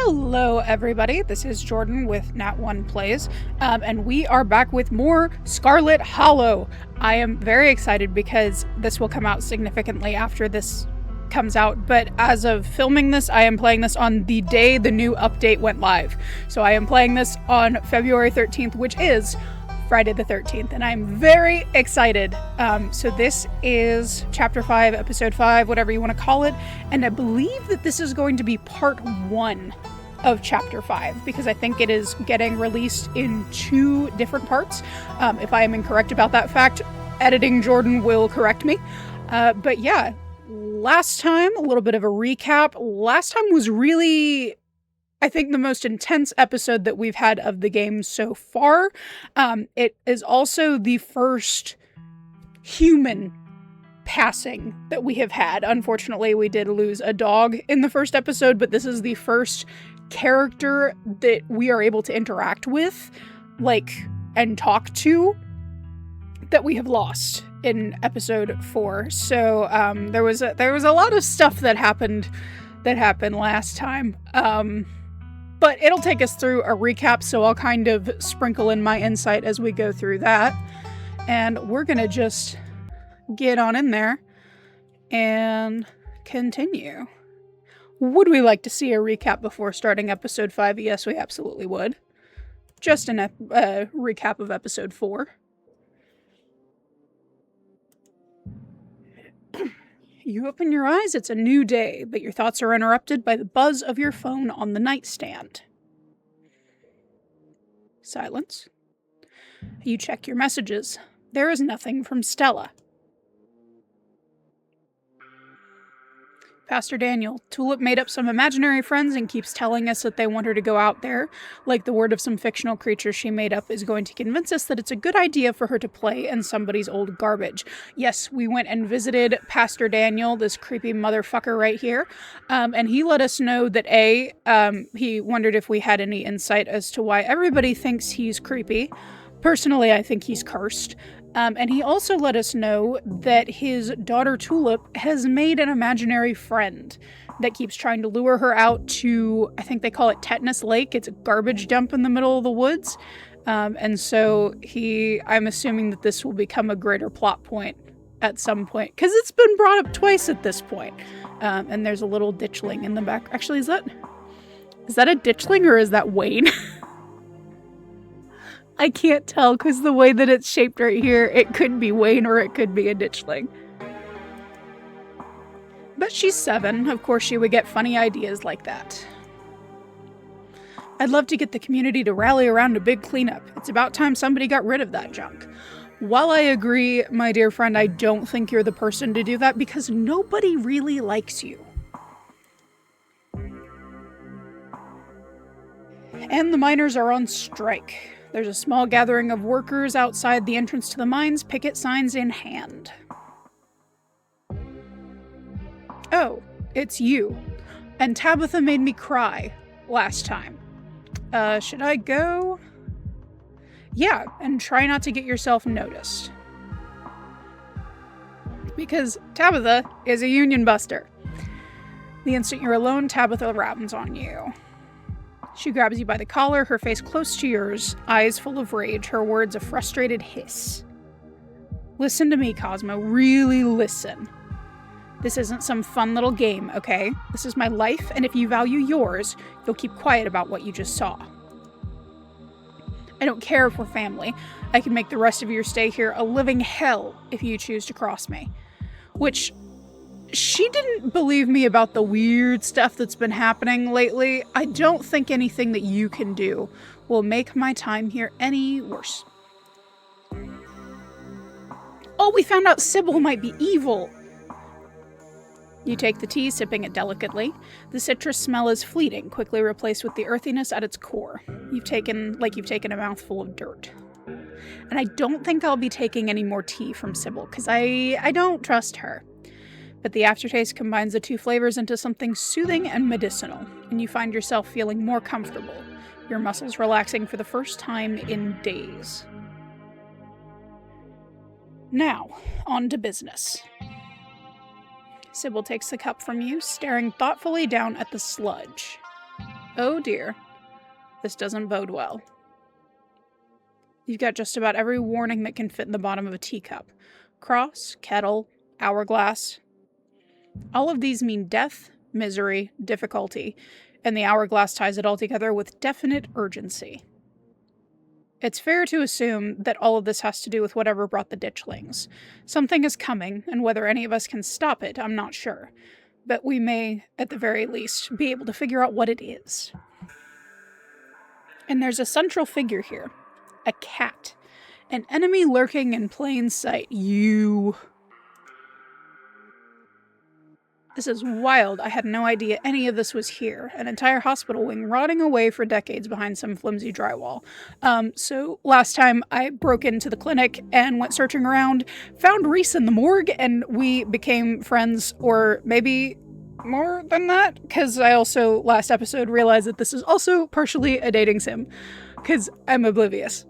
Hello everybody, this is Jordan with Nat1 Plays, and we are back with more Scarlet Hollow. I am very excited because this will come out significantly after this comes out, but as of filming this, I am playing this on the day the new update went live. So I am playing this on February 13th, which is Friday the 13th, and I'm very excited. So this is Chapter 5, Episode 5, whatever you want to call it, and I believe that this is going to be Part 1 of Chapter 5, because I think it is getting released in 2 different parts. If I am incorrect about that fact, editing Jordan will correct me. But yeah, last time, a little bit of a recap. Last time was really, I think, the most intense episode that we've had of the game so far. It is also the first human passing that we have had. Unfortunately, we did lose a dog in the first episode, but this is the first character that we are able to interact with, and talk to, that we have lost in episode 4. So there was a lot of stuff that happened last time. But it'll take us through a recap, so I'll kind of sprinkle in my insight as we go through that. And we're gonna just get on in there and continue. Would we like to see a recap before starting episode 5? Yes, we absolutely would. Just a recap of episode 4. You open your eyes, it's a new day, but your thoughts are interrupted by the buzz of your phone on the nightstand. Silence. You check your messages. There is nothing from Stella. Pastor Daniel, Tulip made up some imaginary friends and keeps telling us that they want her to go out there, like the word of some fictional creature she made up is going to convince us that it's a good idea for her to play in somebody's old garbage. Yes, we went and visited Pastor Daniel, this creepy motherfucker right here, and he let us know that he wondered if we had any insight as to why everybody thinks he's creepy. Personally, I think he's cursed. And he also let us know that his daughter Tulip has made an imaginary friend that keeps trying to lure her out to, I think they call it Tetanus Lake. It's a garbage dump in the middle of the woods. And so I'm assuming that this will become a greater plot point at some point, because it's been brought up twice at this point. And there's a little ditchling in the back. Actually, is that a ditchling or is that Wayne? I can't tell because the way that it's shaped right here, it could be Wayne or it could be a ditchling. But she's 7. Of course she would get funny ideas like that. I'd love to get the community to rally around a big cleanup. It's about time somebody got rid of that junk. While I agree, my dear friend, I don't think you're the person to do that because nobody really likes you. And the miners are on strike. There's a small gathering of workers outside the entrance to the mines, picket signs in hand. Oh, it's you. And Tabitha made me cry last time. Should I go? Yeah, and try not to get yourself noticed. Because Tabitha is a union buster. The instant you're alone, Tabitha rounds on you. She grabs you by the collar, her face close to yours, eyes full of rage, her words a frustrated hiss. Listen to me, Cosmo. Really listen. This isn't some fun little game, okay? This is my life, and if you value yours, you'll keep quiet about what you just saw. I don't care if we're family. I can make the rest of your stay here a living hell if you choose to cross me. Which, she didn't believe me about the weird stuff that's been happening lately. I don't think anything that you can do will make my time here any worse. Oh, we found out Sybil might be evil. You take the tea, sipping it delicately. The citrus smell is fleeting, quickly replaced with the earthiness at its core. You've taken a mouthful of dirt. And I don't think I'll be taking any more tea from Sybil, because I don't trust her. But the aftertaste combines the 2 flavors into something soothing and medicinal, and you find yourself feeling more comfortable, your muscles relaxing for the first time in days. Now, on to business. Sybil takes the cup from you, staring thoughtfully down at the sludge. Oh dear. This doesn't bode well. You've got just about every warning that can fit in the bottom of a teacup. Cross, kettle, hourglass. All of these mean death, misery, difficulty, and the hourglass ties it all together with definite urgency. It's fair to assume that all of this has to do with whatever brought the ditchlings. Something is coming, and whether any of us can stop it, I'm not sure. But we may, at the very least, be able to figure out what it is. And there's a central figure here. A cat. An enemy lurking in plain sight. You. This is wild. I had no idea any of this was here. An entire hospital wing rotting away for decades behind some flimsy drywall. So last time I broke into the clinic and went searching around, found Reese in the morgue, and we became friends, or maybe more than that, because I also, last episode, realized that this is also partially a dating sim, because I'm oblivious.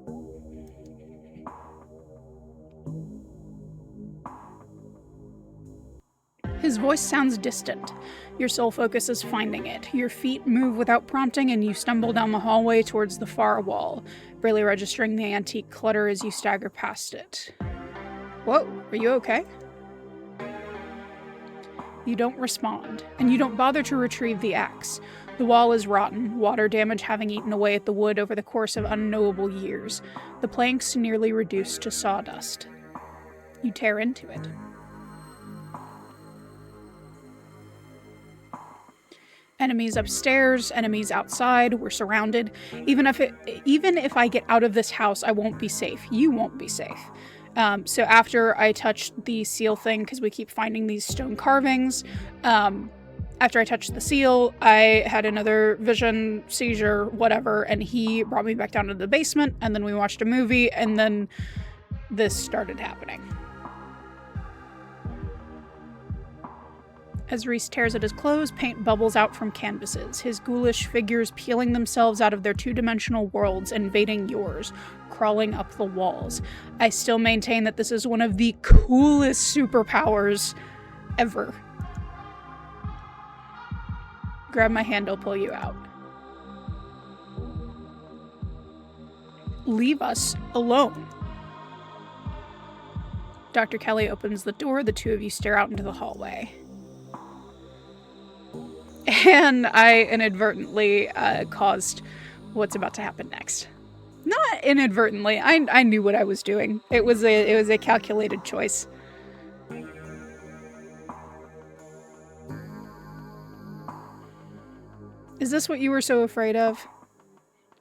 His voice sounds distant. Your sole focus is finding it. Your feet move without prompting, and you stumble down the hallway towards the far wall, barely registering the antique clutter as you stagger past it. Whoa, are you okay? You don't respond, and you don't bother to retrieve the axe. The wall is rotten, water damage having eaten away at the wood over the course of unknowable years, the planks nearly reduced to sawdust. You tear into it. Enemies upstairs, enemies outside, we're surrounded. Even if I get out of this house, I won't be safe. You won't be safe. So after I touched the seal thing, because we keep finding these stone carvings, after I touched the seal, I had another vision, seizure, whatever, and he brought me back down to the basement, and then we watched a movie, and then this started happening. As Reese tears at his clothes, paint bubbles out from canvases, his ghoulish figures peeling themselves out of their two-dimensional worlds, invading yours, crawling up the walls. I still maintain that this is one of the coolest superpowers ever. Grab my hand, I'll pull you out. Leave us alone. Dr. Kelly opens the door, the two of you stare out into the hallway. And I inadvertently caused what's about to happen next. Not inadvertently. I knew what I was doing. It was a calculated choice. Is this what you were so afraid of?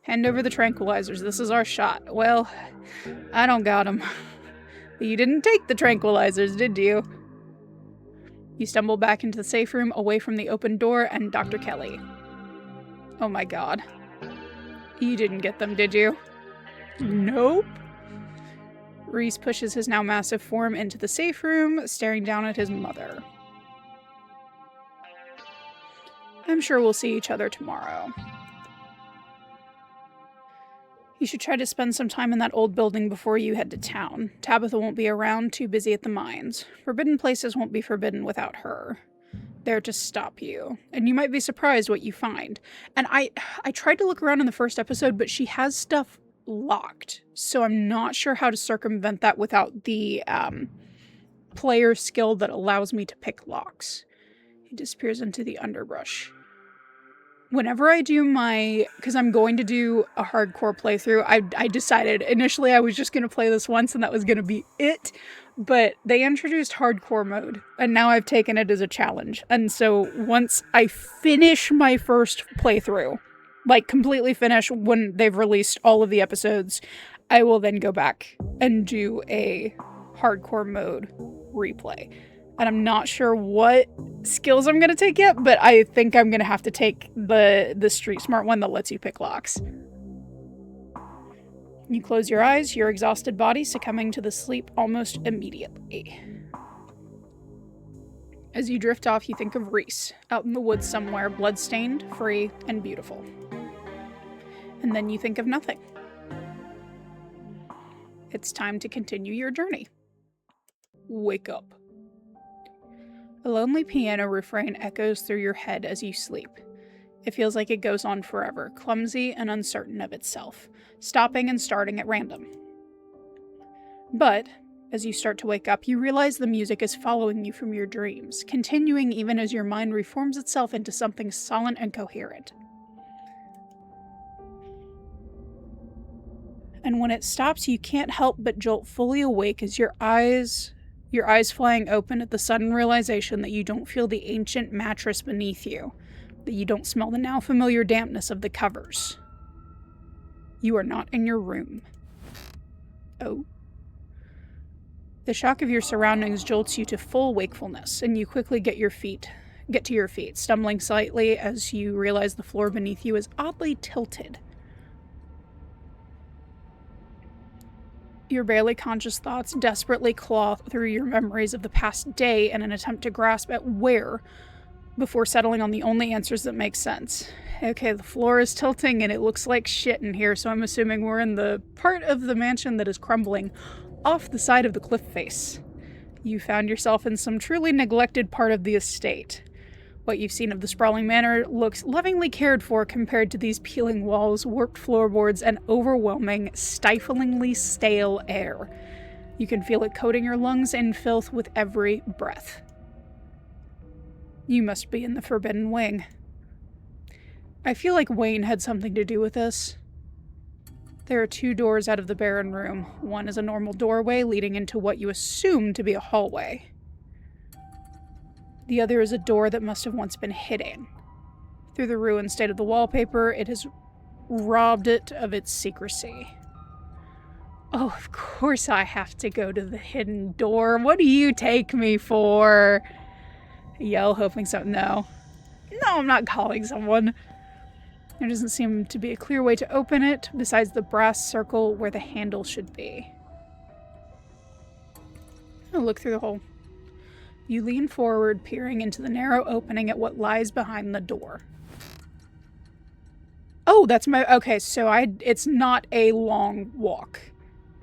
Hand over the tranquilizers. This is our shot. Well, I don't got them. You didn't take the tranquilizers, did you? You stumble back into the safe room, away from the open door and Dr. Kelly. Oh my god. You didn't get them, did you? Nope. Reese pushes his now massive form into the safe room, staring down at his mother. I'm sure we'll see each other tomorrow. You should try to spend some time in that old building before you head to town. Tabitha won't be around, too busy at the mines. Forbidden places won't be forbidden without her. There to stop you. And you might be surprised what you find. And I tried to look around in the first episode, but she has stuff locked. So I'm not sure how to circumvent that without the player skill that allows me to pick locks. He disappears into the underbrush. Whenever I do because I'm going to do a hardcore playthrough, I decided, initially I was just going to play this once and that was going to be it, but they introduced hardcore mode, and now I've taken it as a challenge. And so once I finish my first playthrough, like completely finish when they've released all of the episodes, I will then go back and do a hardcore mode replay. And I'm not sure what skills I'm going to take yet, but I think I'm going to have to take the street smart one that lets you pick locks. You close your eyes, your exhausted body succumbing to the sleep almost immediately. As you drift off, you think of Reese, out in the woods somewhere, bloodstained, free, and beautiful. And then you think of nothing. It's time to continue your journey. Wake up. A lonely piano refrain echoes through your head as you sleep. It feels like it goes on forever, clumsy and uncertain of itself, stopping and starting at random. But, as you start to wake up, you realize the music is following you from your dreams, continuing even as your mind reforms itself into something solid and coherent. And when it stops, you can't help but jolt fully awake as your eyes flying open at the sudden realization that you don't feel the ancient mattress beneath you, that you don't smell the now familiar dampness of the covers. You are not in your room. Oh. The shock of your surroundings jolts you to full wakefulness, and you quickly get to your feet, stumbling slightly as you realize the floor beneath you is oddly tilted. Your barely conscious thoughts desperately claw through your memories of the past day in an attempt to grasp at where, before settling on the only answers that make sense. Okay, the floor is tilting and it looks like shit in here, so I'm assuming we're in the part of the mansion that is crumbling off the side of the cliff face. You found yourself in some truly neglected part of the estate. What you've seen of the sprawling manor looks lovingly cared for compared to these peeling walls, warped floorboards, and overwhelming, stiflingly stale air. You can feel it coating your lungs in filth with every breath. You must be in the Forbidden Wing. I feel like Wayne had something to do with this. There are 2 doors out of the barren room. One is a normal doorway leading into what you assume to be a hallway. The other is a door that must have once been hidden. Through the ruined state of the wallpaper, it has robbed it of its secrecy. Oh, of course I have to go to the hidden door. What do you take me for? I yell, hoping so. No, I'm not calling someone. There doesn't seem to be a clear way to open it, besides the brass circle where the handle should be. I'll look through the hole. You lean forward, peering into the narrow opening at what lies behind the door. Oh, okay, so it's not a long walk,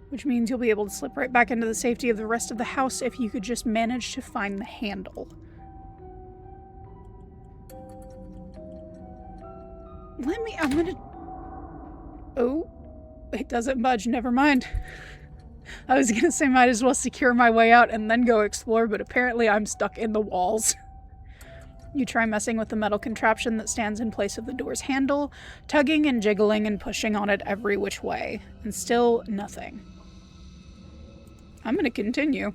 which means you'll be able to slip right back into the safety of the rest of the house if you could just manage to find the handle. Oh, it doesn't budge, never mind. I was gonna say might as well secure my way out and then go explore, but apparently I'm stuck in the walls. You try messing with the metal contraption that stands in place of the door's handle, tugging and jiggling and pushing on it every which way, and still nothing. I'm gonna continue.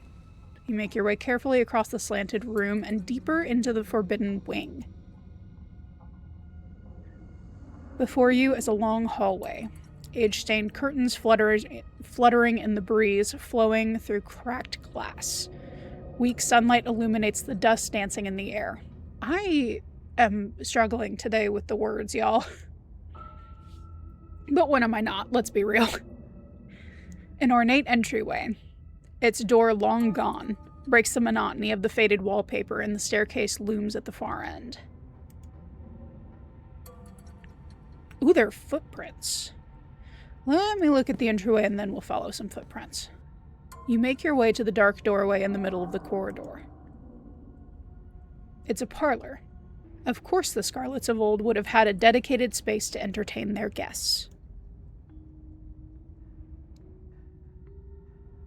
You make your way carefully across the slanted room and deeper into the Forbidden Wing. Before you is a long hallway. Age-stained curtains fluttering in the breeze, flowing through cracked glass. Weak sunlight illuminates the dust dancing in the air. I am struggling today with the words, y'all. But when am I not? Let's be real. An ornate entryway. Its door long gone, breaks the monotony of the faded wallpaper, and the staircase looms at the far end. Ooh, there are footprints. Let me look at the entryway and then we'll follow some footprints. You make your way to the dark doorway in the middle of the corridor. It's a parlor. Of course the Scarlets of old would have had a dedicated space to entertain their guests.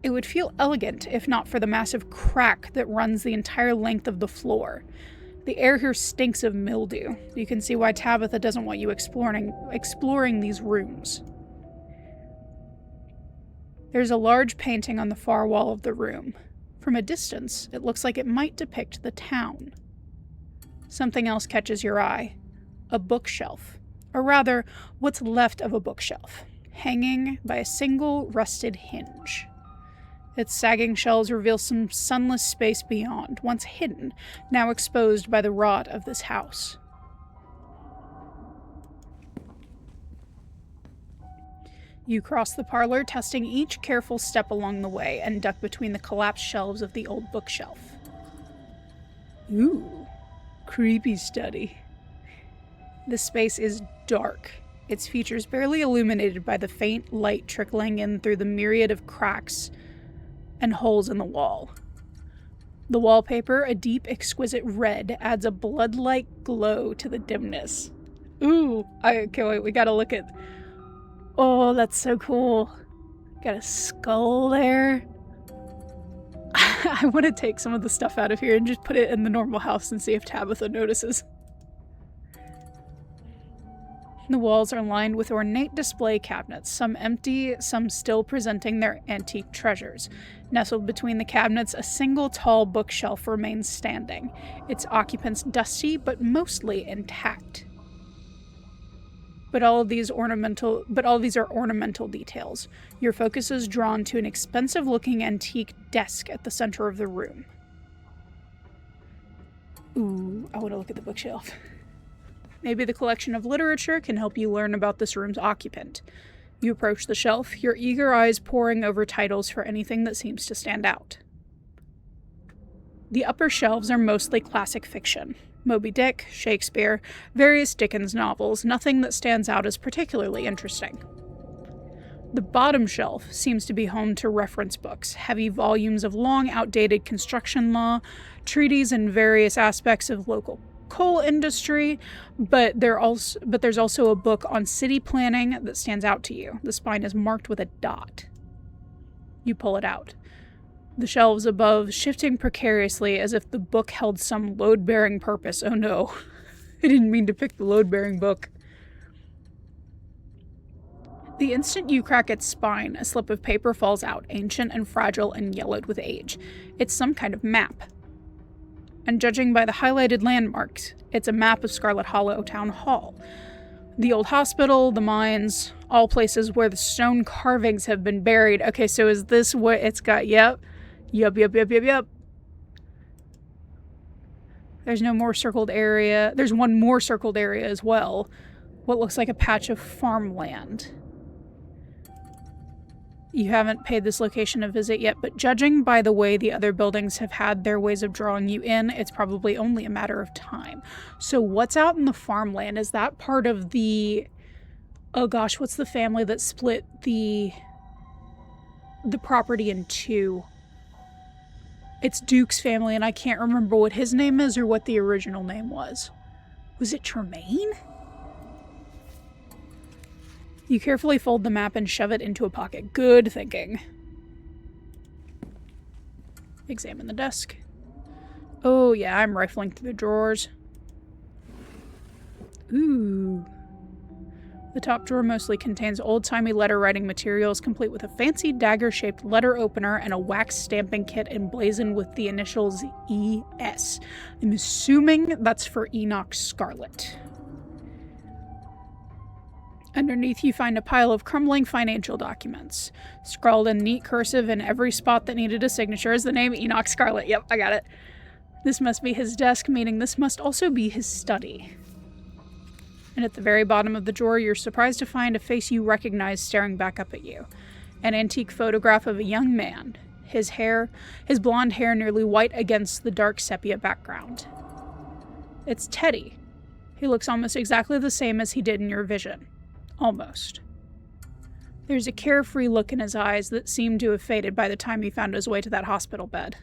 It would feel elegant if not for the massive crack that runs the entire length of the floor. The air here stinks of mildew. You can see why Tabitha doesn't want you exploring these rooms. There's a large painting on the far wall of the room. From a distance, it looks like it might depict the town. Something else catches your eye. A bookshelf. Or rather, what's left of a bookshelf, hanging by a single rusted hinge. Its sagging shelves reveal some sunless space beyond, once hidden, now exposed by the rot of this house. You cross the parlor, testing each careful step along the way, and duck between the collapsed shelves of the old bookshelf. Ooh, creepy study. The space is dark, its features barely illuminated by the faint light trickling in through the myriad of cracks and holes in the wall. The wallpaper, a deep, exquisite red, adds a blood-like glow to the dimness. Ooh, okay, wait, we gotta look at... Oh, that's so cool. Got a skull there. I want to take some of the stuff out of here and just put it in the normal house and see if Tabitha notices. The walls are lined with ornate display cabinets, some empty, some still presenting their antique treasures. Nestled between the cabinets, a single tall bookshelf remains standing, its occupants dusty but mostly intact. But all of these are ornamental details. Your focus is drawn to an expensive-looking antique desk at the center of the room. Ooh, I want to look at the bookshelf. Maybe the collection of literature can help you learn about this room's occupant. You approach the shelf, your eager eyes poring over titles for anything that seems to stand out. The upper shelves are mostly classic fiction. Moby Dick, Shakespeare, various Dickens novels, nothing that stands out as particularly interesting. The bottom shelf seems to be home to reference books, heavy volumes of long outdated construction law, treaties in various aspects of local coal industry, but there's also a book on city planning that stands out to you. The spine is marked with a dot. You pull it out. The shelves above shifting precariously as if the book held some load-bearing purpose. Oh no, I didn't mean to pick the load-bearing book. The instant you crack its spine, a slip of paper falls out, ancient and fragile and yellowed with age. It's some kind of map. And judging by the highlighted landmarks, it's a map of Scarlet Hollow Town Hall. The old hospital, the mines, all places where the stone carvings have been buried. Okay, so is this what it's got? Yep. There's no more circled area. There's one more circled area as well. What looks like a patch of farmland. You haven't paid this location a visit yet, but judging by the way the other buildings have had their ways of drawing you in, it's probably only a matter of time. So what's out in the farmland? Is that part of the... Oh gosh, what's the family that split the property in two? It's Duke's family, and I can't remember what his name is or what the original name was. Was it Tremaine? You carefully fold the map and shove it into a pocket. Good thinking. Examine the desk. Oh yeah, I'm rifling through the drawers. Ooh. The top drawer mostly contains old-timey letter-writing materials, complete with a fancy dagger-shaped letter opener and a wax stamping kit emblazoned with the initials E.S. I'm assuming that's for Enoch Scarlet. Underneath, you find a pile of crumbling financial documents. Scrawled in neat cursive in every spot that needed a signature is the name Enoch Scarlet. Yep, I got it. This must be his desk, meaning this must also be his study. And at the very bottom of the drawer, you're surprised to find a face you recognize staring back up at you. An antique photograph of a young man. His blonde hair nearly white against the dark sepia background. It's Teddy. He looks almost exactly the same as he did in your vision. Almost. There's a carefree look in his eyes that seemed to have faded by the time he found his way to that hospital bed.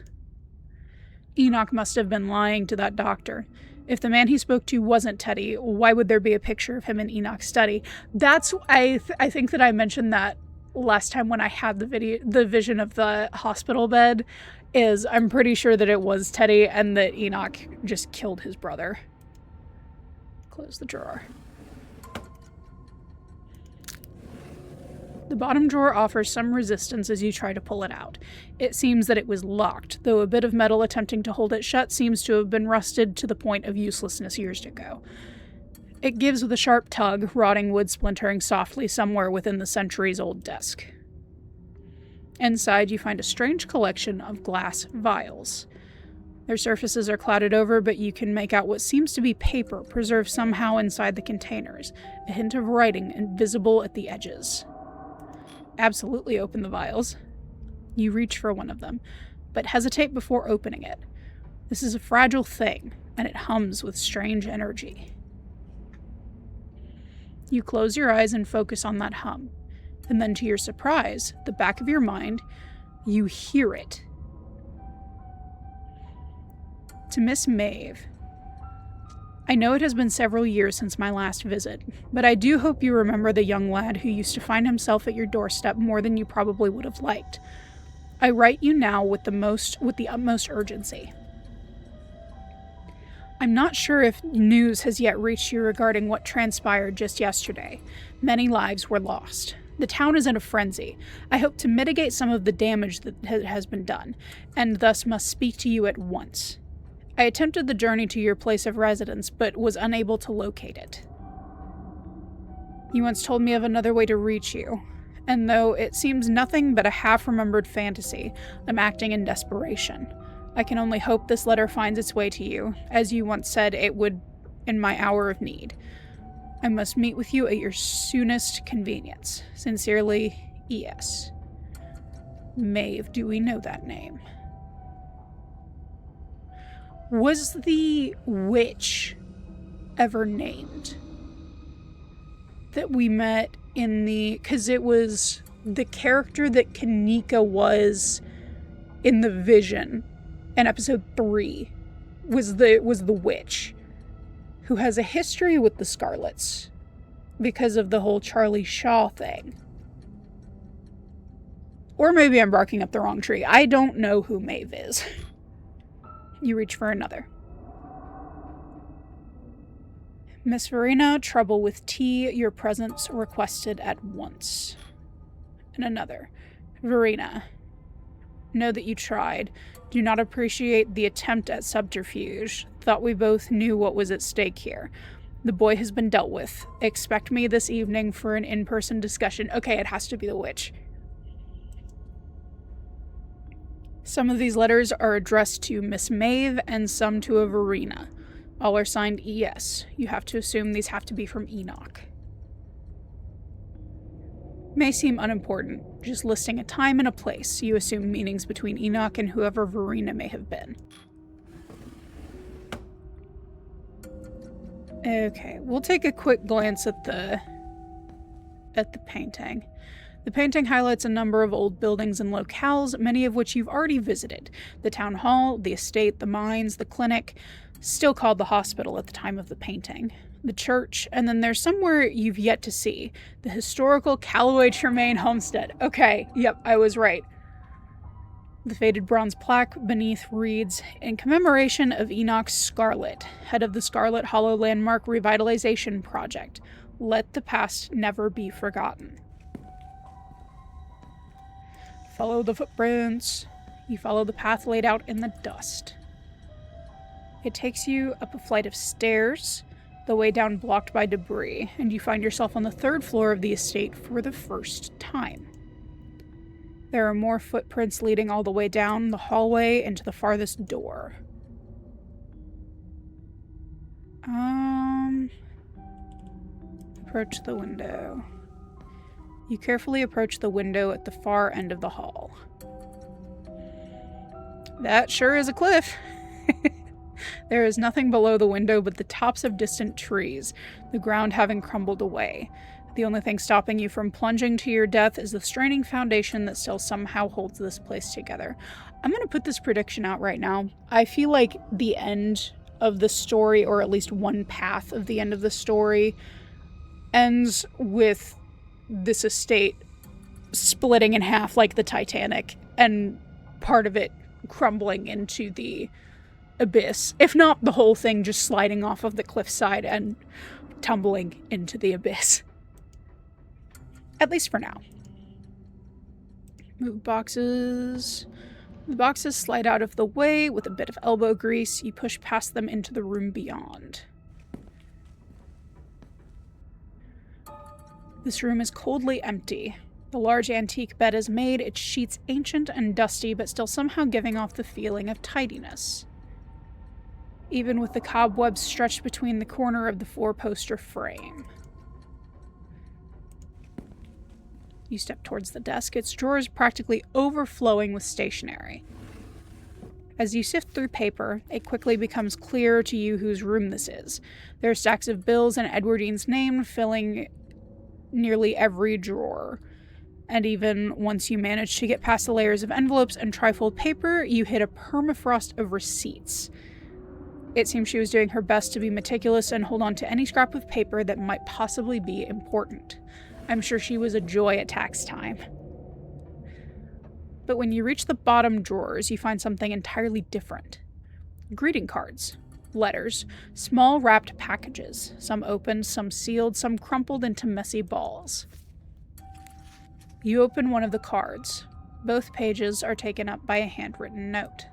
Enoch must have been lying to that doctor. If the man he spoke to wasn't Teddy, why would there be a picture of him in Enoch's study? That's I think that I mentioned that last time when I had the vision of the hospital bed. Is I'm pretty sure that it was Teddy and that Enoch just killed his brother. Close the drawer. The bottom drawer offers some resistance as you try to pull it out. It seems that it was locked, though a bit of metal attempting to hold it shut seems to have been rusted to the point of uselessness years ago. It gives with a sharp tug, rotting wood splintering softly somewhere within the centuries-old desk. Inside, you find a strange collection of glass vials. Their surfaces are clouded over, but you can make out what seems to be paper preserved somehow inside the containers, a hint of writing invisible at the edges. Absolutely open the vials. You reach for one of them, but hesitate before opening it. This is a fragile thing, and it hums with strange energy. You close your eyes and focus on that hum, and then to your surprise, the back of your mind, you hear it. To Miss Maeve, I know it has been several years since my last visit, but I do hope you remember the young lad who used to find himself at your doorstep more than you probably would have liked. I write you now with the utmost urgency. I'm not sure if news has yet reached you regarding what transpired just yesterday. Many lives were lost. The town is in a frenzy. I hope to mitigate some of the damage that has been done, and thus must speak to you at once. I attempted the journey to your place of residence, but was unable to locate it. You once told me of another way to reach you, and though it seems nothing but a half-remembered fantasy, I'm acting in desperation. I can only hope this letter finds its way to you, as you once said it would in my hour of need. I must meet with you at your soonest convenience. Sincerely, E.S. Maeve, do we know that name? Was the witch ever named that we met in the... Because it was the character that Kanika was in the vision in episode 3 was the witch who has a history with the Scarlets because of the whole Charlie Shaw thing. Or maybe I'm barking up the wrong tree. I don't know who Maeve is. You reach for another. Miss Verena, trouble with tea. Your presence requested at once. And another. Verena, know that you tried. Do not appreciate the attempt at subterfuge. Thought we both knew what was at stake here. The boy has been dealt with. Expect me this evening for an in-person discussion. Okay, it has to be the witch. Some of these letters are addressed to Miss Maeve and some to a Verena. All are signed E.S. You have to assume these have to be from Enoch. May seem unimportant, just listing a time and a place. You assume meanings between Enoch and whoever Verena may have been. Okay, we'll take a quick glance at the painting. The painting highlights a number of old buildings and locales, many of which you've already visited. The town hall, the estate, the mines, the clinic, still called the hospital at the time of the painting, the church, and then there's somewhere you've yet to see, the historical Callaway Tremaine homestead. Okay, yep, I was right. The faded bronze plaque beneath reads, in commemoration of Enoch Scarlet, head of the Scarlet Hollow Landmark Revitalization Project. Let the past never be forgotten. Follow the footprints. You follow the path laid out in the dust. It takes you up a flight of stairs, the way down blocked by debris, and you find yourself on the 3rd floor of the estate for the first time. There are more footprints leading all the way down the hallway and to the farthest door. Approach the window. You carefully approach the window at the far end of the hall. That sure is a cliff. There is nothing below the window but the tops of distant trees, the ground having crumbled away. The only thing stopping you from plunging to your death is the straining foundation that still somehow holds this place together. I'm going to put this prediction out right now. I feel like the end of the story, or at least one path of the end of the story, ends with this estate splitting in half like the Titanic, and part of it crumbling into the abyss. If not the whole thing just sliding off of the cliffside and tumbling into the abyss. At least for now. Move boxes. The boxes slide out of the way with a bit of elbow grease. You push past them into the room beyond. This room is coldly empty. The large antique bed is made, its sheets ancient and dusty, but still somehow giving off the feeling of tidiness. Even with the cobwebs stretched between the corner of the 4-poster frame. You step towards the desk, its drawers practically overflowing with stationery. As you sift through paper, it quickly becomes clear to you whose room this is. There are stacks of bills and Edwardine's name filling nearly every drawer. And even once you manage to get past the layers of envelopes and trifold paper, you hit a permafrost of receipts. It seemed she was doing her best to be meticulous and hold on to any scrap of paper that might possibly be important. I'm sure she was a joy at tax time. But when you reach the bottom drawers, you find something entirely different. Greeting cards, letters, small wrapped packages, some opened, some sealed, some crumpled into messy balls. You open one of the cards. Both pages are taken up by a handwritten note.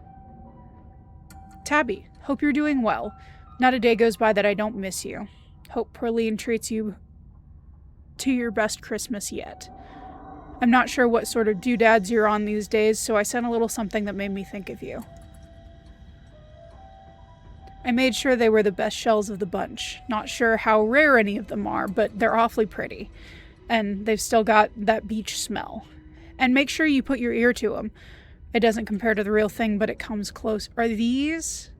Tabby, hope you're doing well. Not a day goes by that I don't miss you. Hope Perline treats you to your best Christmas yet. I'm not sure what sort of doodads you're on these days, so I sent a little something that made me think of you. I made sure they were the best shells of the bunch. Not sure how rare any of them are, but they're awfully pretty. And they've still got that beach smell. And make sure you put your ear to them. It doesn't compare to the real thing, but it comes close. Are these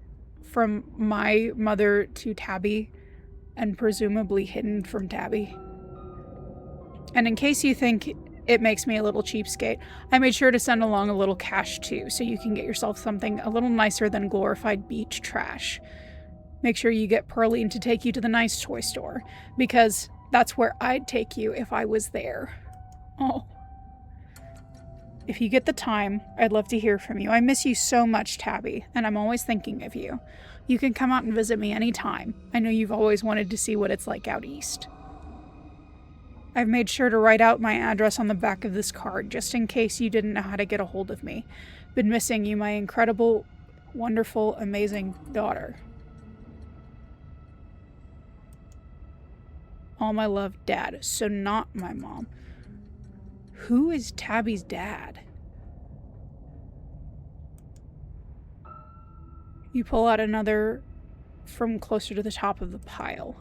from my mother to Tabby? And presumably hidden from Tabby? And in case you think it makes me a little cheapskate, I made sure to send along a little cash too, so you can get yourself something a little nicer than glorified beach trash. Make sure you get Perline to take you to the nice toy store, because that's where I'd take you if I was there. Oh. If you get the time, I'd love to hear from you. I miss you so much, Tabby, and I'm always thinking of you. You can come out and visit me anytime. I know you've always wanted to see what it's like out east. I've made sure to write out my address on the back of this card, just in case you didn't know how to get a hold of me. Been missing you, my incredible, wonderful, amazing daughter. All my love, Dad. So not my mom. Who is Tabby's dad? You pull out another from closer to the top of the pile.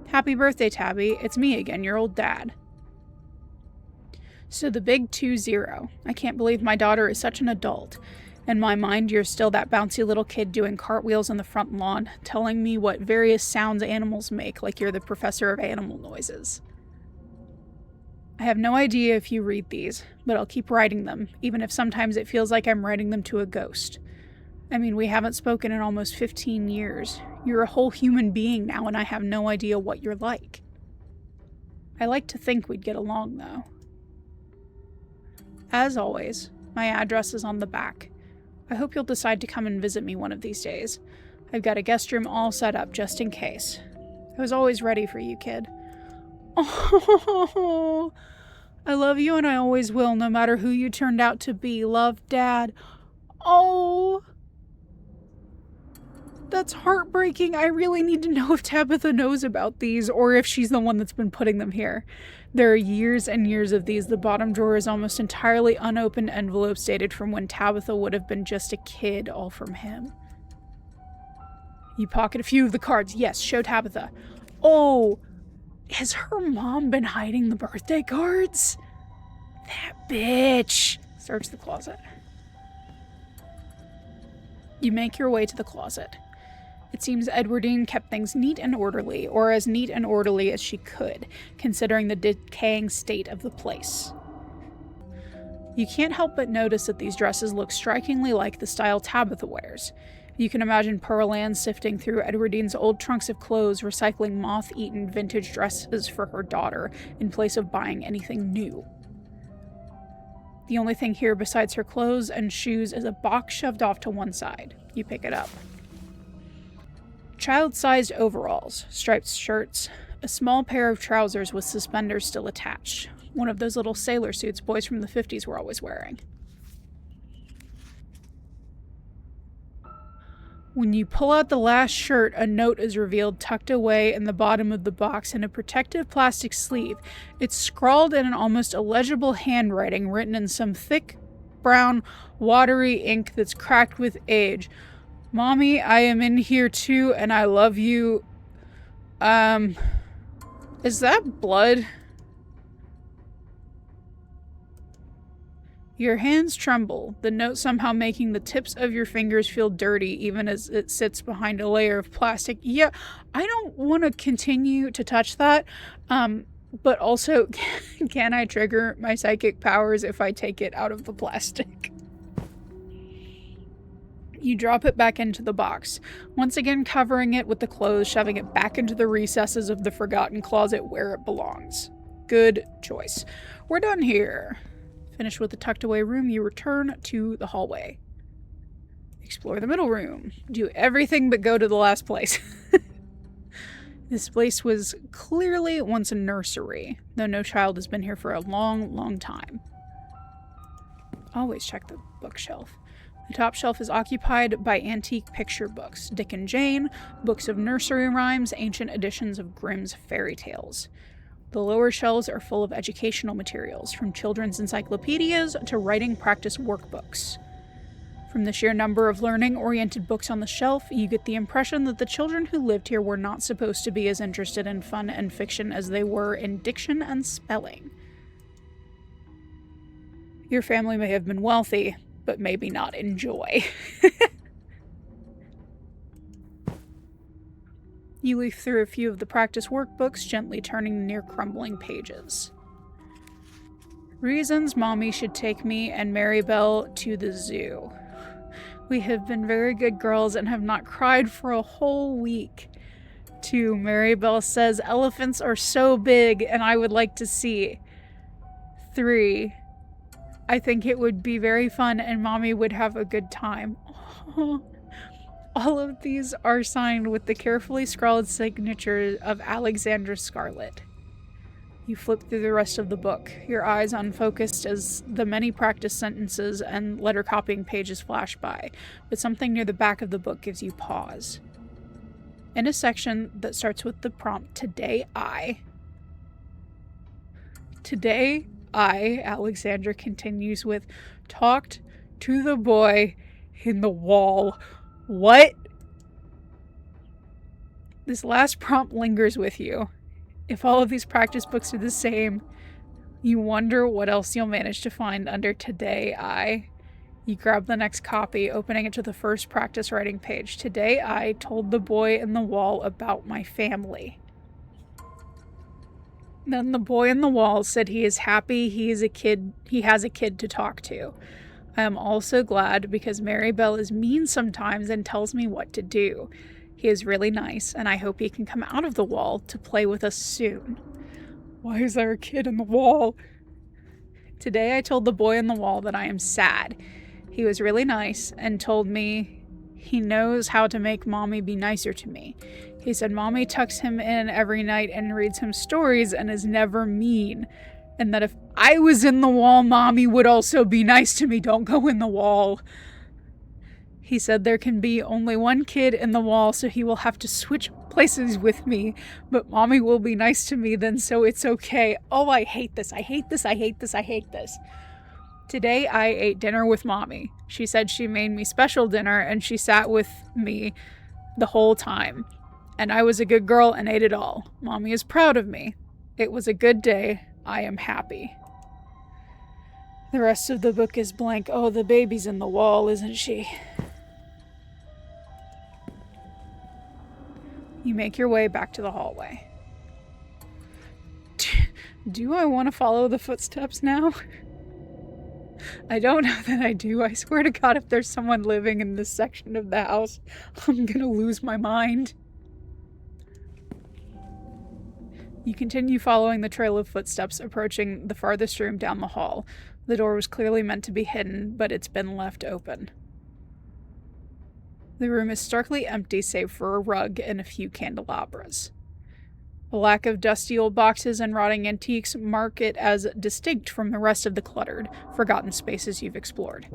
Happy birthday, Tabby. It's me again, your old dad. So the big 2-0. I can't believe my daughter is such an adult. In my mind, you're still that bouncy little kid doing cartwheels on the front lawn, telling me what various sounds animals make, like you're the professor of animal noises. I have no idea if you read these, but I'll keep writing them, even if sometimes it feels like I'm writing them to a ghost. I mean, we haven't spoken in almost 15 years. You're a whole human being now, and I have no idea what you're like. I like to think we'd get along, though. As always, my address is on the back. I hope you'll decide to come and visit me one of these days. I've got a guest room all set up just in case. I was always ready for you, kid. Oh, I love you and I always will, no matter who you turned out to be. Love, Dad. Oh, that's heartbreaking. I really need to know if Tabitha knows about these or if she's the one that's been putting them here. There are years and years of these. The bottom drawer is almost entirely unopened envelopes dated from when Tabitha would have been just a kid, all from him. You pocket a few of the cards. Yes, show Tabitha. Oh, has her mom been hiding the birthday cards? That bitch. Search the closet. You make your way to the closet. It seems Edwardine kept things neat and orderly, or as neat and orderly as she could, considering the decaying state of the place. You can't help but notice that these dresses look strikingly like the style Tabitha wears. You can imagine Pearl Ann sifting through Edwardine's old trunks of clothes, recycling moth-eaten vintage dresses for her daughter, in place of buying anything new. The only thing here besides her clothes and shoes is a box shoved off to one side. You pick it up. Child-sized overalls, striped shirts, a small pair of trousers with suspenders still attached. One of those little sailor suits boys from the 50s were always wearing. When you pull out the last shirt, a note is revealed tucked away in the bottom of the box in a protective plastic sleeve. It's scrawled in an almost illegible handwriting written in some thick, brown, watery ink that's cracked with age. Mommy, I am in here too, and I love you. Is that blood? Your hands tremble, the note somehow making the tips of your fingers feel dirty even as it sits behind a layer of plastic. Yeah, I don't want to continue to touch that, but also, can I trigger my psychic powers if I take it out of the plastic? You drop it back into the box, once again covering it with the clothes, shoving it back into the recesses of the forgotten closet where it belongs. Good choice. We're done here. Finished with the tucked away room, you return to the hallway. Explore the middle room. Do everything but go to the last place. This place was clearly once a nursery, though no child has been here for a long, long time. Always check the bookshelf. The top shelf is occupied by antique picture books, Dick and Jane, books of nursery rhymes, ancient editions of Grimm's fairy tales. The lower shelves are full of educational materials, from children's encyclopedias to writing practice workbooks. From the sheer number of learning-oriented books on the shelf, you get the impression that the children who lived here were not supposed to be as interested in fun and fiction as they were in diction and spelling. Your family may have been wealthy, but maybe not in joy. You leaf through a few of the practice workbooks, gently turning the near-crumbling pages. Reasons Mommy should take me and Maribel to the zoo. We have been very good girls and have not cried for a whole week. 2. Maribel says elephants are so big and I would like to see. 3. I think it would be very fun and Mommy would have a good time. Oh. All of these are signed with the carefully scrawled signature of Alexandra Scarlet. You flip through the rest of the book, your eyes unfocused as the many practice sentences and letter copying pages flash by, but something near the back of the book gives you pause. In a section that starts with the prompt, Today, Alexandra continues with, talked to the boy in the wall. What? This last prompt lingers with you. If all of these practice books are the same, you wonder what else you'll manage to find under Today. You grab the next copy, opening it to the first practice writing page. Today I told the boy in the wall about my family. Then the boy in the wall said he is happy he has a kid to talk to. I am also glad because Maribel is mean sometimes and tells me what to do. He is really nice, and I hope he can come out of the wall to play with us soon. Why is there a kid in the wall? Today I told the boy in the wall that I am sad. He was really nice and told me he knows how to make Mommy be nicer to me. He said Mommy tucks him in every night and reads him stories and is never mean. And that if I was in the wall, Mommy would also be nice to me. Don't go in the wall. He said there can be only one kid in the wall, so he will have to switch places with me. But Mommy will be nice to me then, so it's okay. Oh, I hate this. I hate this. I hate this. I hate this. Today I ate dinner with Mommy. She said she made me special dinner, and she sat with me the whole time. And I was a good girl and ate it all. Mommy is proud of me. It was a good day. I am happy. The rest of the book is blank. Oh, the baby's in the wall, isn't she? You make your way back to the hallway. Do I want to follow the footsteps now? I don't know that I do. I swear to God, if there's someone living in this section of the house, I'm gonna lose my mind. You continue following the trail of footsteps, approaching the farthest room down the hall. The door was clearly meant to be hidden, but it's been left open. The room is starkly empty save for a rug and a few candelabras. A lack of dusty old boxes and rotting antiques mark it as distinct from the rest of the cluttered, forgotten spaces you've explored.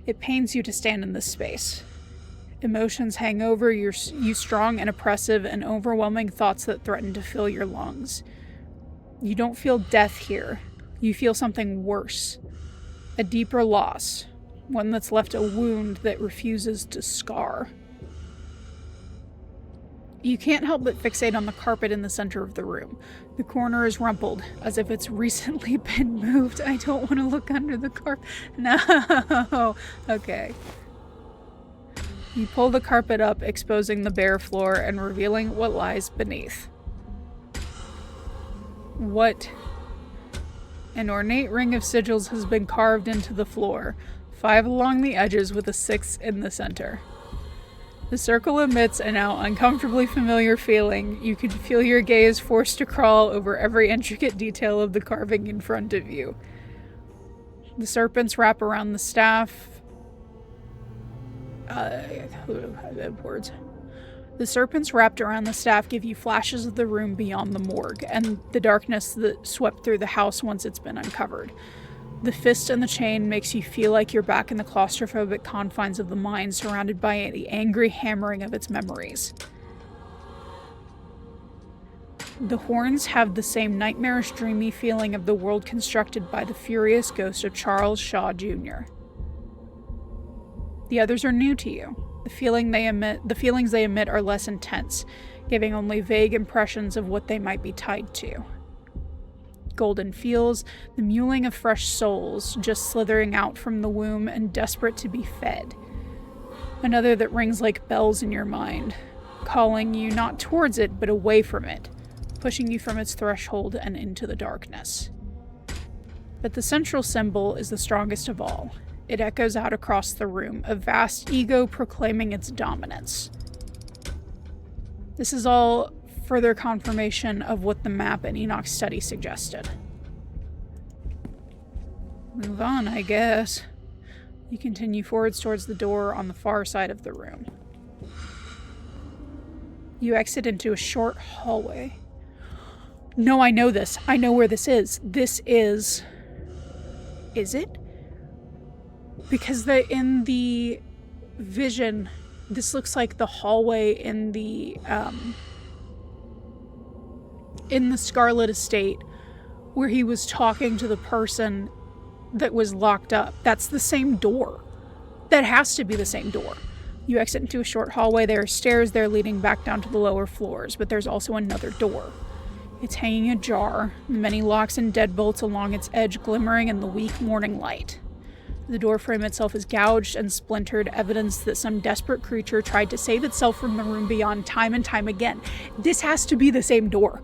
It pains you to stand in this space. Emotions hang over you, strong and oppressive and overwhelming thoughts that threaten to fill your lungs. You don't feel death here. You feel something worse. A deeper loss. One that's left a wound that refuses to scar. You can't help but fixate on the carpet in the center of the room. The corner is rumpled, as if it's recently been moved. I don't want to look under the carpet. No! Okay. You pull the carpet up, exposing the bare floor and revealing what lies beneath. What? An ornate ring of sigils has been carved into the floor. 5 along the edges with a 6 in the center. The circle emits a now uncomfortably familiar feeling. You can feel your gaze forced to crawl over every intricate detail of the carving in front of you. The serpents wrap around the staff. Words. The serpents wrapped around the staff give you flashes of the room beyond the morgue, and the darkness that swept through the house once it's been uncovered. The fist and the chain makes you feel like you're back in the claustrophobic confines of the mind, surrounded by the angry hammering of its memories. The horns have the same nightmarish, dreamy feeling of the world constructed by the furious ghost of Charles Shaw Jr. The others are new to you. The feelings they emit are less intense, giving only vague impressions of what they might be tied to. Golden fields, the mewling of fresh souls just slithering out from the womb and desperate to be fed. Another that rings like bells in your mind, calling you not towards it but away from it, pushing you from its threshold and into the darkness. But the central symbol is the strongest of all. It echoes out across the room, a vast ego proclaiming its dominance. This is all further confirmation of what the map and Enoch's study suggested. Move on, I guess. You continue forwards towards the door on the far side of the room. You exit into a short hallway. No, I know this. I know where this is. This is... Is it? Because in the vision, this looks like the hallway in the Scarlet Estate, where he was talking to the person that was locked up. That's the same door. That has to be the same door. You exit into a short hallway. There are stairs there leading back down to the lower floors, but there's also another door. It's hanging ajar, many locks and deadbolts along its edge glimmering in the weak morning light. The doorframe itself is gouged and splintered, evidence that some desperate creature tried to save itself from the room beyond time and time again. This has to be the same door.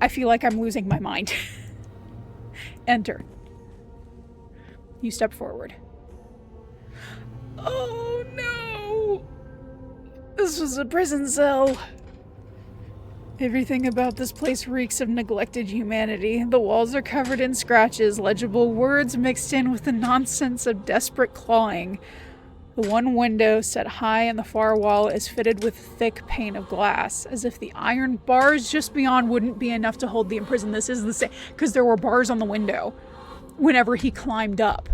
I feel like I'm losing my mind. Enter. You step forward. Oh no! This was a prison cell. Everything about this place reeks of neglected humanity. The walls are covered in scratches, legible words mixed in with the nonsense of desperate clawing. The one window, set high in the far wall, is fitted with thick pane of glass, as if the iron bars just beyond wouldn't be enough to hold the imprisoned. This is the same, because there were bars on the window whenever he climbed up.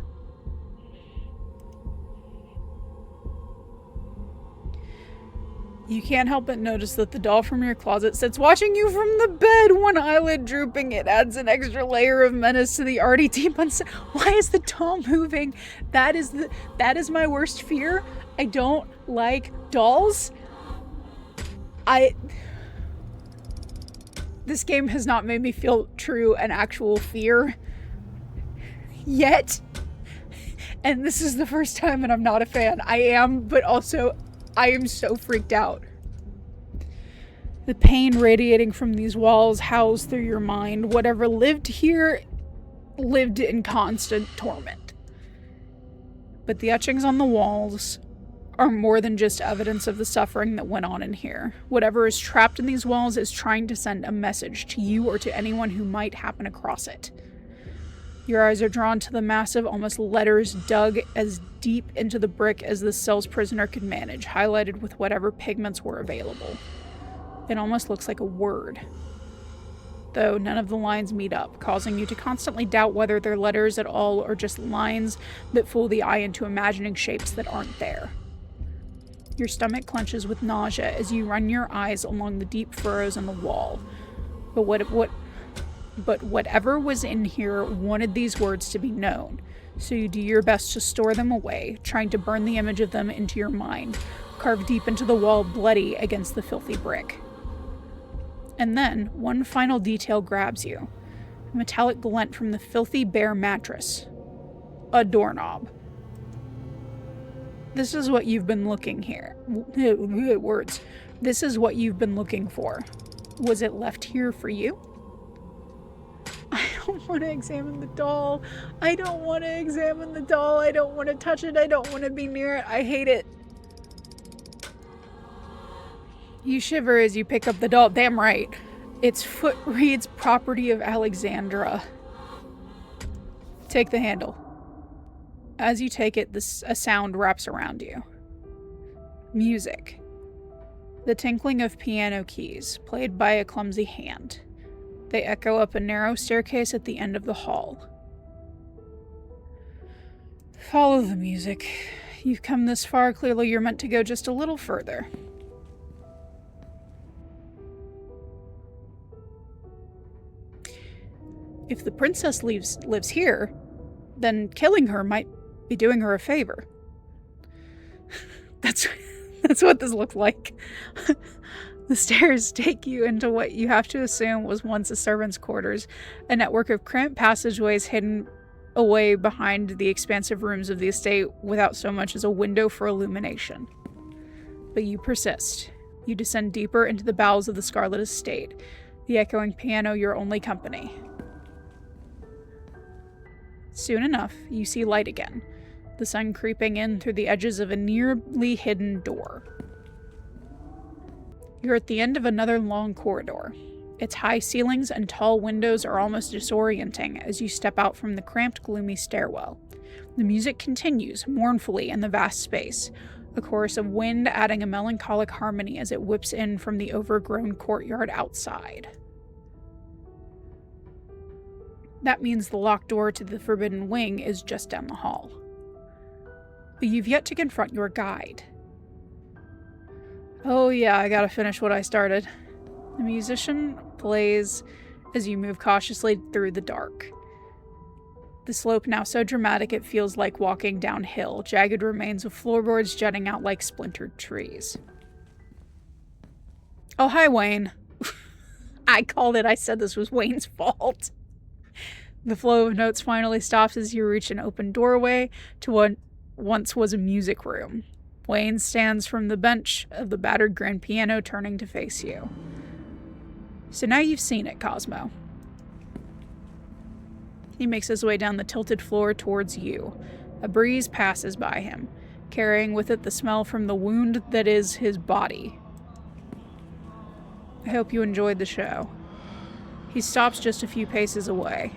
You can't help but notice that the doll from your closet sits watching you from the bed, one eyelid drooping. It adds an extra layer of menace to the already deep Why is the doll moving? That is my worst fear. I don't like dolls. This game has not made me feel true and actual fear yet. And this is the first time, and I'm not a fan. I am, but also I am so freaked out. The pain radiating from these walls howls through your mind. Whatever lived here lived in constant torment. But the etchings on the walls are more than just evidence of the suffering that went on in here. Whatever is trapped in these walls is trying to send a message to you or to anyone who might happen across it. Your eyes are drawn to the massive, almost letters dug as deep into the brick as the cell's prisoner could manage, highlighted with whatever pigments were available. It almost looks like a word, though none of the lines meet up, causing you to constantly doubt whether they're letters at all or just lines that fool the eye into imagining shapes that aren't there. Your stomach clenches with nausea as you run your eyes along the deep furrows in the wall. But whatever was in here wanted these words to be known, so you do your best to store them away, trying to burn the image of them into your mind, carved deep into the wall, bloody against the filthy brick. And then, one final detail grabs you. A metallic glint from the filthy bare mattress. A doorknob. This is what you've been looking here. Words. This is what you've been looking for. Was it left here for you? I don't want to examine the doll. I don't want to examine the doll. I don't want to touch it. I don't want to be near it. I hate it. You shiver as you pick up the doll. Damn right. Its foot reads property of Alexandra. Take the handle. As you take it, a sound wraps around you. Music. The tinkling of piano keys, played by a clumsy hand. They echo up a narrow staircase at the end of the hall. Follow the music. You've come this far, clearly you're meant to go just a little further. If the princess lives here, then killing her might be doing her a favor. That's what this looks like. The stairs take you into what you have to assume was once a servant's quarters, a network of cramped passageways hidden away behind the expansive rooms of the estate without so much as a window for illumination. But you persist. You descend deeper into the bowels of the Scarlet Estate, the echoing piano your only company. Soon enough, you see light again, the sun creeping in through the edges of a nearly hidden door. You're at the end of another long corridor. Its high ceilings and tall windows are almost disorienting as you step out from the cramped, gloomy stairwell. The music continues, mournfully, in the vast space, a chorus of wind adding a melancholic harmony as it whips in from the overgrown courtyard outside. That means the locked door to the Forbidden Wing is just down the hall. But you've yet to confront your guide. Oh yeah, I gotta finish what I started. The musician plays as you move cautiously through the dark. The slope now so dramatic it feels like walking downhill, jagged remains of floorboards jutting out like splintered trees. Oh, hi, Wayne. I called it. I said this was Wayne's fault. The flow of notes finally stops as you reach an open doorway to what once was a music room. Wayne stands from the bench of the battered grand piano, turning to face you. So now you've seen it, Cosmo. He makes his way down the tilted floor towards you. A breeze passes by him, carrying with it the smell from the wound that is his body. I hope you enjoyed the show. He stops just a few paces away.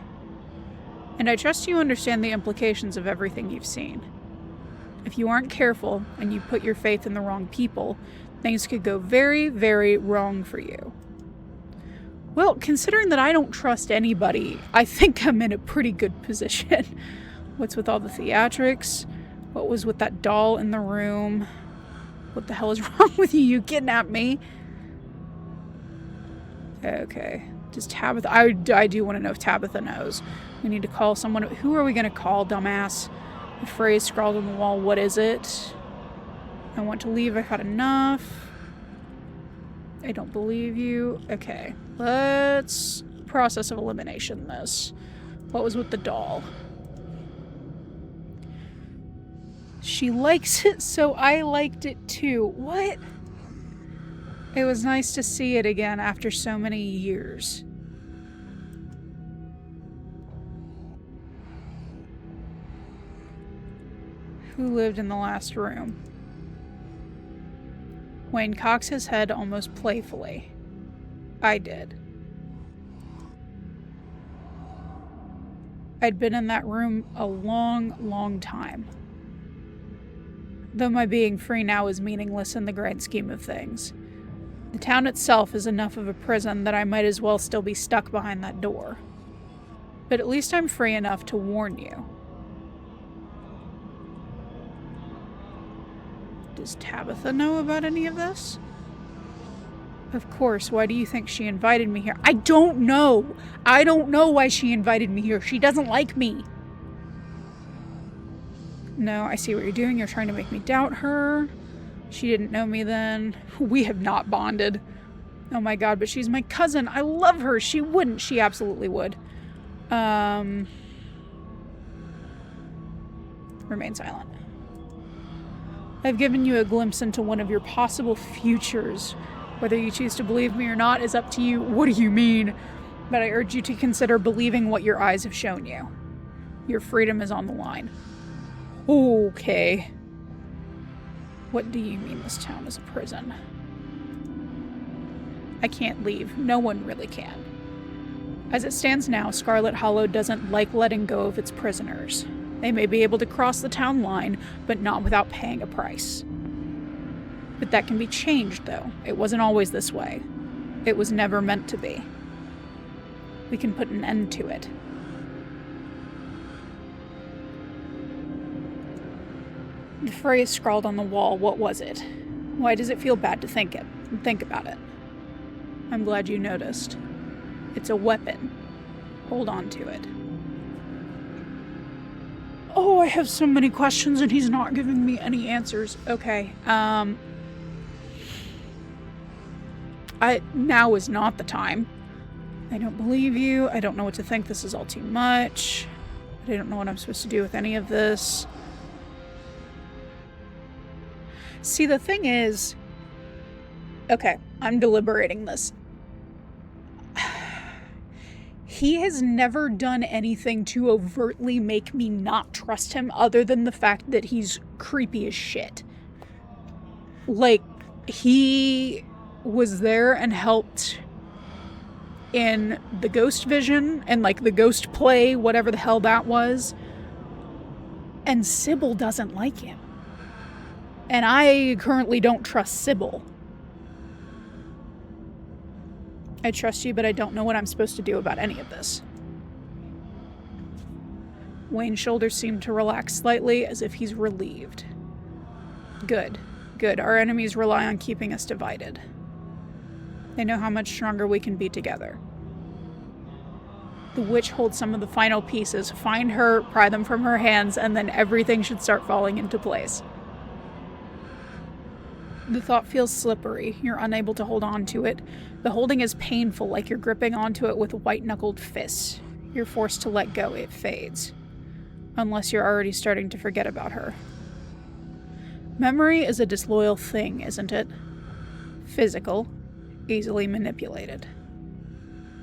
And I trust you understand the implications of everything you've seen. If you aren't careful and you put your faith in the wrong people, things could go very, very wrong for you. Well, considering that I don't trust anybody, I think I'm in a pretty good position. What's with all the theatrics? What was with that doll in the room? What the hell is wrong with you? You kidnapped me. Okay. Does Tabitha... I do want to know if Tabitha knows. We need to call someone. Who are we going to call, dumbass? The phrase scrawled on the wall. What is it? I want to leave. I've had enough. I don't believe you. Okay. Let's process of elimination this. What was with the doll? She likes it, so I liked it too. What? It was nice to see it again after so many years. Who lived in the last room? Wayne cocks his head almost playfully. I did. I'd been in that room a long, long time. Though my being free now is meaningless in the grand scheme of things. The town itself is enough of a prison that I might as well still be stuck behind that door. But at least I'm free enough to warn you. Does Tabitha know about any of this? Of course, why do you think she invited me here? I don't know! I don't know why she invited me here. She doesn't like me. No, I see what you're doing. You're trying to make me doubt her. She didn't know me then. We have not bonded. Oh my god, but she's my cousin. I love her. She wouldn't. She absolutely would. Remain silent. I've given you a glimpse into one of your possible futures. Whether you choose to believe me or not is up to you. What do you mean? But I urge you to consider believing what your eyes have shown you. Your freedom is on the line. Okay. What do you mean this town is a prison? I can't leave. No one really can. As it stands now, Scarlet Hollow doesn't like letting go of its prisoners. They may be able to cross the town line, but not without paying a price. But that can be changed, though. It wasn't always this way. It was never meant to be. We can put an end to it. The phrase scrawled on the wall, what was it? Why does it feel bad to think about it? I'm glad you noticed. It's a weapon. Hold on to it. Oh, I have so many questions and he's not giving me any answers. Okay, now is not the time. I don't believe you. I don't know what to think. This is all too much. I don't know what I'm supposed to do with any of this. See, the thing is... Okay, I'm deliberating this. He has never done anything to overtly make me not trust him other than the fact that he's creepy as shit. Like, he was there and helped in the ghost vision and like the ghost play, whatever the hell that was. And Sybil doesn't like him. And I currently don't trust Sybil. I trust you, but I don't know what I'm supposed to do about any of this. Wayne's shoulders seem to relax slightly, as if he's relieved. Good. Good. Our enemies rely on keeping us divided. They know how much stronger we can be together. The witch holds some of the final pieces. Find her, pry them from her hands, and then everything should start falling into place. The thought feels slippery. You're unable to hold on to it. The holding is painful, like you're gripping onto it with white-knuckled fists. You're forced to let go. It fades. Unless you're already starting to forget about her. Memory is a disloyal thing, isn't it? Physical. Easily manipulated.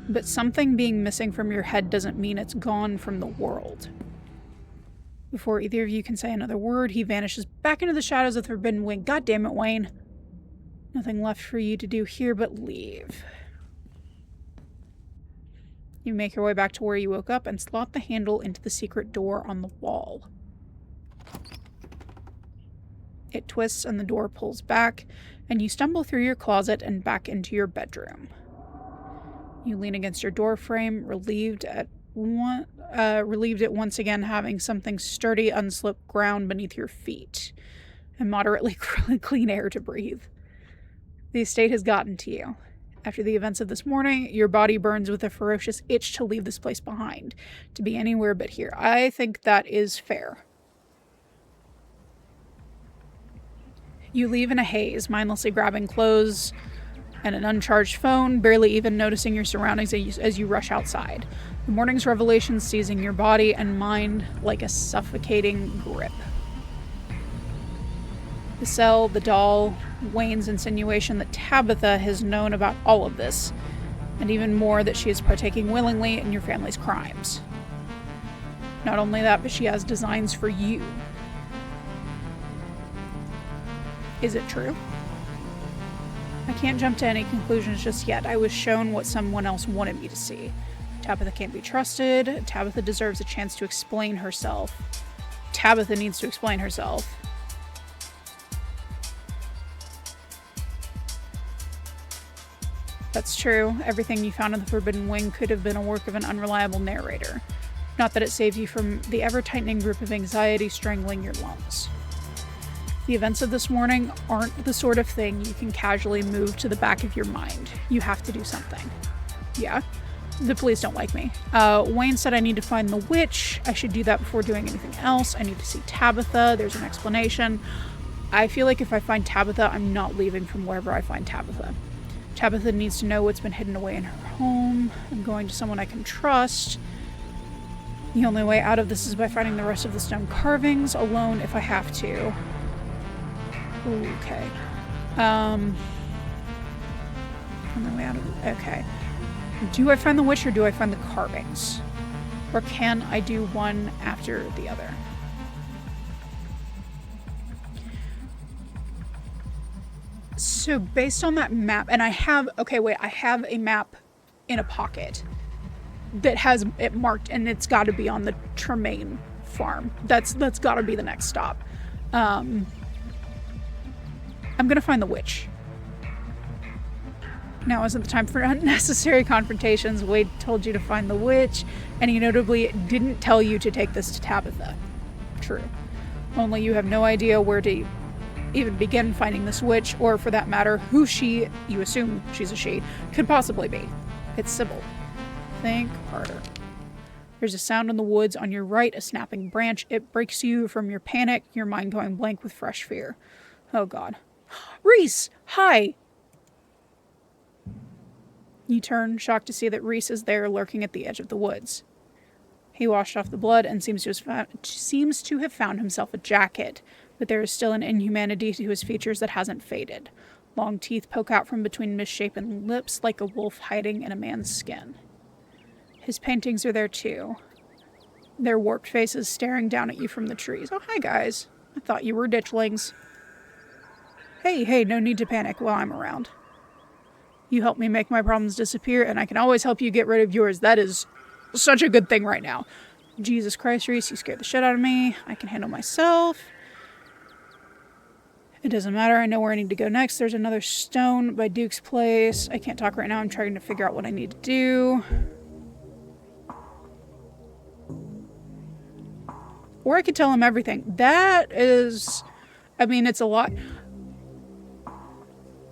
But something being missing from your head doesn't mean it's gone from the world. Before either of you can say another word, he vanishes back into the shadows of the Forbidden Wing. God damn it, Wayne. Nothing left for you to do here but leave. You make your way back to where you woke up and slot the handle into the secret door on the wall. It twists and the door pulls back, and you stumble through your closet and back into your bedroom. You lean against your door frame, relieved at once again having something sturdy, unsloped ground beneath your feet, and moderately clean air to breathe. The estate has gotten to you. After the events of this morning, your body burns with a ferocious itch to leave this place behind, to be anywhere but here. I think that is fair. You leave in a haze, mindlessly grabbing clothes and an uncharged phone, barely even noticing your surroundings as you rush outside. The morning's revelation seizing your body and mind like a suffocating grip. The cell, the doll, Wayne's insinuation that Tabitha has known about all of this, and even more that she is partaking willingly in your family's crimes. Not only that, but she has designs for you. Is it true? I can't jump to any conclusions just yet. I was shown what someone else wanted me to see. Tabitha can't be trusted. Tabitha deserves a chance to explain herself. Tabitha needs to explain herself. That's true. Everything you found in the Forbidden Wing could have been a work of an unreliable narrator. Not that it saved you from the ever-tightening grip of anxiety strangling your lungs. The events of this morning aren't the sort of thing you can casually move to the back of your mind. You have to do something. Yeah, the police don't like me. Wayne said I need to find the witch. I should do that before doing anything else. I need to see Tabitha. There's an explanation. I feel like if I find Tabitha, I'm not leaving from wherever I find Tabitha. Tabitha needs to know what's been hidden away in her home. I'm going to someone I can trust. The only way out of this is by finding the rest of the stone carvings alone if I have to. Okay. On the way out of... Okay. Do I find the witch or do I find the carvings? Or can I do one after the other? So based on that map, and I have a map in a pocket that has it marked, and it's got to be on the Tremaine farm. That's got to be the next stop. I'm gonna find the witch. Now isn't the time for unnecessary confrontations. Wade told you to find the witch, and he notably didn't tell you to take this to Tabitha. True. Only you have no idea where to even begin finding this witch, or for that matter, who she, you assume she's a she, could possibly be. It's Sybil. Think harder. There's a sound in the woods on your right, a snapping branch. It breaks you from your panic, your mind going blank with fresh fear. Oh God. Reese! Hi! You turn, shocked to see that Reese is there, lurking at the edge of the woods. He washed off the blood and seems to have found himself a jacket, but there is still an inhumanity to his features that hasn't faded. Long teeth poke out from between misshapen lips like a wolf hiding in a man's skin. His paintings are there too. Their warped faces staring down at you from the trees. Oh, hi guys. I thought you were ditchlings. Hey, no need to panic while I'm around. You help me make my problems disappear, and I can always help you get rid of yours. That is such a good thing right now. Jesus Christ, Reese, you scared the shit out of me. I can handle myself. It doesn't matter. I know where I need to go next. There's another stone by Duke's place. I can't talk right now. I'm trying to figure out what I need to do. Or I could tell him everything. That is... I mean, it's a lot.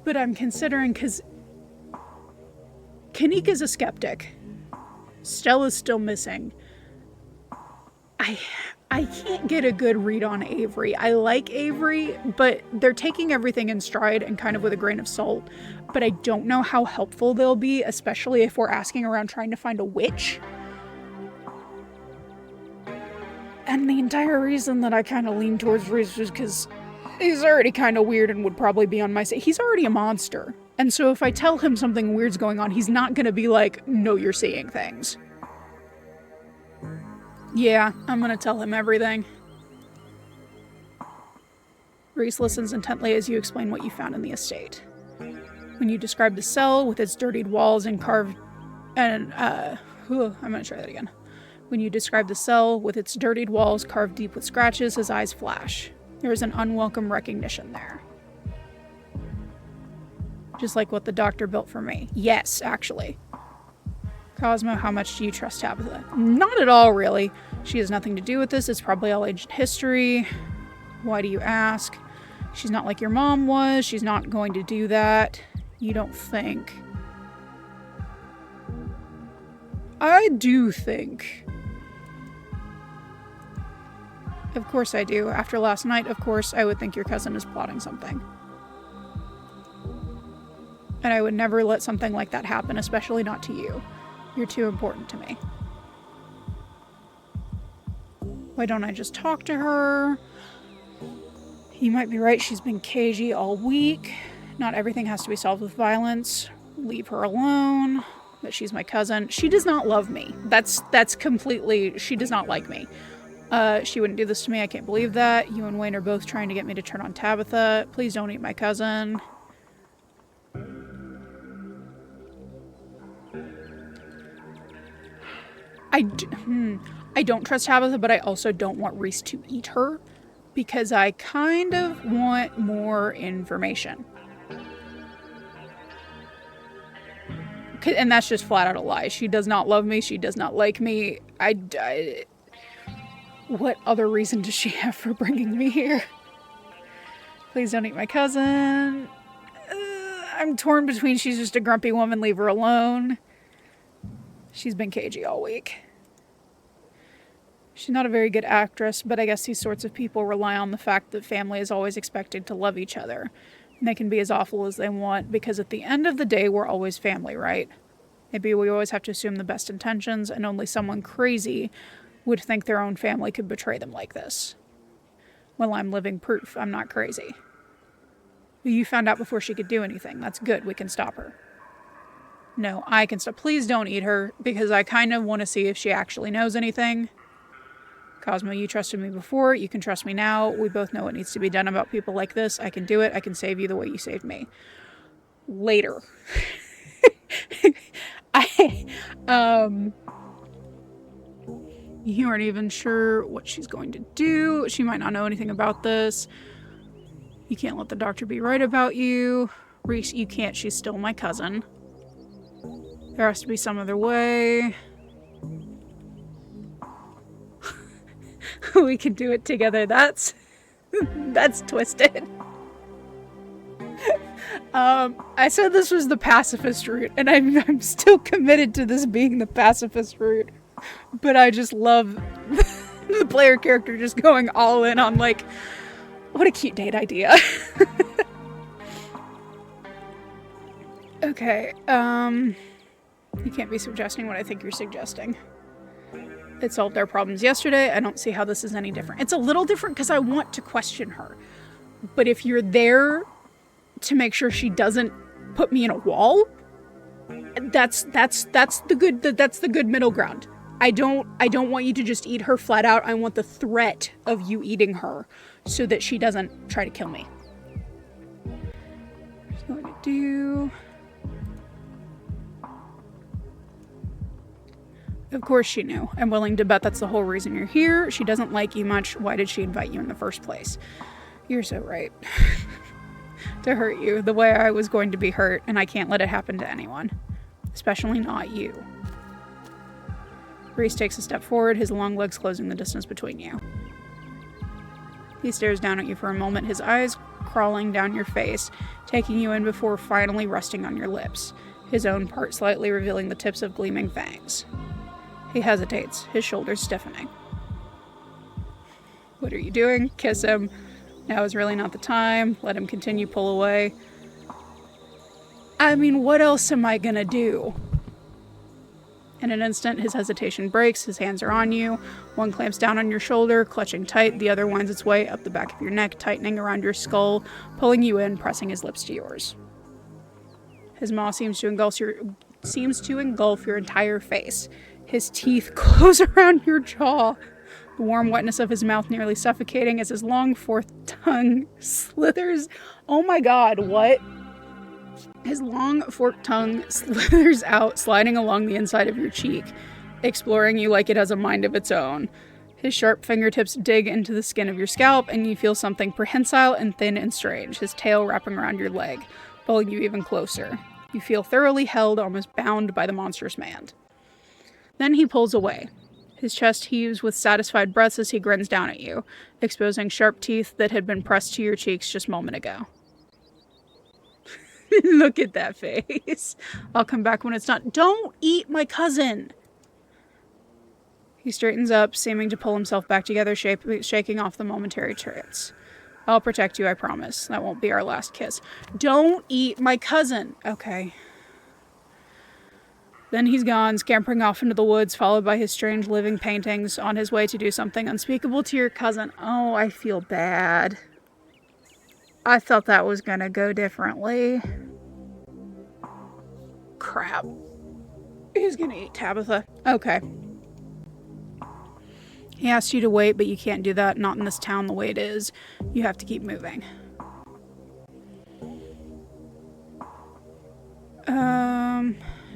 But I'm considering, because Kanika's a skeptic. Stella's still missing. I can't get a good read on Avery. I like Avery, but they're taking everything in stride and kind of with a grain of salt. But I don't know how helpful they'll be, especially if we're asking around trying to find a witch. And the entire reason that I kind of lean towards Reese is because he's already kind of weird and would probably be on my side. He's already a monster. And so if I tell him something weird's going on, he's not going to be like, no, you're seeing things. Yeah, I'm going to tell him everything. Reese listens intently as you explain what you found in the estate. When you describe the cell with its dirtied walls and carved... I'm going to try that again. When you describe the cell with its dirtied walls carved deep with scratches, his eyes flash. There is an unwelcome recognition there. Just like what the doctor built for me. Yes, actually. Cosmo, how much do you trust Tabitha? Not at all, really. She has nothing to do with this. It's probably all ancient history. Why do you ask? She's not like your mom was. She's not going to do that. You don't think. I do think. Of course I do. After last night, of course, I would think your cousin is plotting something. And I would never let something like that happen, especially not to you. You're too important to me. Why don't I just talk to her? You might be right, she's been cagey all week. Not everything has to be solved with violence. Leave her alone. But she's my cousin. She does not love me. That's completely... She does not like me. She wouldn't do this to me. I can't believe that. You and Wayne are both trying to get me to turn on Tabitha. Please don't eat my cousin. I don't trust Tabitha, but I also don't want Reese to eat her because I kind of want more information. And that's just flat out a lie. She does not love me. She does not like me. What other reason does she have for bringing me here? Please don't eat my cousin. I'm torn between she's just a grumpy woman, leave her alone. She's been cagey all week. She's not a very good actress, but I guess these sorts of people rely on the fact that family is always expected to love each other. And they can be as awful as they want, because at the end of the day, we're always family, right? Maybe we always have to assume the best intentions, and only someone crazy would think their own family could betray them like this. Well, I'm living proof. I'm not crazy. But you found out before she could do anything. That's good. We can stop her. No, I can stop. Please don't eat her, because I kind of want to see if she actually knows anything. Cosmo, you trusted me before. You can trust me now. We both know what needs to be done about people like this. I can do it. I can save you the way you saved me. Later. You aren't even sure what she's going to do. She might not know anything about this. You can't let the doctor be right about you. Reese, you can't. She's still my cousin. There has to be some other way. We can do it together. That's twisted. I said this was the pacifist route, and I'm still committed to this being the pacifist route. But I just love the player character just going all in on, like, what a cute date idea. Okay, you can't be suggesting what I think you're suggesting. It solved our problems yesterday. I don't see how this is any different. It's a little different because I want to question her. But if you're there to make sure she doesn't put me in a wall, that's the good middle ground. I don't want you to just eat her flat out. I want the threat of you eating her so that she doesn't try to kill me. Just going to do... Of course she knew. I'm willing to bet that's the whole reason you're here. She doesn't like you much. Why did she invite you in the first place? You're so right. To hurt you the way I was going to be hurt, and I can't let it happen to anyone. Especially not you. Reese takes a step forward, his long legs closing the distance between you. He stares down at you for a moment, his eyes crawling down your face, taking you in before finally resting on your lips, his own part slightly revealing the tips of gleaming fangs. He hesitates, his shoulders stiffening. What are you doing? Kiss him. Now is really not the time. Let him continue, pull away. I mean, what else am I gonna do? In an instant, his hesitation breaks, his hands are on you. One clamps down on your shoulder, clutching tight. The other winds its way up the back of your neck, tightening around your skull, pulling you in, pressing his lips to yours. His maw seems to engulf your entire face. His teeth close around your jaw. The warm wetness of his mouth nearly suffocating as his long forked tongue slithers. Oh my god, what? His long forked tongue slithers out, sliding along the inside of your cheek, exploring you like it has a mind of its own. His sharp fingertips dig into the skin of your scalp, and you feel something prehensile and thin and strange, his tail wrapping around your leg, pulling you even closer. You feel thoroughly held, almost bound by the monstrous man. Then he pulls away. His chest heaves with satisfied breaths as he grins down at you, exposing sharp teeth that had been pressed to your cheeks just a moment ago. Look at that face. I'll come back when it's done. Don't eat my cousin! He straightens up, seeming to pull himself back together, shaking off the momentary trance. I'll protect you, I promise. That won't be our last kiss. Don't eat my cousin! Okay. Then he's gone, scampering off into the woods, followed by his strange living paintings, on his way to do something unspeakable to your cousin. Oh, I feel bad. I thought that was gonna go differently. Crap. He's gonna eat Tabitha. Okay. He asked you to wait, but you can't do that. Not in this town the way it is. You have to keep moving.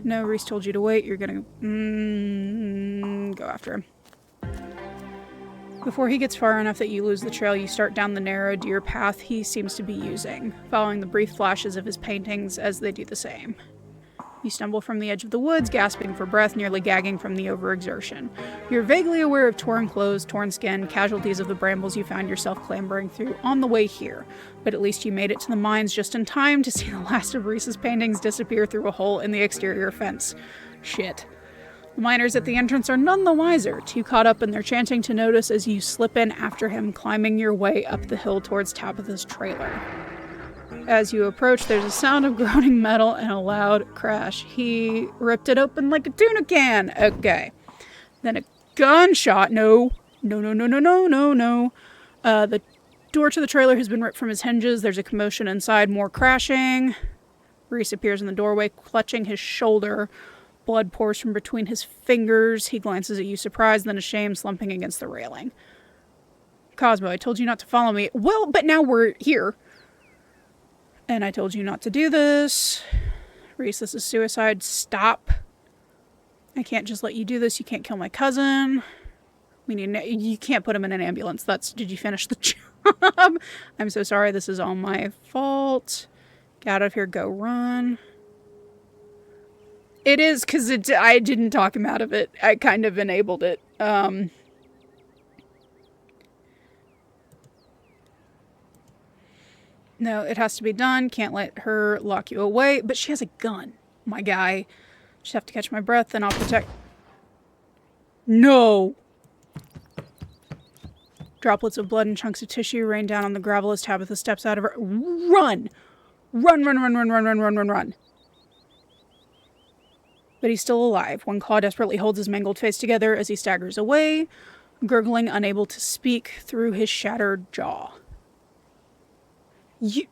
No, Reese told you to wait. You're gonna go after him. Before he gets far enough that you lose the trail, you start down the narrow deer path he seems to be using, following the brief flashes of his paintings as they do the same. You stumble from the edge of the woods, gasping for breath, nearly gagging from the overexertion. You're vaguely aware of torn clothes, torn skin, casualties of the brambles you found yourself clambering through on the way here, but at least you made it to the mines just in time to see the last of Reese's paintings disappear through a hole in the exterior fence. Shit. The miners at the entrance are none the wiser, too caught up in their chanting to notice as you slip in after him, climbing your way up the hill towards Tabitha's trailer. As you approach, there's a sound of groaning metal and a loud crash. He ripped it open like a tuna can. Okay. Then a gunshot. No. The door to the trailer has been ripped from its hinges. There's a commotion inside, more crashing. Reese appears in the doorway, clutching his shoulder. Blood pours from between his fingers. He glances at you surprised, then ashamed, slumping against the railing. Cosmo, I told you not to follow me. Well, but now we're here. And I told you not to do this. Reese, this is suicide. Stop. I can't just let you do this. You can't kill my cousin. You can't put him in an ambulance. Did you finish the job? I'm so sorry. This is all my fault. Get out of here. Go run. It is, because I didn't talk him out of it. I kind of enabled it. No, it has to be done. Can't let her lock you away. But she has a gun, my guy. Just have to catch my breath, and I'll protect... No! Droplets of blood and chunks of tissue rain down on the gravel as Tabitha steps out of her... Run! Run, run, run, run, run, run, run, run, run. But he's still alive. One claw desperately holds his mangled face together as he staggers away, gurgling, unable to speak through his shattered jaw. You...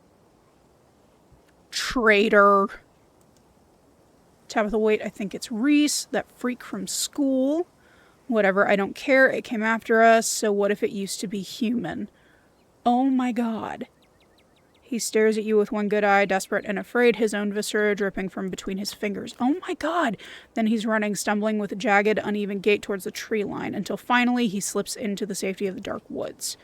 Traitor. Tabitha, wait, I think it's Reese, that freak from school. Whatever, I don't care, it came after us, so what if it used to be human? Oh my god. He stares at you with one good eye, desperate and afraid, his own viscera dripping from between his fingers. Oh my god! Then he's running, stumbling with a jagged, uneven gait towards the tree line, until finally he slips into the safety of the dark woods.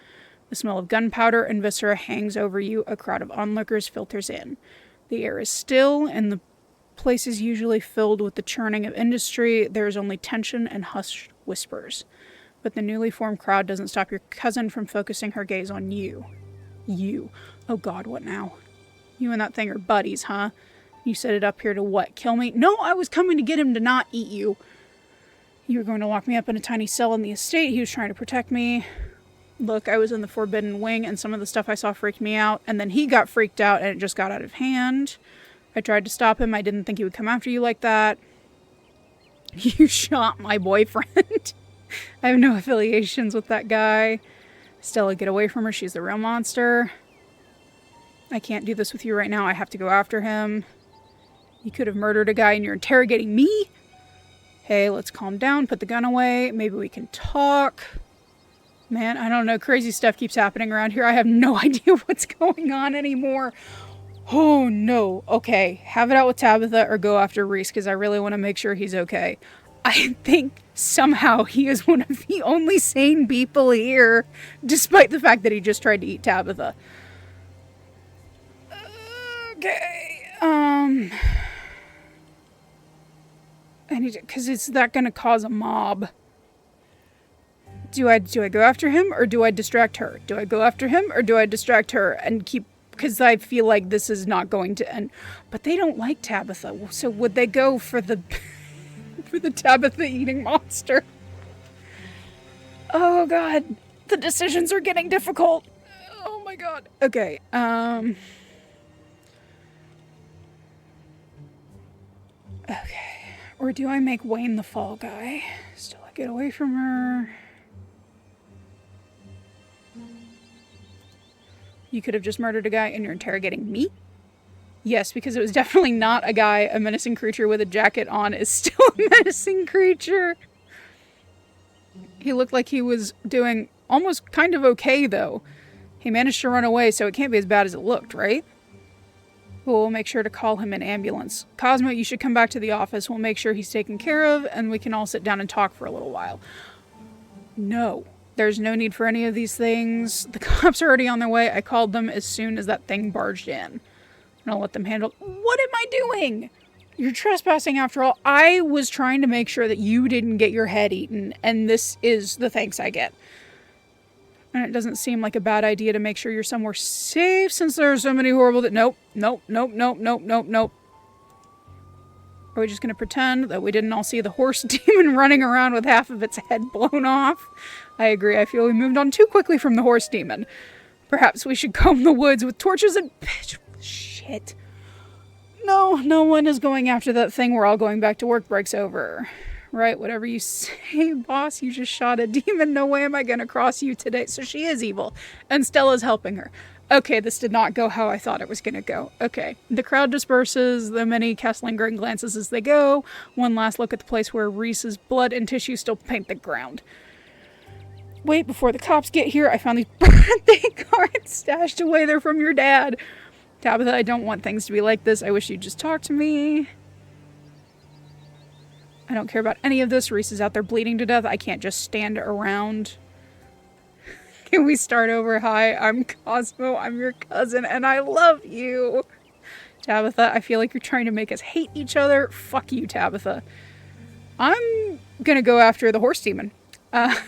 The smell of gunpowder and viscera hangs over you, a crowd of onlookers filters in. The air is still, and the place is usually filled with the churning of industry. There is only tension and hushed whispers. But the newly formed crowd doesn't stop your cousin from focusing her gaze on you. You. Oh god, what now? You and that thing are buddies, huh? You set it up here to what? Kill me? No, I was coming to get him to not eat you. You were going to lock me up in a tiny cell in the estate. He was trying to protect me. Look, I was in the Forbidden Wing, and some of the stuff I saw freaked me out, and then he got freaked out, and it just got out of hand. I tried to stop him. I didn't think he would come after you like that. You shot my boyfriend. I have no affiliations with that guy. Stella, get away from her. She's the real monster. I can't do this with you right now. I have to go after him. You could have murdered a guy and you're interrogating me? Hey, let's calm down. Put the gun away. Maybe we can talk. Man, I don't know. Crazy stuff keeps happening around here. I have no idea what's going on anymore. Oh, no. Okay, have it out with Tabitha or go after Reese, because I really want to make sure he's okay. I think somehow he is one of the only sane people here, despite the fact that he just tried to eat Tabitha. Okay, I need to, because is that going to cause a mob? Do I go after him, or do I distract her? Do I go after him, or do I distract her and keep... Because I feel like this is not going to end. But they don't like Tabitha. So would they go for the... for the Tabitha eating monster? Oh god. The decisions are getting difficult. Oh my god. Okay. Okay. Or do I make Wayne the fall guy? Still get away from her. You could have just murdered a guy and you're interrogating me? Yes, because it was definitely not a guy. A menacing creature with a jacket on is still a menacing creature. He looked like he was doing almost kind of okay, though. He managed to run away, so it can't be as bad as it looked, right? We'll make sure to call him an ambulance. Cosmo, you should come back to the office. We'll make sure he's taken care of, and we can all sit down and talk for a little while. No. There's no need for any of these things. The cops are already on their way. I called them as soon as that thing barged in. And I'll let them handle... What am I doing? You're trespassing after all. I was trying to make sure that you didn't get your head eaten, and this is the thanks I get. And it doesn't seem like a bad idea to make sure you're somewhere safe since there are so many horrible... Nope. Are we just going to pretend that we didn't all see the horse demon running around with half of its head blown off? I agree. I feel we moved on too quickly from the horse demon. Perhaps we should comb the woods with torches and... Shit. No, no one is going after that thing. We're all going back to work. Break's over. Right, whatever you say, boss. You just shot a demon. No way am I going to cross you today. So she is evil. And Stella's helping her. Okay, this did not go how I thought it was going to go. Okay. The crowd disperses, the many cast lingering glances as they go. One last look at the place where Reese's blood and tissue still paint the ground. Wait, before the cops get here, I found these birthday cards stashed away there from your dad. Tabitha, I don't want things to be like this. I wish you'd just talk to me. I don't care about any of this. Reese is out there bleeding to death. I can't just stand around. Can we start over? Hi, I'm Cosmo. I'm your cousin, and I love you. Tabitha, I feel like you're trying to make us hate each other. Fuck you, Tabitha. I'm gonna go after the horse demon. I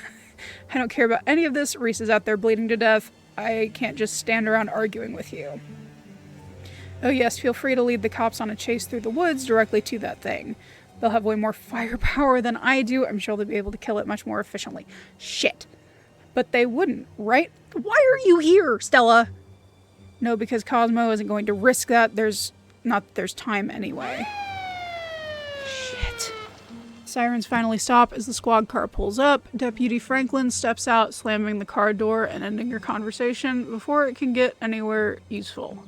don't care about any of this. Reese is out there bleeding to death. I can't just stand around arguing with you. Oh yes, feel free to lead the cops on a chase through the woods directly to that thing. They'll have way more firepower than I do. I'm sure they'll be able to kill it much more efficiently. Shit. But they wouldn't, right? Why are you here, Stella? No, because Cosmo isn't going to risk that. There's time anyway. Shit. Sirens finally stop as the squad car pulls up. Deputy Franklin steps out, slamming the car door and ending your conversation before it can get anywhere useful.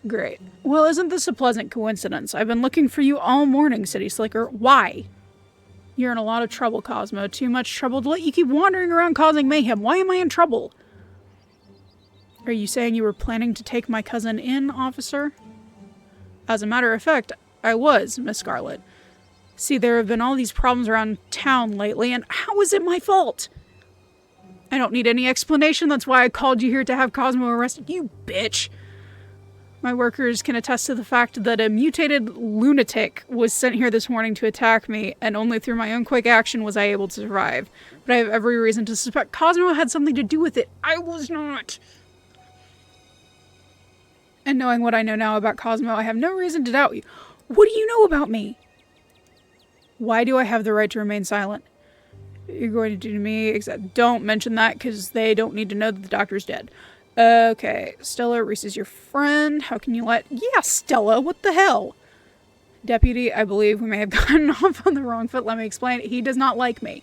Great. Well, isn't this a pleasant coincidence? I've been looking for you all morning, City Slicker. Why? You're in a lot of trouble, Cosmo. Too much trouble to let you keep wandering around causing mayhem. Why am I in trouble? Are you saying you were planning to take my cousin in, officer? As a matter of fact, I was, Miss Scarlet. See, there have been all these problems around town lately, and how is it my fault? I don't need any explanation. That's why I called you here to have Cosmo arrested. You bitch! My workers can attest to the fact that a mutated lunatic was sent here this morning to attack me, and only through my own quick action was I able to survive. But I have every reason to suspect Cosmo had something to do with it. I was not! And knowing what I know now about Cosmo, I have no reason to doubt you. What do you know about me? Why do I have the right to remain silent? You're going to do to me, except don't mention that, because they don't need to know that the doctor's dead. Okay, Stella, Reese is your friend. How can you let... Yeah, Stella, what the hell? Deputy, I believe we may have gotten off on the wrong foot. Let me explain. He does not like me.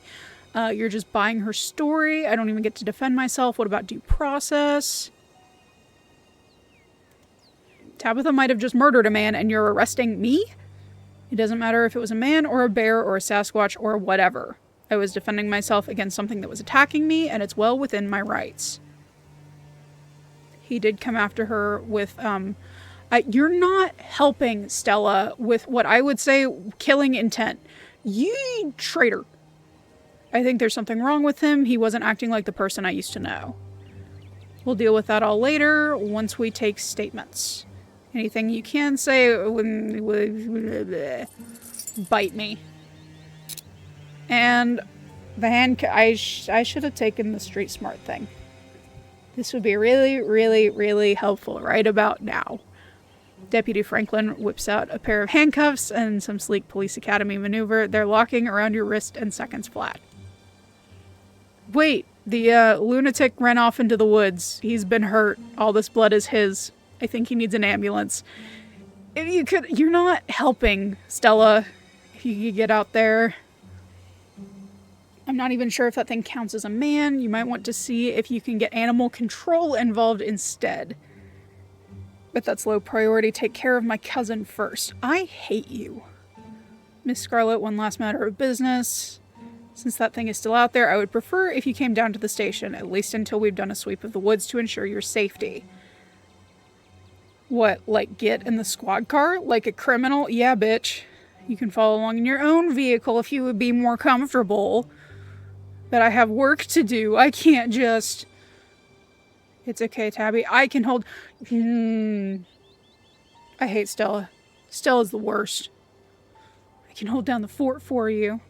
You're just buying her story. I don't even get to defend myself. What about due process? Tabitha might have just murdered a man and you're arresting me? It doesn't matter if it was a man or a bear or a Sasquatch or whatever. I was defending myself against something that was attacking me, and it's well within my rights. He did come after her with, you're not helping Stella with what I would say killing intent. You traitor. I think there's something wrong with him. He wasn't acting like the person I used to know. We'll deal with that all later once we take statements. Anything you can say, bite me. And the hand, I should have taken the street smart thing. This would be really, really, really helpful right about now. Deputy Franklin whips out a pair of handcuffs and some sleek police academy maneuver. They're locking around your wrist and seconds flat. Wait, the lunatic ran off into the woods. He's been hurt. All this blood is his. I think he needs an ambulance. If you could, you're not helping, Stella. If you could get out there. I'm not even sure if that thing counts as a man. You might want to see if you can get animal control involved instead. But that's low priority. Take care of my cousin first. I hate you. Miss Scarlet, one last matter of business. Since that thing is still out there, I would prefer if you came down to the station, at least until we've done a sweep of the woods to ensure your safety. What, like get in the squad car? Like a criminal? Yeah, bitch. You can follow along in your own vehicle if you would be more comfortable. But I have work to do. I can't just... It's okay, Tabby. I can hold... I hate Stella. Stella's the worst. I can hold down the fort for you.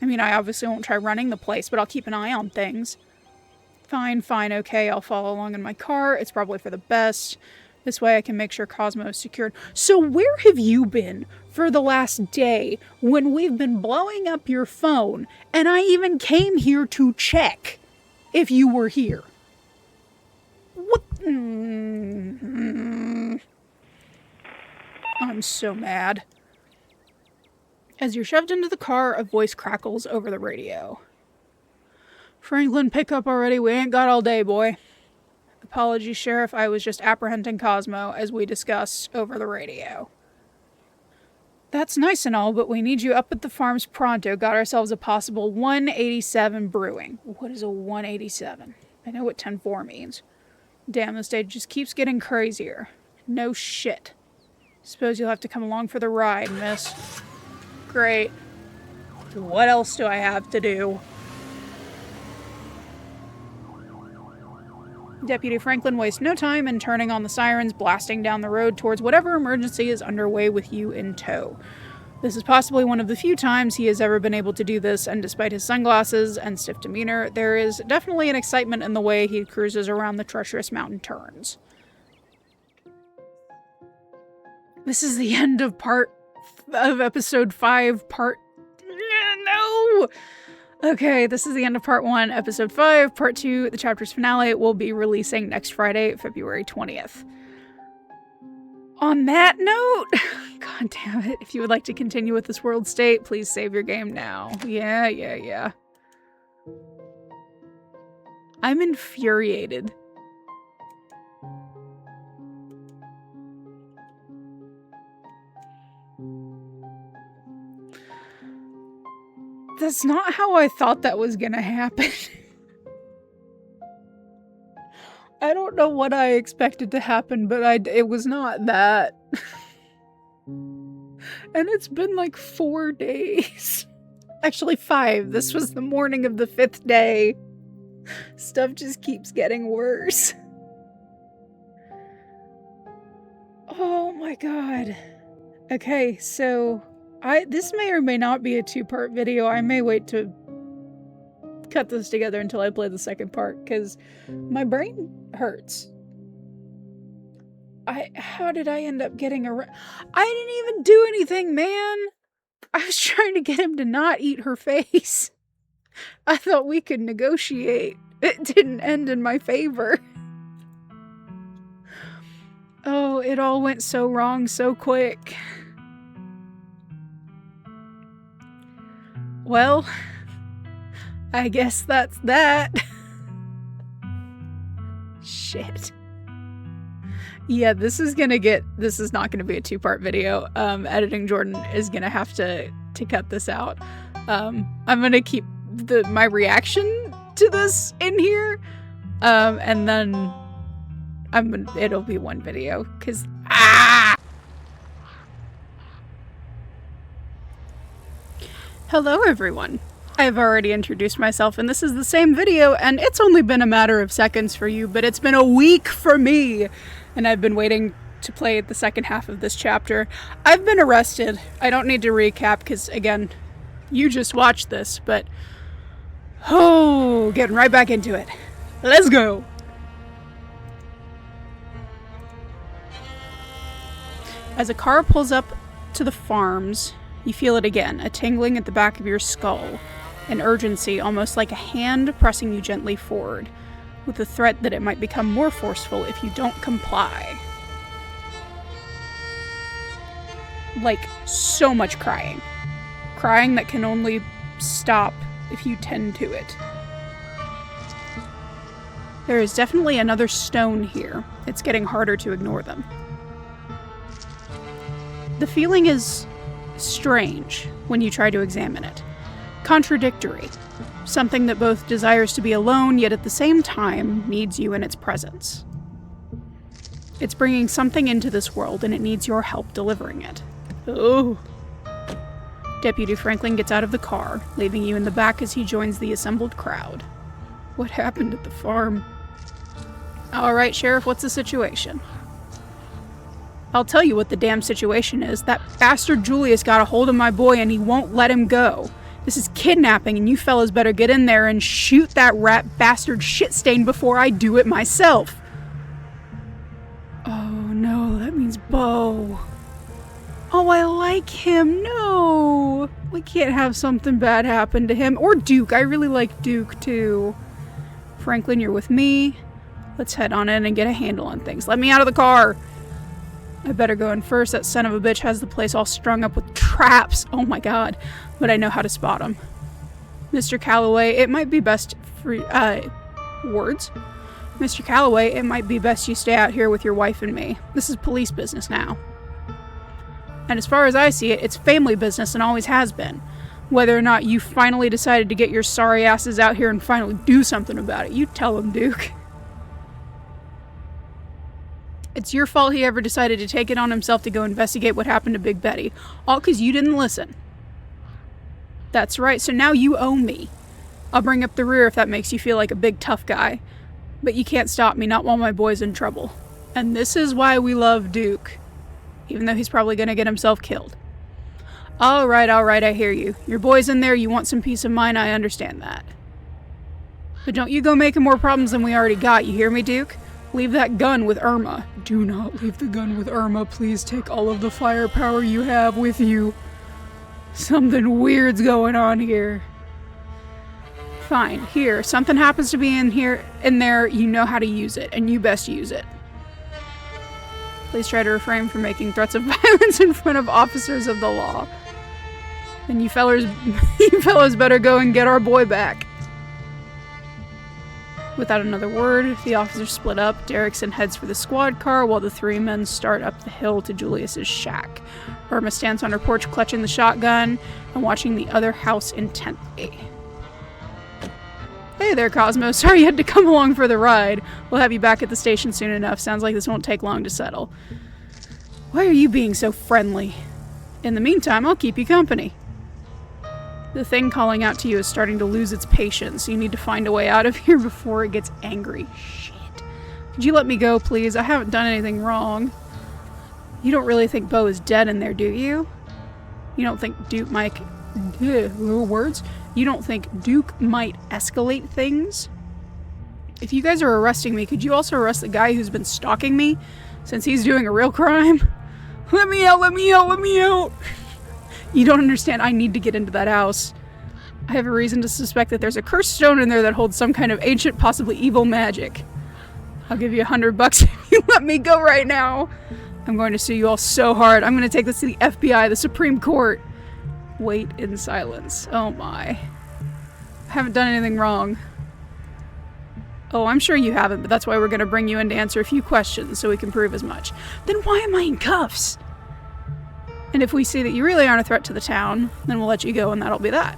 I mean, I obviously won't try running the place, but I'll keep an eye on things. Fine, okay. I'll follow along in my car. It's probably for the best. This way I can make sure Cosmo is secured. So where have you been for the last day when we've been blowing up your phone and I even came here to check if you were here? What? I'm so mad. As you're shoved into the car, a voice crackles over the radio. Franklin, pick up already. We ain't got all day, boy. Apologies, Sheriff. I was just apprehending Cosmo, as we discussed over the radio. That's nice and all, but we need you up at the farms pronto. Got ourselves a possible 187 brewing. What is a 187? I know what 10-4 means. Damn, this day just keeps getting crazier. No shit. Suppose you'll have to come along for the ride, miss. Great. What else do I have to do? Deputy Franklin wastes no time in turning on the sirens, blasting down the road towards whatever emergency is underway with you in tow. This is possibly one of the few times he has ever been able to do this, and despite his sunglasses and stiff demeanor, there is definitely an excitement in the way he cruises around the treacherous mountain turns. This is the end of episode 5, No! Okay, this is the end of part 1, episode 5. Part 2, the chapter's finale, will be releasing next Friday, February 20th. On that note, god damn it, if you would like to continue with this world state, please save your game now. Yeah. I'm infuriated. That's not how I thought that was gonna happen. I don't know what I expected to happen, but it was not that. And it's been like 4 days. Actually 5. This was the morning of the 5th day. Stuff just keeps getting worse. Oh my god. Okay, so this may or may not be a 2-part video. I may wait to cut this together until I play the second part, because my brain hurts. How did I end up getting around? I didn't even do anything, man! I was trying to get him to not eat her face. I thought we could negotiate. It didn't end in my favor. Oh, it all went so wrong so quick. Well, I guess that's that. Shit. Yeah, this is not gonna be a 2-part video. Editing Jordan is gonna have to cut this out. I'm gonna keep my reaction to this in here. And then it'll be one video, cause Hello everyone. I've already introduced myself and this is the same video, and it's only been a matter of seconds for you, but it's been a week for me, and I've been waiting to play the second half of this chapter. I've been arrested. I don't need to recap because, again, you just watched this, but getting right back into it. Let's go! As a car pulls up to the farms, you feel it again, a tingling at the back of your skull, an urgency almost like a hand pressing you gently forward, with the threat that it might become more forceful if you don't comply. Like, so much crying. Crying that can only stop if you tend to it. There is definitely another stone here. It's getting harder to ignore them. The feeling is strange when you try to examine it. Contradictory. Something that both desires to be alone, yet at the same time needs you in its presence. It's bringing something into this world, and it needs your help delivering it. Oh. Deputy Franklin gets out of the car, leaving you in the back as he joins the assembled crowd. What happened at the farm? Alright, Sheriff, what's the situation? I'll tell you what the damn situation is. That bastard Julius got a hold of my boy and he won't let him go. This is kidnapping and you fellas better get in there and shoot that rat bastard shitstain before I do it myself. Oh no, that means Bo. Oh, I like him. No. We can't have something bad happen to him. Or Duke. I really like Duke too. Franklin, you're with me. Let's head on in and get a handle on things. Let me out of the car. I better go in first. That son of a bitch has the place all strung up with traps. Oh my god. But I know how to spot him. Mr. Calloway, it might be best for words. Mr. Calloway, it might be best you stay out here with your wife and me. This is police business now. And as far as I see it, it's family business and always has been. Whether or not you finally decided to get your sorry asses out here and finally do something about it, you tell him, Duke. It's your fault he ever decided to take it on himself to go investigate what happened to Big Betty. All because you didn't listen. That's right, so now you owe me. I'll bring up the rear if that makes you feel like a big tough guy. But you can't stop me, not while my boy's in trouble. And this is why we love Duke. Even though he's probably gonna get himself killed. Alright, I hear you. Your boy's in there, you want some peace of mind, I understand that. But don't you go making more problems than we already got, you hear me, Duke? Leave that gun with Irma. Do not leave the gun with Irma, please take all of the firepower you have with you. Something weird's going on here. Fine, here, something happens to be in there, you know how to use it, and you best use it. Please try to refrain from making threats of violence in front of officers of the law. And you fellas better go and get our boy back. Without another word, the officers split up. Derrickson heads for the squad car while the three men start up the hill to Julius's shack. Irma stands on her porch clutching the shotgun and watching the other house intently. Hey there, Cosmo. Sorry you had to come along for the ride. We'll have you back at the station soon enough. Sounds like this won't take long to settle. Why are you being so friendly? In the meantime, I'll keep you company. The thing calling out to you is starting to lose its patience. You need to find a way out of here before it gets angry. Shit. Could you let me go, please? I haven't done anything wrong. You don't really think Bo is dead in there, do you? You don't think Duke might... little words? You don't think Duke might escalate things? If you guys are arresting me, could you also arrest the guy who's been stalking me? Since he's doing a real crime? Let me out, let me out, let me out! You don't understand, I need to get into that house. I have a reason to suspect that there's a cursed stone in there that holds some kind of ancient, possibly evil magic. I'll give you $100 if you let me go right now. I'm going to sue you all so hard. I'm going to take this to the FBI, the Supreme Court. Wait in silence. Oh my. I haven't done anything wrong. Oh, I'm sure you haven't, but that's why we're going to bring you in to answer a few questions so we can prove as much. Then why am I in cuffs? And if we see that you really aren't a threat to the town, then we'll let you go and that'll be that.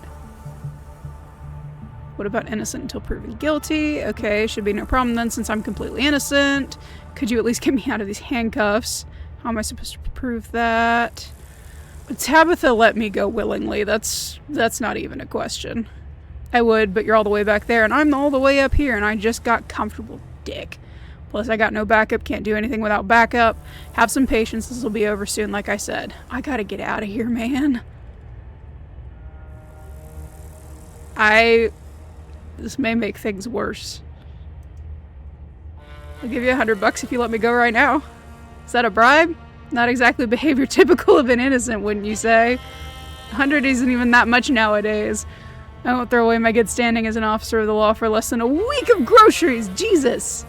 What about innocent until proven guilty? Okay, should be no problem then since I'm completely innocent. Could you at least get me out of these handcuffs? How am I supposed to prove that? But Tabitha let me go willingly. That's not even a question. I would, but you're all the way back there and I'm all the way up here and I just got comfortable, dick. Plus I got no backup, can't do anything without backup. Have some patience, this will be over soon like I said. I gotta get out of here, man. This may make things worse. I'll give you $100 if you let me go right now. Is that a bribe? Not exactly behavior typical of an innocent, wouldn't you say? 100 isn't even that much nowadays. I won't throw away my good standing as an officer of the law for less than a week of groceries! Jesus!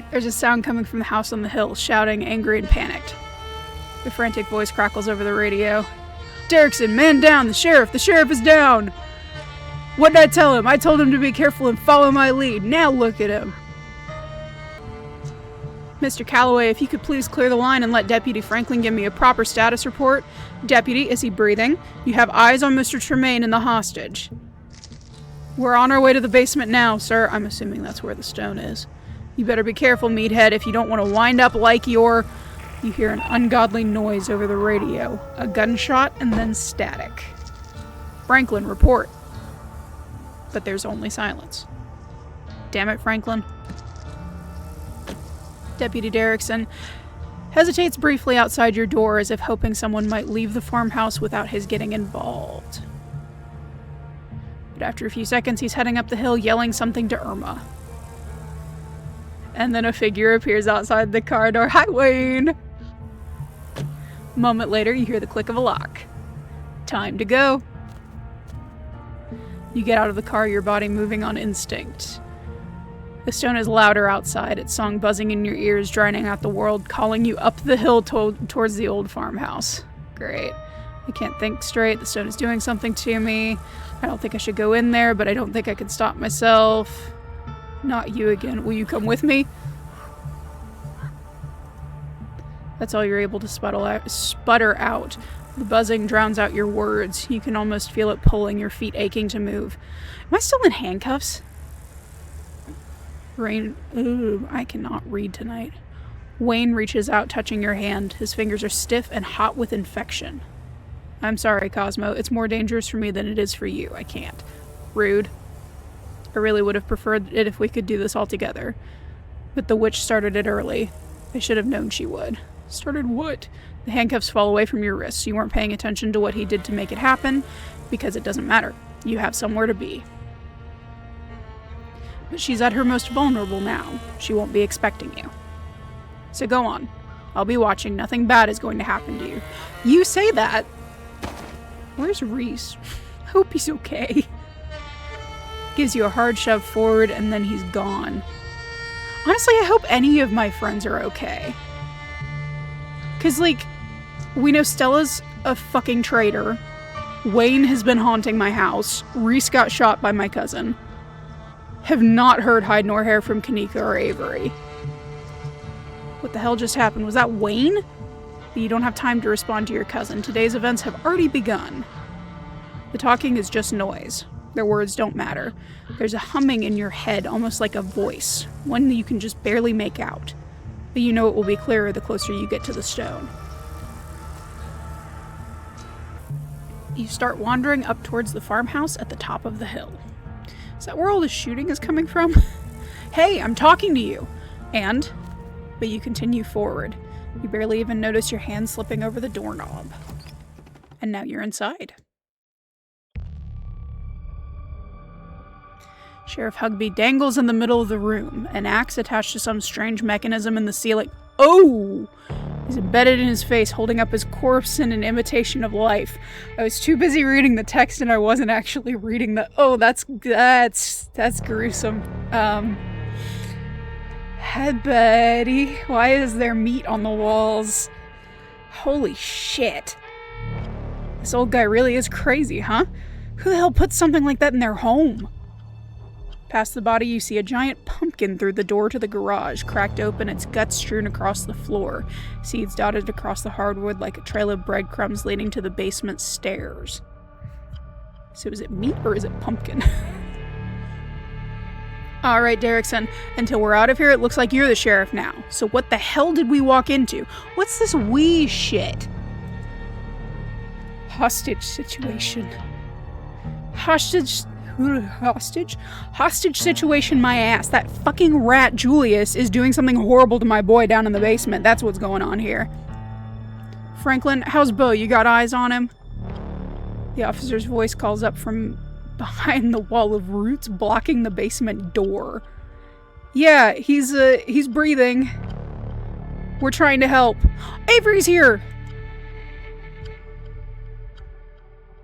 There's a sound coming from the house on the hill, shouting, angry and panicked. The frantic voice crackles over the radio. Derrickson, man down! The sheriff is down! What did I tell him? I told him to be careful and follow my lead. Now look at him. Mr. Calloway, if you could please clear the line and let Deputy Franklin give me a proper status report. Deputy, is he breathing? You have eyes on Mr. Tremaine and the hostage. We're on our way to the basement now, sir. I'm assuming that's where the stone is. You better be careful, meathead, if you don't want to wind up like your... You hear an ungodly noise over the radio. A gunshot and then static. Franklin, report. But there's only silence. Damn it, Franklin. Deputy Derrickson hesitates briefly outside your door as if hoping someone might leave the farmhouse without his getting involved. But after a few seconds, he's heading up the hill yelling something to Irma. And then a figure appears outside the car door. Hi, Wayne! A moment later, you hear the click of a lock. Time to go. You get out of the car, your body moving on instinct. The stone is louder outside, its song buzzing in your ears, drowning out the world, calling you up the hill towards the old farmhouse. Great. I can't think straight. The stone is doing something to me. I don't think I should go in there, but I don't think I can stop myself. Not you again. Will you come with me? That's all you're able to sputter out. The buzzing drowns out your words. You can almost feel it pulling, your feet aching to move. Am I still in handcuffs? Ooh, I cannot read tonight. Wayne reaches out, touching your hand. His fingers are stiff and hot with infection. I'm sorry, Cosmo. It's more dangerous for me than it is for you. I can't. Rude. I really would have preferred it if we could do this all together. But the witch started it early. I should have known she would. Started what? The handcuffs fall away from your wrists. You weren't paying attention to what he did to make it happen, because it doesn't matter. You have somewhere to be. But she's at her most vulnerable now. She won't be expecting you. So go on. I'll be watching. Nothing bad is going to happen to you. You say that. Where's Reese? I hope he's okay. Gives you a hard shove forward, and then he's gone. Honestly, I hope any of my friends are okay. Because, like, we know Stella's a fucking traitor. Wayne has been haunting my house. Reese got shot by my cousin. Have not heard hide nor hair from Kanika or Avery. What the hell just happened? Was that Wayne? You don't have time to respond to your cousin. Today's events have already begun. The talking is just noise. Their words don't matter. There's a humming in your head, almost like a voice. One that you can just barely make out. But you know it will be clearer the closer you get to the stone. You start wandering up towards the farmhouse at the top of the hill. Is that where all the shooting is coming from? Hey, I'm talking to you! But you continue forward. You barely even notice your hand slipping over the doorknob. And now you're inside. Sheriff Hugby dangles in the middle of the room, an axe attached to some strange mechanism in the ceiling. Oh! He's embedded in his face, holding up his corpse in an imitation of life. I was too busy reading the text and I wasn't actually reading the... Oh, that's gruesome. Hi, buddy. Why is there meat on the walls? Holy shit. This old guy really is crazy, huh? Who the hell puts something like that in their home? Past the body, you see a giant pumpkin through the door to the garage, cracked open, its guts strewn across the floor, seeds dotted across the hardwood like a trail of breadcrumbs leading to the basement stairs. So is it meat or is it pumpkin? Alright, Derrickson, until we're out of here, it looks like you're the sheriff now. So what the hell did we walk into? What's this wee shit? Hostage situation. Hostage situation, my ass. That fucking rat Julius is doing something horrible to my boy down in the basement. That's what's going on here. Franklin, how's Bo? You got eyes on him? The officer's voice calls up from behind the wall of roots blocking the basement door. Yeah, he's breathing. We're trying to help. Avery's here!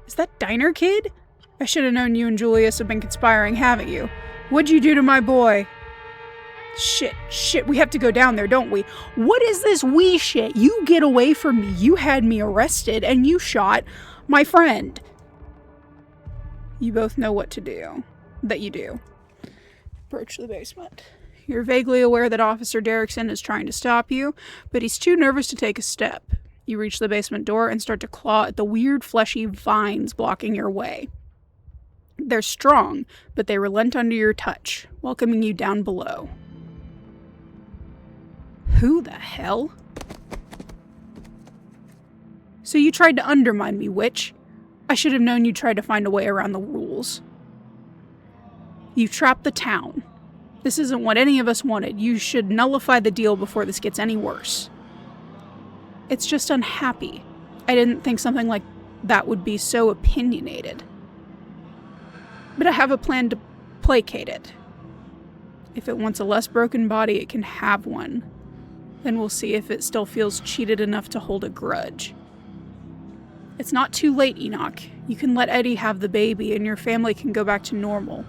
Is that Diner Kid? I should have known you and Julius have been conspiring, haven't you? What'd you do to my boy? Shit, we have to go down there, don't we? What is this wee shit? You get away from me. You had me arrested and you shot my friend. You both know what to do. That you do. Approach the basement. You're vaguely aware that Officer Derrickson is trying to stop you, but he's too nervous to take a step. You reach the basement door and start to claw at the weird fleshy vines blocking your way. They're strong, but they relent under your touch, welcoming you down below. Who the hell? So you tried to undermine me, witch. I should have known you tried to find a way around the rules. You trapped the town. This isn't what any of us wanted. You should nullify the deal before this gets any worse. It's just unhappy. I didn't think something like that would be so opinionated. But I have a plan to placate it. If it wants a less broken body, it can have one. Then we'll see if it still feels cheated enough to hold a grudge. It's not too late, Enoch. You can let Eddie have the baby and your family can go back to normal.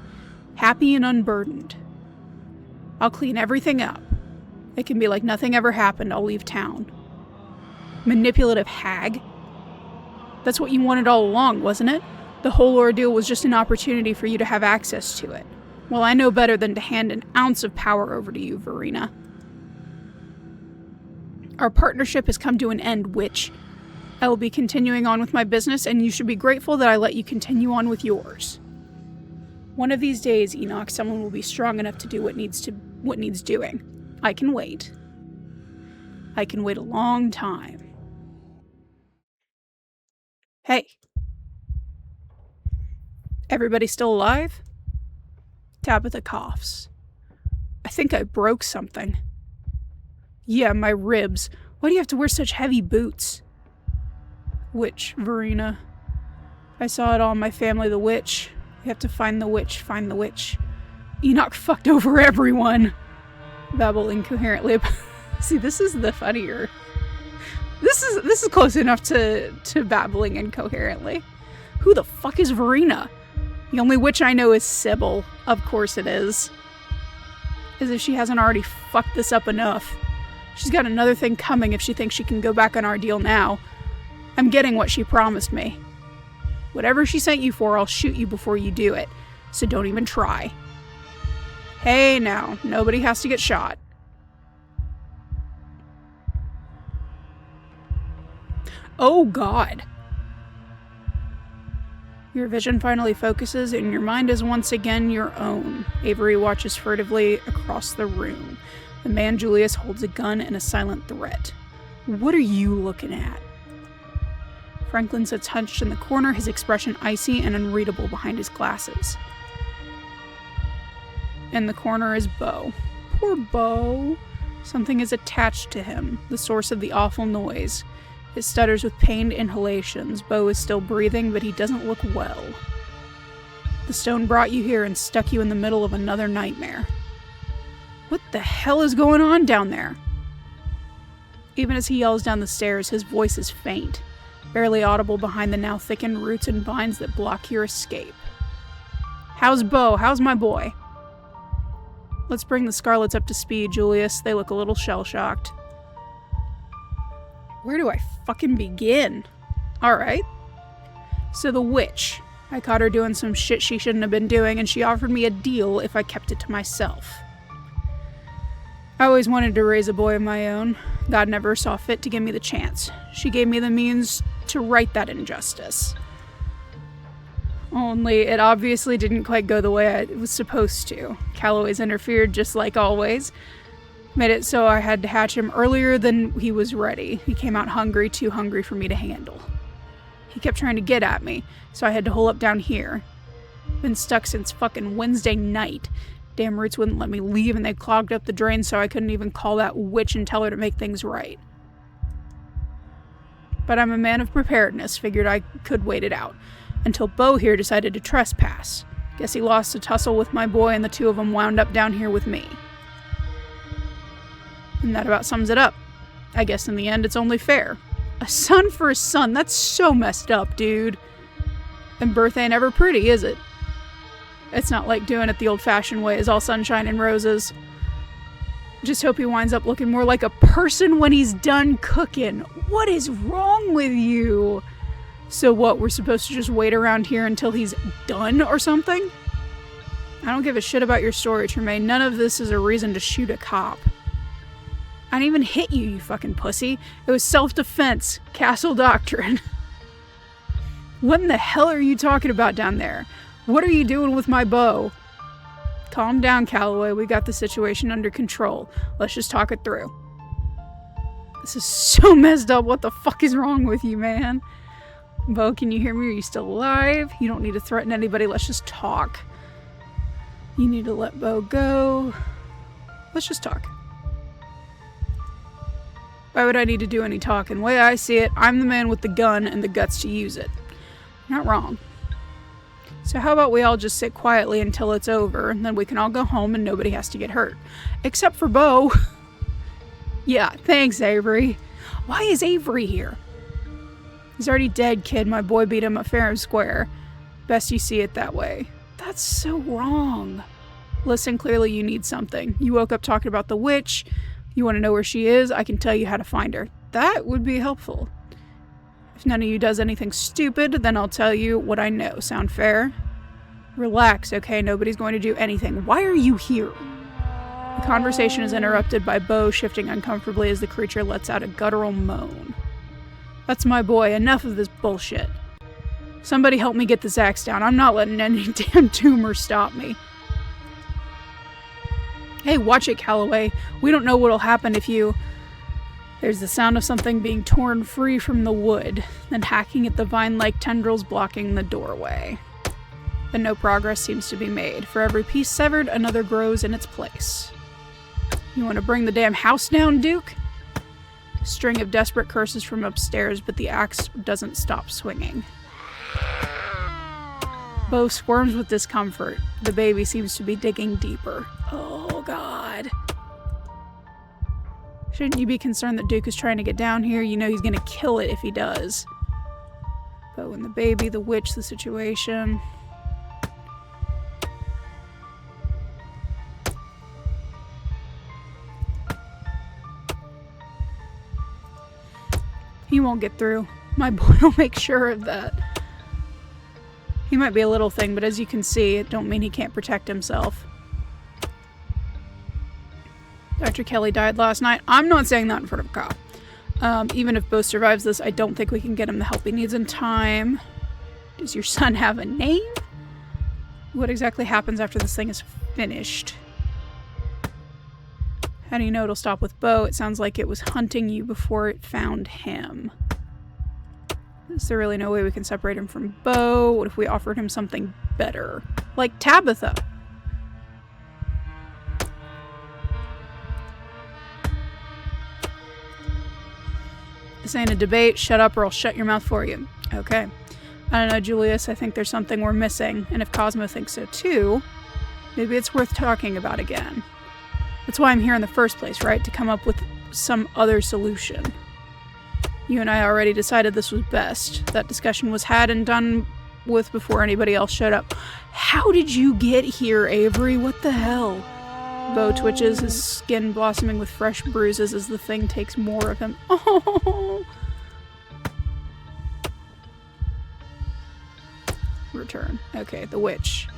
Happy and unburdened. I'll clean everything up. It can be like nothing ever happened. I'll leave town. Manipulative hag? That's what you wanted all along, wasn't it? The whole ordeal was just an opportunity for you to have access to it. Well, I know better than to hand an ounce of power over to you, Verena. Our partnership has come to an end, witch. I will be continuing on with my business, and you should be grateful that I let you continue on with yours. One of these days, Enoch, someone will be strong enough to do what needs doing. I can wait. I can wait a long time. Hey. Everybody still alive? Tabitha coughs. I think I broke something. Yeah, my ribs. Why do you have to wear such heavy boots? Witch, Verena. I saw it all in my family, the witch. You have to find the witch, find the witch. Enoch fucked over everyone. Babble incoherently. See, this is the funnier. This is close enough to babbling incoherently. Who the fuck is Verena? The only witch I know is Sybil. Of course it is. As if she hasn't already fucked this up enough. She's got another thing coming if she thinks she can go back on our deal now. I'm getting what she promised me. Whatever she sent you for, I'll shoot you before you do it. So don't even try. Hey now, nobody has to get shot. Oh God. Your vision finally focuses and your mind is once again your own. Avery watches furtively across the room. The man Julius holds a gun and a silent threat. What are you looking at? Franklin sits hunched in the corner, his expression icy and unreadable behind his glasses. In the corner is Beau. Poor Beau. Something is attached to him, the source of the awful noise. It stutters with pained inhalations. Beau is still breathing, but he doesn't look well. The stone brought you here and stuck you in the middle of another nightmare. What the hell is going on down there? Even as he yells down the stairs, his voice is faint, barely audible behind the now thickened roots and vines that block your escape. How's Beau? How's my boy? Let's bring the Scarlets up to speed, Julius. They look a little shell-shocked. Where do I fucking begin? Alright. So the witch. I caught her doing some shit she shouldn't have been doing, and she offered me a deal if I kept it to myself. I always wanted to raise a boy of my own. God never saw fit to give me the chance. She gave me the means to right that injustice. Only it obviously didn't quite go the way it was supposed to. Calloway's interfered just like always. Made it so I had to hatch him earlier than he was ready. He came out hungry, too hungry for me to handle. He kept trying to get at me, so I had to hole up down here. Been stuck since fucking Wednesday night. Damn roots wouldn't let me leave and they clogged up the drain so I couldn't even call that witch and tell her to make things right. But I'm a man of preparedness, figured I could wait it out. Until Beau here decided to trespass. Guess he lost a tussle with my boy and the two of them wound up down here with me. And that about sums it up. I guess in the end it's only fair. A son for a son, that's so messed up, dude. And birth ain't ever pretty, is it? It's not like doing it the old-fashioned way, is all sunshine and roses. Just hope he winds up looking more like a person when he's done cooking. What is wrong with you? So what, we're supposed to just wait around here until he's done or something? I don't give a shit about your story, Tremaine. None of this is a reason to shoot a cop. I didn't even hit you, you fucking pussy. It was self-defense. Castle doctrine. What in the hell are you talking about down there? What are you doing with my bow? Calm down, Calloway. We got the situation under control. Let's just talk it through. This is so messed up. What the fuck is wrong with you, man? Beau, can you hear me? Are you still alive? You don't need to threaten anybody. Let's just talk. You need to let Beau go. Let's just talk. Why would I need to do any talking? The way I see it, I'm the man with the gun and the guts to use it. You're not wrong. So how about we all just sit quietly until it's over, and then we can all go home and nobody has to get hurt. Except for Beau. Yeah, thanks, Avery. Why is Avery here? He's already dead, kid. My boy beat him up fair and square. Best you see it that way. That's so wrong. Listen, clearly you need something. You woke up talking about the witch. You want to know where she is? I can tell you how to find her. That would be helpful. If none of you does anything stupid, then I'll tell you what I know. Sound fair? Relax, okay? Nobody's going to do anything. Why are you here? The conversation is interrupted by Bo shifting uncomfortably as the creature lets out a guttural moan. That's my boy. Enough of this bullshit. Somebody help me get this axe down. I'm not letting any damn tumor stop me. Hey, watch it, Calloway. We don't know what'll happen if you... There's the sound of something being torn free from the wood, then hacking at the vine-like tendrils blocking the doorway. But no progress seems to be made. For every piece severed, another grows in its place. You want to bring the damn house down, Duke? A string of desperate curses from upstairs, but the axe doesn't stop swinging. Bo squirms with discomfort. The baby seems to be digging deeper. Oh, God. Shouldn't you be concerned that Duke is trying to get down here? You know he's gonna kill it if he does. Bo and the baby, the witch, the situation. He won't get through. My boy will make sure of that. He might be a little thing, but as you can see, it don't mean he can't protect himself. Dr. Kelly died last night. I'm not saying that in front of a cop. Even if Bo survives this, I don't think we can get him the help he needs in time. Does your son have a name? What exactly happens after this thing is finished? How do you know it'll stop with Bo? It sounds like it was hunting you before it found him. Is there really no way we can separate him from Bo? What if we offered him something better? Like Tabitha? This ain't a debate. Shut up or I'll shut your mouth for you. Okay. I don't know, Julius. I think there's something we're missing. And if Cosmo thinks so too, maybe it's worth talking about again. That's why I'm here in the first place, right? To come up with some other solution. You and I already decided this was best. That discussion was had and done with before anybody else showed up. How did you get here, Avery? What the hell? Bo twitches, his skin blossoming with fresh bruises as the thing takes more of him. Oh! Return. Okay, the witch.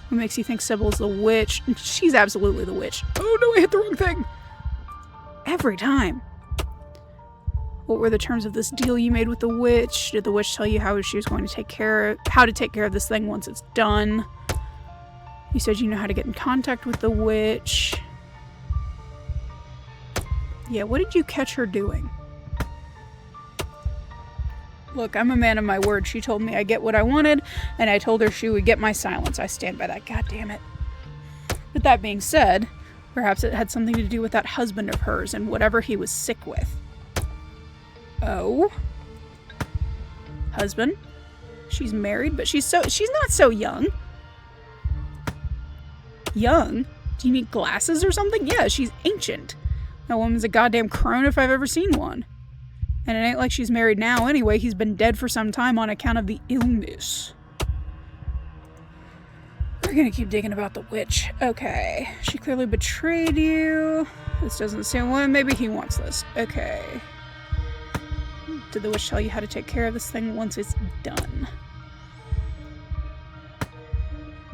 What makes you think Sybil's the witch? She's absolutely the witch. Oh no, I hit the wrong thing! Every time. What were the terms of this deal you made with the witch? Did the witch tell you how she was going to take care of this thing once it's done? You said you know how to get in contact with the witch. Yeah, what did you catch her doing? Look, I'm a man of my word. She told me I get what I wanted, and I told her she would get my silence. I stand by that. God damn it. But that being said, perhaps it had something to do with that husband of hers and whatever he was sick with. Oh? Husband? She's married, but she's not so young. Young? Do you need glasses or something? Yeah, she's ancient. That woman's a goddamn crone if I've ever seen one. And it ain't like she's married now anyway. He's been dead for some time on account of the illness. We're gonna keep digging about the witch. Okay. She clearly betrayed you. This doesn't seem... Well, maybe he wants this. Okay. Did the witch tell you how to take care of this thing once it's done?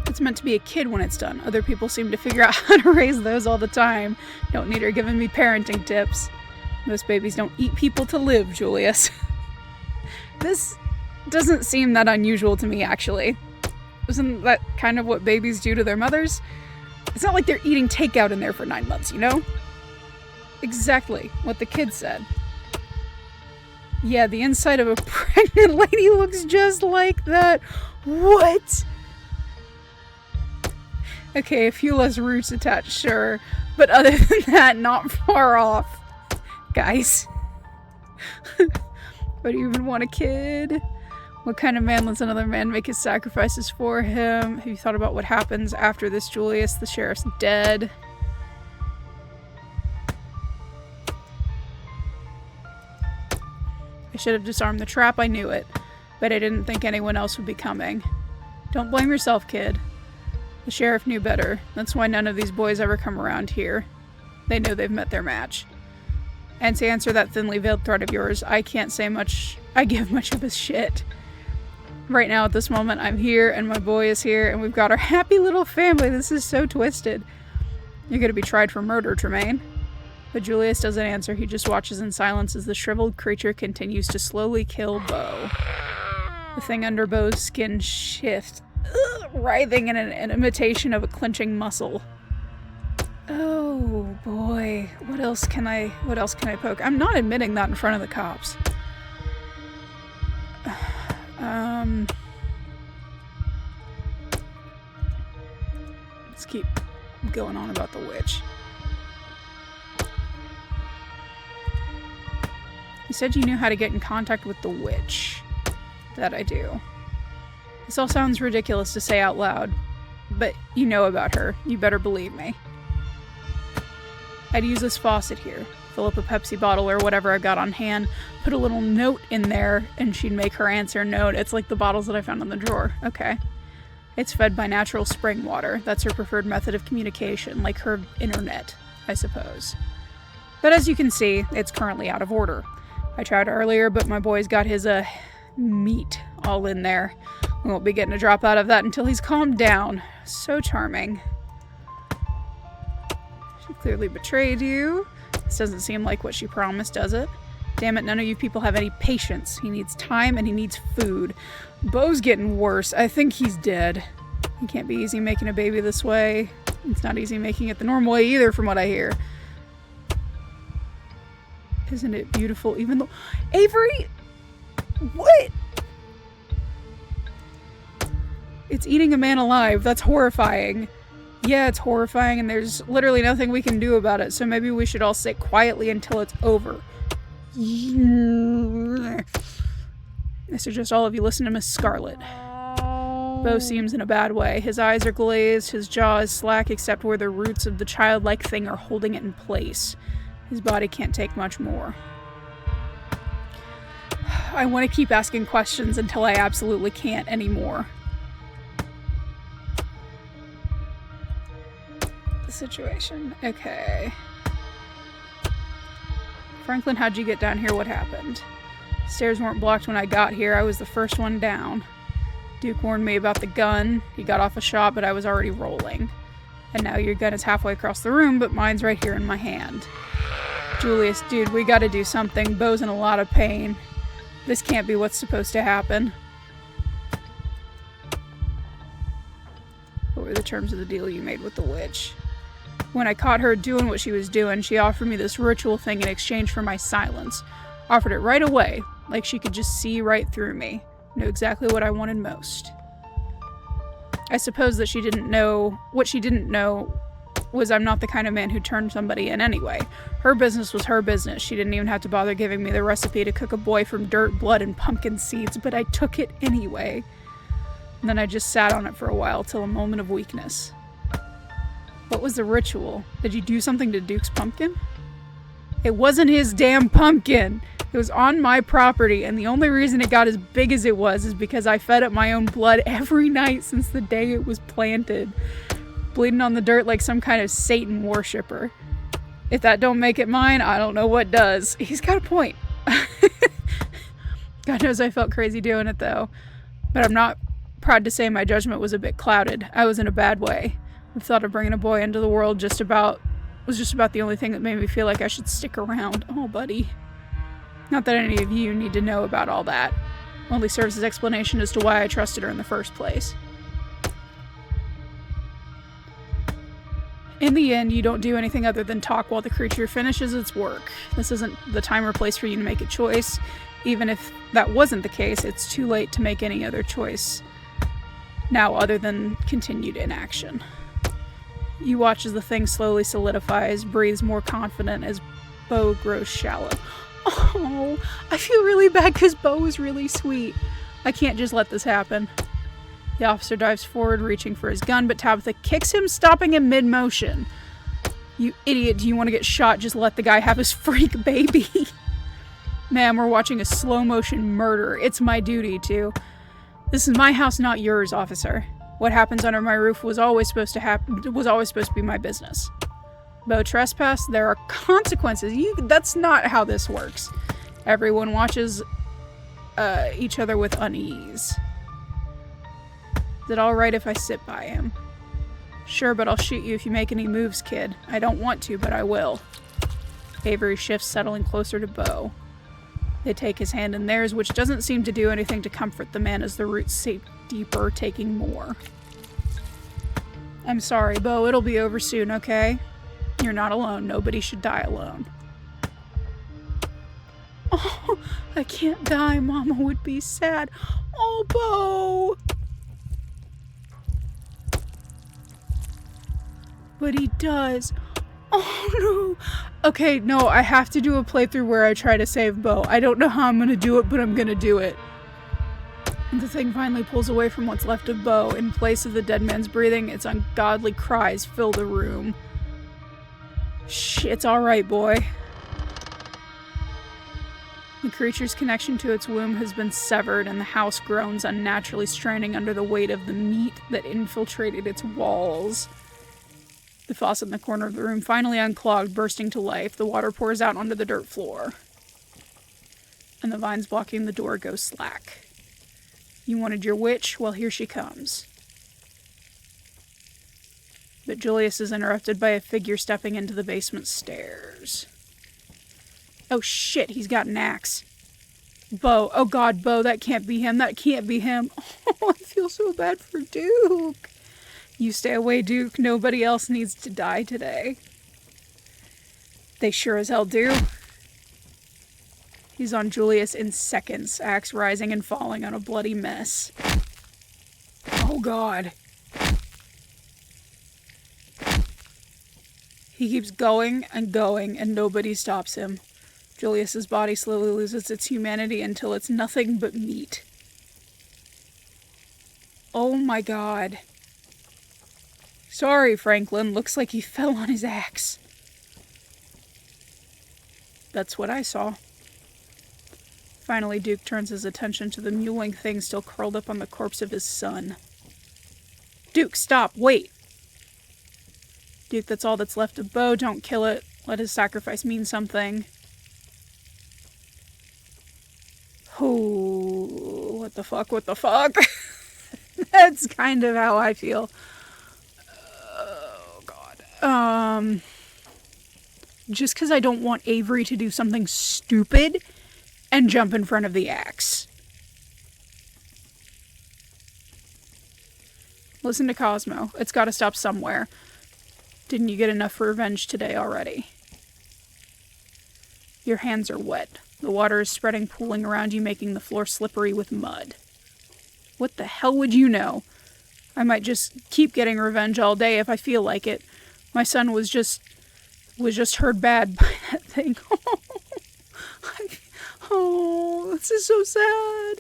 It's meant to be a kid when it's done. Other people seem to figure out how to raise those all the time. Don't need her giving me parenting tips. Most babies don't eat people to live, Julius. This doesn't seem that unusual to me, actually. Isn't that kind of what babies do to their mothers? It's not like they're eating takeout in there for 9 months, you know? Exactly what the kid said. Yeah, the inside of a pregnant lady looks just like that. What? Okay, a few less roots attached, sure. But other than that, not far off. Guys. Why do you even want a kid? What kind of man lets another man make his sacrifices for him? Have you thought about what happens after this, Julius? The sheriff's dead. I should have disarmed the trap, I knew it. But I didn't think anyone else would be coming. Don't blame yourself, kid. The sheriff knew better. That's why none of these boys ever come around here. They know they've met their match. And to answer that thinly veiled threat of yours, I can't say much. I give much of a shit. Right now, at this moment, I'm here and my boy is here and we've got our happy little family. This is so twisted. You're gonna be tried for murder, Tremaine. But Julius doesn't answer. He just watches in silence as the shriveled creature continues to slowly kill Beau. The thing under Beau's skin shifts, writhing in an imitation of a clenching muscle. Oh boy, what else can I poke? I'm not admitting that in front of the cops. Let's keep going on about the witch. You said you knew how to get in contact with the witch. That I do. This all sounds ridiculous to say out loud, but you know about her. You better believe me. I'd use this faucet here, fill up a Pepsi bottle or whatever I've got on hand, put a little note in there, and she'd make her answer note. It's like the bottles that I found in the drawer. Okay. It's fed by natural spring water. That's her preferred method of communication, like her internet, I suppose. But as you can see, it's currently out of order. I tried earlier, but my boy's got his, meat all in there. We won't be getting a drop out of that until he's calmed down. So charming. She clearly betrayed you. This doesn't seem like what she promised, does it? Damn it, none of you people have any patience. He needs time and he needs food. Beau's getting worse. I think he's dead. It can't be easy making a baby this way. It's not easy making it the normal way either, from what I hear. Isn't it beautiful? Even though... Avery! What? It's eating a man alive. That's horrifying. Yeah, it's horrifying, and there's literally nothing we can do about it, so maybe we should all sit quietly until it's over. I suggest all of you listen to Miss Scarlet. Beau seems in a bad way. His eyes are glazed, his jaw is slack except where the roots of the childlike thing are holding it in place. His body can't take much more. I want to keep asking questions until I absolutely can't anymore. The situation. Okay. Franklin, how'd you get down here? What happened? Stairs weren't blocked when I got here. I was the first one down. Duke warned me about the gun. He got off a shot, but I was already rolling. And now your gun is halfway across the room, but mine's right here in my hand. Julius, dude, we gotta do something. Beau's in a lot of pain. This can't be what's supposed to happen. What were the terms of the deal you made with the witch? When I caught her doing what she was doing, she offered me this ritual thing in exchange for my silence. Offered it right away, like she could just see right through me. Knew exactly what I wanted most. I suppose that she didn't know... What she didn't know was I'm not the kind of man who turned somebody in anyway. Her business was her business. She didn't even have to bother giving me the recipe to cook a boy from dirt, blood, and pumpkin seeds, but I took it anyway. And then I just sat on it for a while till a moment of weakness. What was the ritual? Did you do something to Duke's pumpkin? It wasn't his damn pumpkin! It was on my property, and the only reason it got as big as it was is because I fed it my own blood every night since the day it was planted. Bleeding on the dirt like some kind of Satan worshipper. If that don't make it mine, I don't know what does. He's got a point. God knows I felt crazy doing it, though. But I'm not proud to say my judgment was a bit clouded. I was in a bad way. The thought of bringing a boy into the world was just about the only thing that made me feel like I should stick around. Oh, buddy. Not that any of you need to know about all that. Only serves as explanation as to why I trusted her in the first place. In the end, you don't do anything other than talk while the creature finishes its work. This isn't the time or place for you to make a choice. Even if that wasn't the case, it's too late to make any other choice now other than continued inaction. You watch as the thing slowly solidifies, breathes more confident as Beau grows shallow. Oh, I feel really bad because Beau is really sweet. I can't just let this happen. The officer dives forward, reaching for his gun, but Tabitha kicks him, stopping him mid-motion. You idiot, do you want to get shot? Just let the guy have his freak baby. Ma'am, we're watching a slow-motion murder. It's my duty to. This is my house, not yours, officer. What happens under my roof was always supposed to be my business. Beau trespass, there are consequences. That's not how this works. Everyone watches each other with unease. Is it alright if I sit by him? Sure, but I'll shoot you if you make any moves, kid. I don't want to, but I will. Avery shifts, settling closer to Bo. They take his hand in theirs, which doesn't seem to do anything to comfort the man as the roots sink deeper, taking more. I'm sorry, Bo. It'll be over soon, okay? You're not alone. Nobody should die alone. Oh, I can't die. Mama would be sad. Oh, Bo! But he does. Oh, no. Okay, no, I have to do a playthrough where I try to save Bo. I don't know how I'm gonna do it, but I'm gonna do it. And the thing finally pulls away from what's left of Bo. In place of the dead man's breathing, its ungodly cries fill the room. Shh, it's alright, boy. The creature's connection to its womb has been severed, and the house groans unnaturally, straining under the weight of the meat that infiltrated its walls. The faucet in the corner of the room finally unclogged, bursting to life. The water pours out onto the dirt floor. And the vines blocking the door go slack. You wanted your witch? Well, here she comes. But Julius is interrupted by a figure stepping into the basement stairs. Oh shit, he's got an axe. Bo. Oh god, Bo, that can't be him. That can't be him. Oh, I feel so bad for Duke. You stay away, Duke. Nobody else needs to die today. They sure as hell do. He's on Julius in seconds, axe rising and falling on a bloody mess. Oh god. He keeps going, and nobody stops him. Julius's body slowly loses its humanity until it's nothing but meat. Oh my god. Sorry, Franklin. Looks like he fell on his axe. That's what I saw. Finally, Duke turns his attention to the mewling thing still curled up on the corpse of his son. Duke, stop! Wait! Duke, that's all that's left of Bo. Don't kill it. Let his sacrifice mean something. Oh, what the fuck, what the fuck? That's kind of how I feel. Oh, God. Just because I don't want Avery to do something stupid and jump in front of the axe. Listen to Cosmo. It's got to stop somewhere. Didn't you get enough revenge today already? Your hands are wet. The water is spreading, pooling around you, making the floor slippery with mud. What the hell would you know? I might just keep getting revenge all day if I feel like it. My son was just hurt bad by that thing. Oh, this is so sad.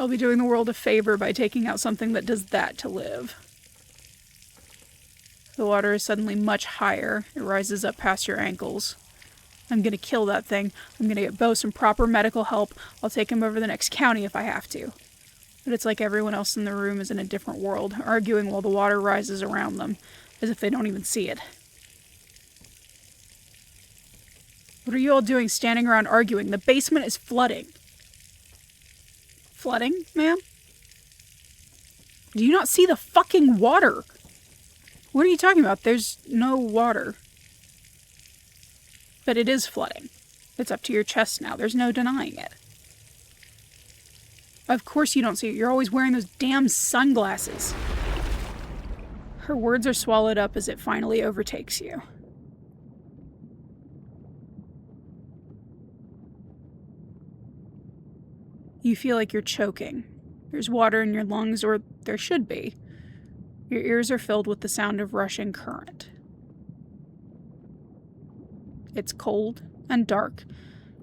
I'll be doing the world a favor by taking out something that does that to live. The water is suddenly much higher. It rises up past your ankles. I'm gonna kill that thing. I'm gonna get Bo some proper medical help. I'll take him over the next county if I have to. But it's like everyone else in the room is in a different world, arguing while the water rises around them, as if they don't even see it. What are you all doing standing around arguing? The basement is flooding. Flooding, ma'am? Do you not see the fucking water? What are you talking about? There's no water. But it is flooding. It's up to your chest now. There's no denying it. Of course you don't see it. You're always wearing those damn sunglasses. Her words are swallowed up as it finally overtakes you. You feel like you're choking. There's water in your lungs, or there should be. Your ears are filled with the sound of rushing current. It's cold and dark,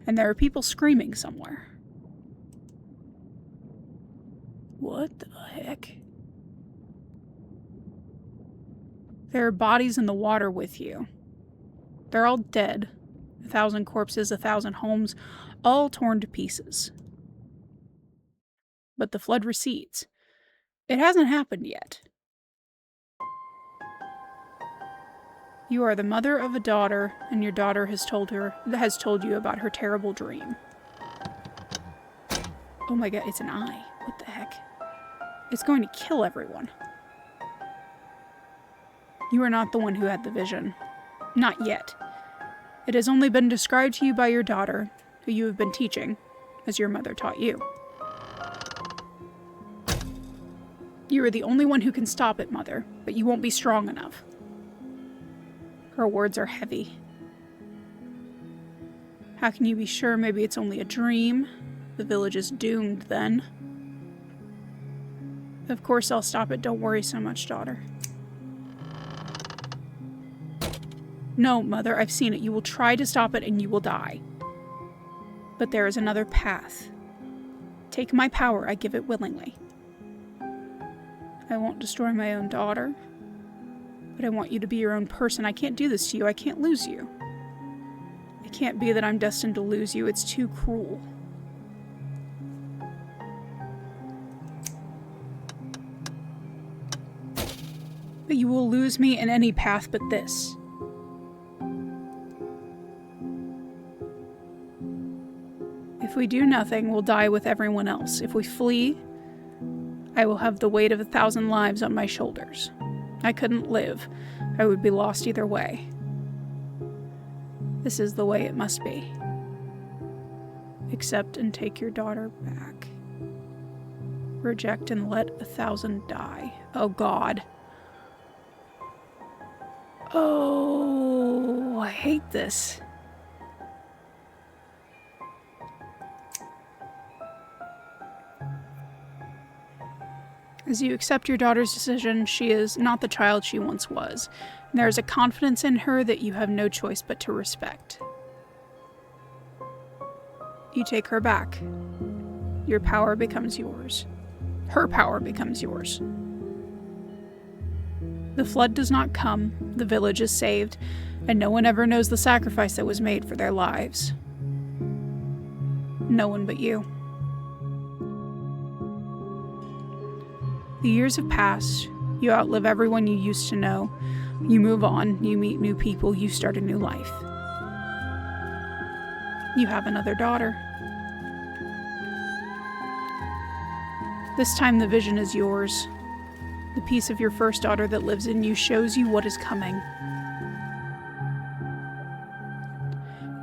and there are people screaming somewhere. What the heck? There are bodies in the water with you. They're all dead. 1,000 corpses, 1,000 homes, all torn to pieces. But the flood recedes. It hasn't happened yet. You are the mother of a daughter, and your daughter has told you about her terrible dream. Oh my god, it's an eye. What the heck? is going to kill everyone. You are not the one who had the vision. Not yet. It has only been described to you by your daughter, who you have been teaching, as your mother taught you. You are the only one who can stop it, Mother, but you won't be strong enough. Her words are heavy. How can you be sure maybe it's only a dream? The village is doomed then. Of course I'll stop it, don't worry so much, daughter. No, Mother, I've seen it. You will try to stop it and you will die. But there is another path. Take my power, I give it willingly. I won't destroy my own daughter, but I want you to be your own person. I can't do this to you. I can't lose you. It can't be that I'm destined to lose you. It's too cruel. But you will lose me in any path but this. If we do nothing, we'll die with everyone else. If we flee, I will have the weight of 1,000 lives on my shoulders. I couldn't live. I would be lost either way. This is the way it must be. Accept and take your daughter back. Reject and let 1,000 die. Oh, God. Oh, I hate this. As you accept your daughter's decision, she is not the child she once was. And there is a confidence in her that you have no choice but to respect. You take her back. Your power becomes yours. Her power becomes yours. The flood does not come, the village is saved, and no one ever knows the sacrifice that was made for their lives. No one but you. The years have passed. You outlive everyone you used to know. You move on, you meet new people, you start a new life. You have another daughter. This time the vision is yours. The piece of your first daughter that lives in you shows you what is coming.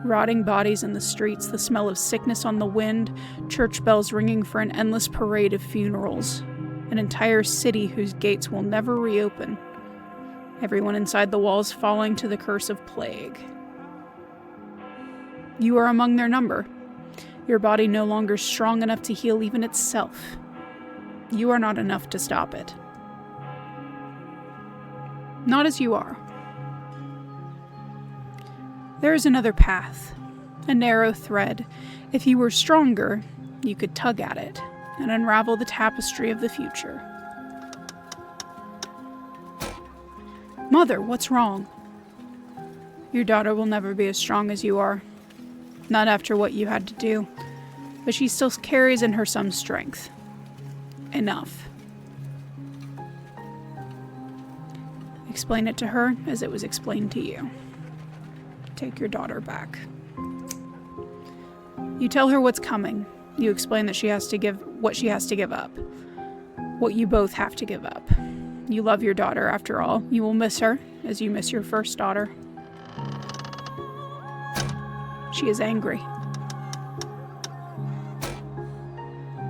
Rotting bodies in the streets, the smell of sickness on the wind, church bells ringing for an endless parade of funerals. An entire city whose gates will never reopen. Everyone inside the walls falling to the curse of plague. You are among their number. Your body no longer strong enough to heal even itself. You are not enough to stop it. Not as you are. There is another path, a narrow thread. If you were stronger, you could tug at it and unravel the tapestry of the future. Mother, what's wrong? Your daughter will never be as strong as you are. Not after what you had to do. But she still carries in her some strength. Enough. Explain it to her as it was explained to you. Take your daughter back. You tell her what's coming. You explain that she has to give what she has to give up. What you both have to give up. You love your daughter, after all. You will miss her, as you miss your first daughter. She is angry.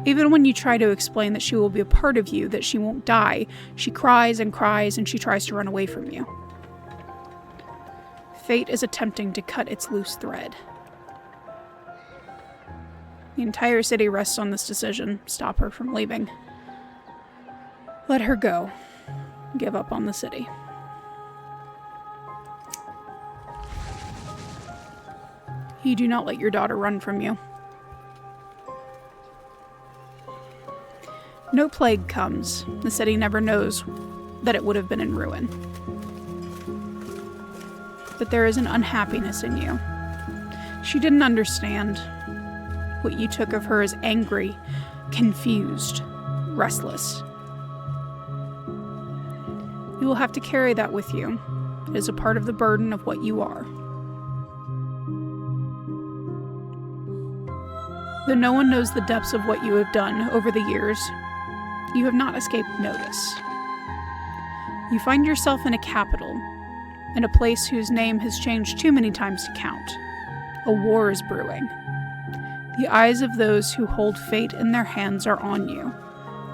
Even when you try to explain that she will be a part of you, that she won't die, she cries and cries and she tries to run away from you. Fate is attempting to cut its loose thread. The entire city rests on this decision. Stop her from leaving. Let her go. Give up on the city. You do not let your daughter run from you. No plague comes. The city never knows that it would have been in ruin. But there is an unhappiness in you. She didn't understand. What you took of her as angry, confused, restless. You will have to carry that with you. It is a part of the burden of what you are. Though no one knows the depths of what you have done over the years, You have not escaped notice. You find yourself in a capital, in a place whose name has changed too many times to count. A war is brewing. The eyes of those who hold fate in their hands are on you,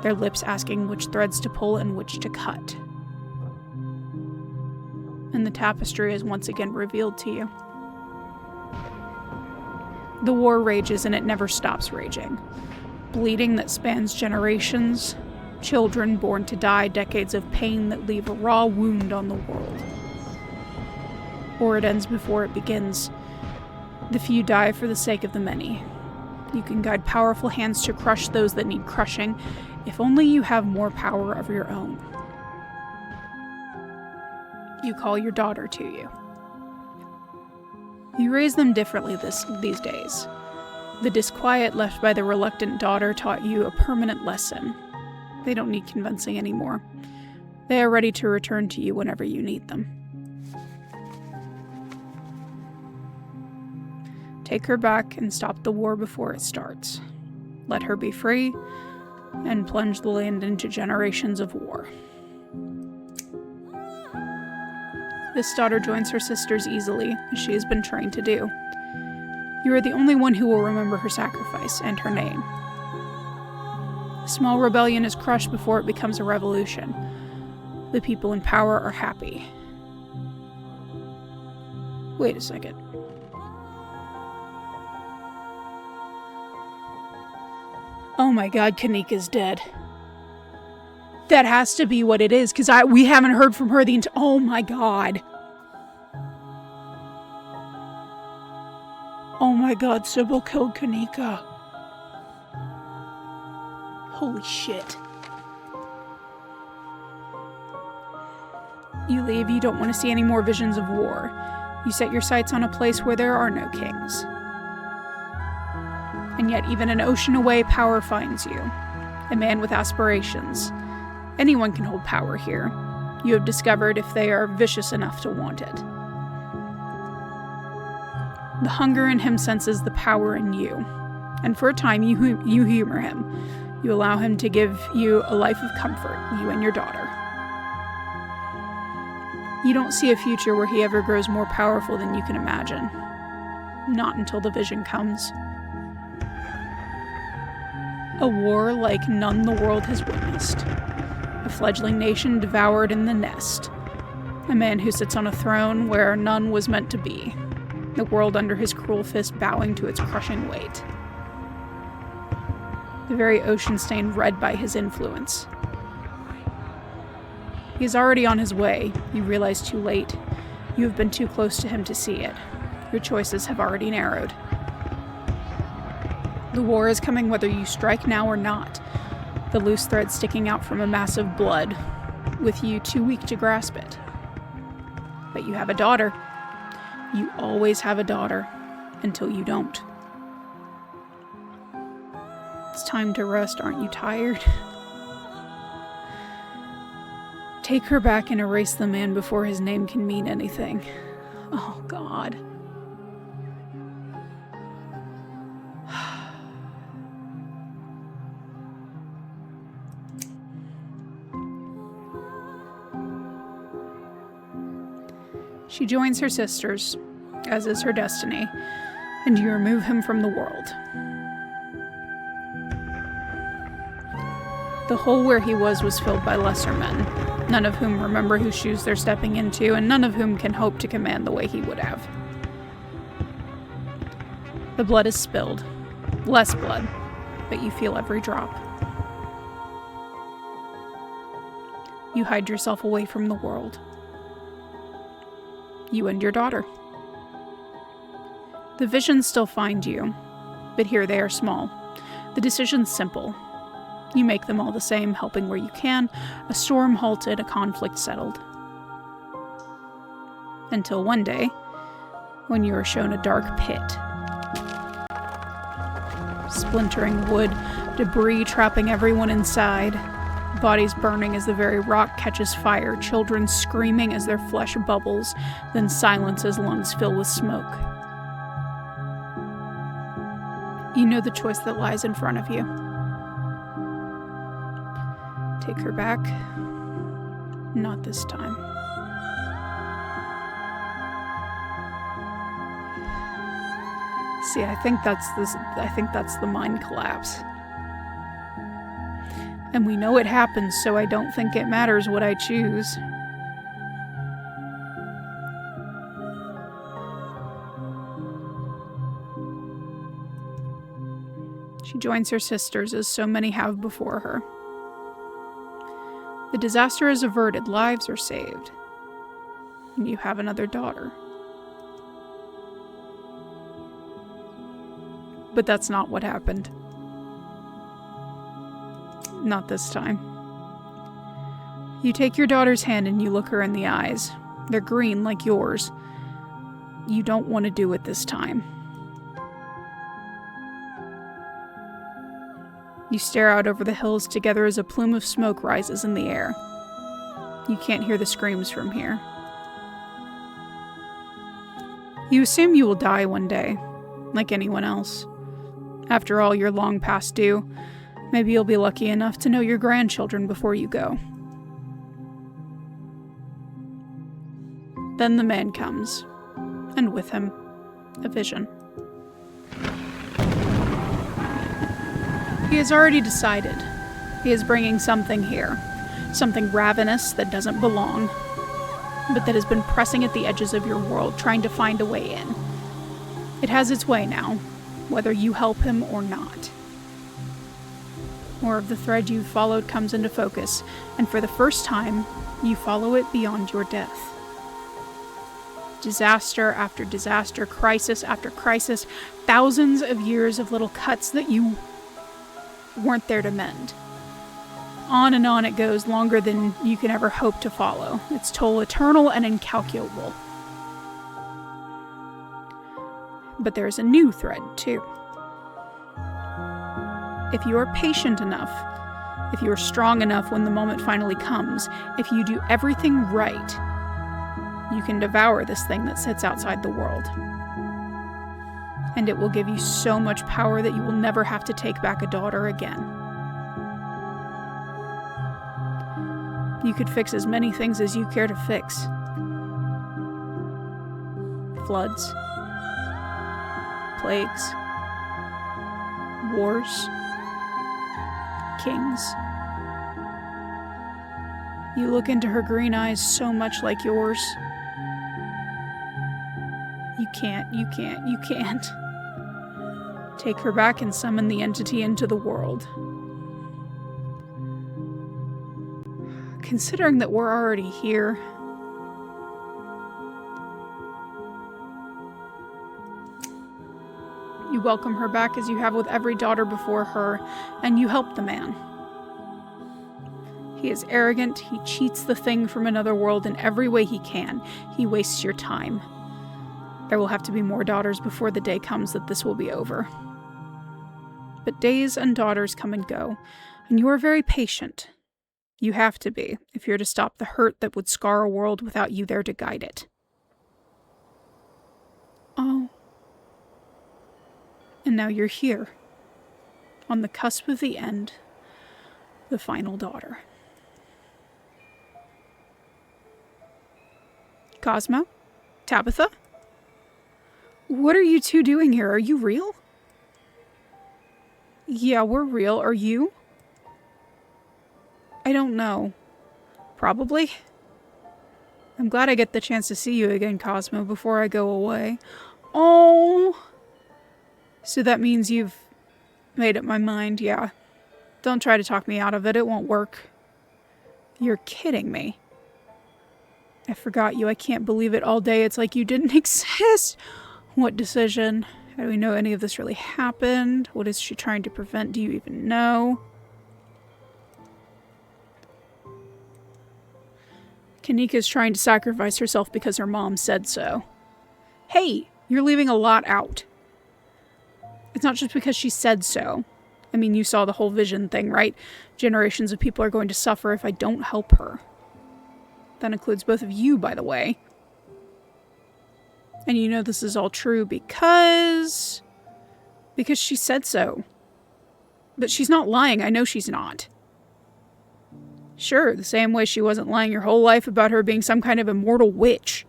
their lips asking which threads to pull and which to cut. And the tapestry is once again revealed to you. The war rages and it never stops raging. Bleeding that spans generations, children born to die, decades of pain that leave a raw wound on the world. Or it ends before it begins. The few die for the sake of the many. You can guide powerful hands to crush those that need crushing, if only you have more power of your own. You call your daughter to you. You raise them differently these days. The disquiet left by the reluctant daughter taught you a permanent lesson. They don't need convincing anymore. They are ready to return to you whenever you need them. Take her back and stop the war before it starts. Let her be free and plunge the land into generations of war. This daughter joins her sisters easily, as she has been trained to do. You are the only one who will remember her sacrifice and her name. A small rebellion is crushed before it becomes a revolution. The people in power are happy. Wait a second. Oh my god, Kanika's dead. That has to be what it is, because we haven't heard from her the entire... Oh my god. Oh my god, Sybil killed Kanika. Holy shit. You leave, you don't want to see any more visions of war. You set your sights on a place where there are no kings. And yet, even an ocean away, power finds you. A man with aspirations. Anyone can hold power here. You have discovered if they are vicious enough to want it. The hunger in him senses the power in you. And for a time, you humor him. You allow him to give you a life of comfort, you and your daughter. You don't see a future where he ever grows more powerful than you can imagine. Not until the vision comes. A war like none the world has witnessed. A fledgling nation devoured in the nest. A man who sits on a throne where none was meant to be. The world under his cruel fist bowing to its crushing weight. The very ocean stained red by his influence. He is already on his way. You realize too late. You have been too close to him to see it. Your choices have already narrowed. The war is coming whether you strike now or not. The loose thread sticking out from a mass of blood, with you too weak to grasp it. But you have a daughter. You always have a daughter, until you don't. It's time to rest, aren't you tired? Take her back and erase the man before his name can mean anything. Oh, God. She joins her sisters, as is her destiny, and you remove him from the world. The hole where he was filled by lesser men, none of whom remember whose shoes they're stepping into, and none of whom can hope to command the way he would have. The blood is spilled. Less blood, but you feel every drop. You hide yourself away from the world. You and your daughter. The visions still find you, but here they are small. The decision's simple. You make them all the same, helping where you can. A storm halted, a conflict settled. Until one day, when you are shown a dark pit. Splintering wood, debris trapping everyone inside. Bodies burning as the very rock catches fire, children screaming as their flesh bubbles, then silence as lungs fill with smoke. You know the choice that lies in front of you. Take her back. Not this time. See, I think that's the mind collapse. And we know it happens, so I don't think it matters what I choose. She joins her sisters, as so many have before her. The disaster is averted, lives are saved. And you have another daughter. But that's not what happened. Not this time. You take your daughter's hand and you look her in the eyes. They're green like yours. You don't want to do it this time. You stare out over the hills together as a plume of smoke rises in the air. You can't hear the screams from here. You assume you will die one day, like anyone else. After all, you're long past due. Maybe you'll be lucky enough to know your grandchildren before you go. Then the man comes, and with him, a vision. He has already decided. He is bringing something here. Something ravenous that doesn't belong, but that has been pressing at the edges of your world, trying to find a way in. It has its way now, whether you help him or not. More of the thread you've followed comes into focus, and for the first time, you follow it beyond your death. Disaster after disaster, crisis after crisis, thousands of years of little cuts that you weren't there to mend. On and on it goes, longer than you can ever hope to follow. Its toll eternal and incalculable. But there's a new thread, too. If you are patient enough, if you are strong enough when the moment finally comes, if you do everything right, you can devour this thing that sits outside the world. And it will give you so much power that you will never have to take back a daughter again. You could fix as many things as you care to fix. Floods, plagues, wars, kings. You look into her green eyes so much like yours. You can't. Take her back and summon the entity into the world. Considering that we're already here, you welcome her back as you have with every daughter before her, and you help the man. He is arrogant, he cheats the thing from another world in every way he can. He wastes your time. There will have to be more daughters before the day comes that this will be over. But days and daughters come and go, and you are very patient. You have to be, if you're to stop the hurt that would scar a world without you there to guide it. Oh. And now you're here, on the cusp of the end, the final daughter. Cosmo? Tabitha? What are you two doing here? Are you real? Yeah, we're real. Are you? I don't know. Probably. I'm glad I get the chance to see you again, Cosmo, before I go away. Oh! So that means you've made up my mind, yeah. Don't try to talk me out of it, it won't work. You're kidding me. I forgot you, I can't believe it all day, it's like you didn't exist. What decision? How do we know any of this really happened? What is she trying to prevent? Do you even know? Kanika's trying to sacrifice herself because her mom said so. Hey, you're leaving a lot out. It's not just because she said so. I mean, you saw the whole vision thing, right? Generations of people are going to suffer if I don't help her. That includes both of you, by the way. And you know this is all true because she said so. But she's not lying. I know she's not. Sure, the same way she wasn't lying your whole life about her being some kind of immortal witch.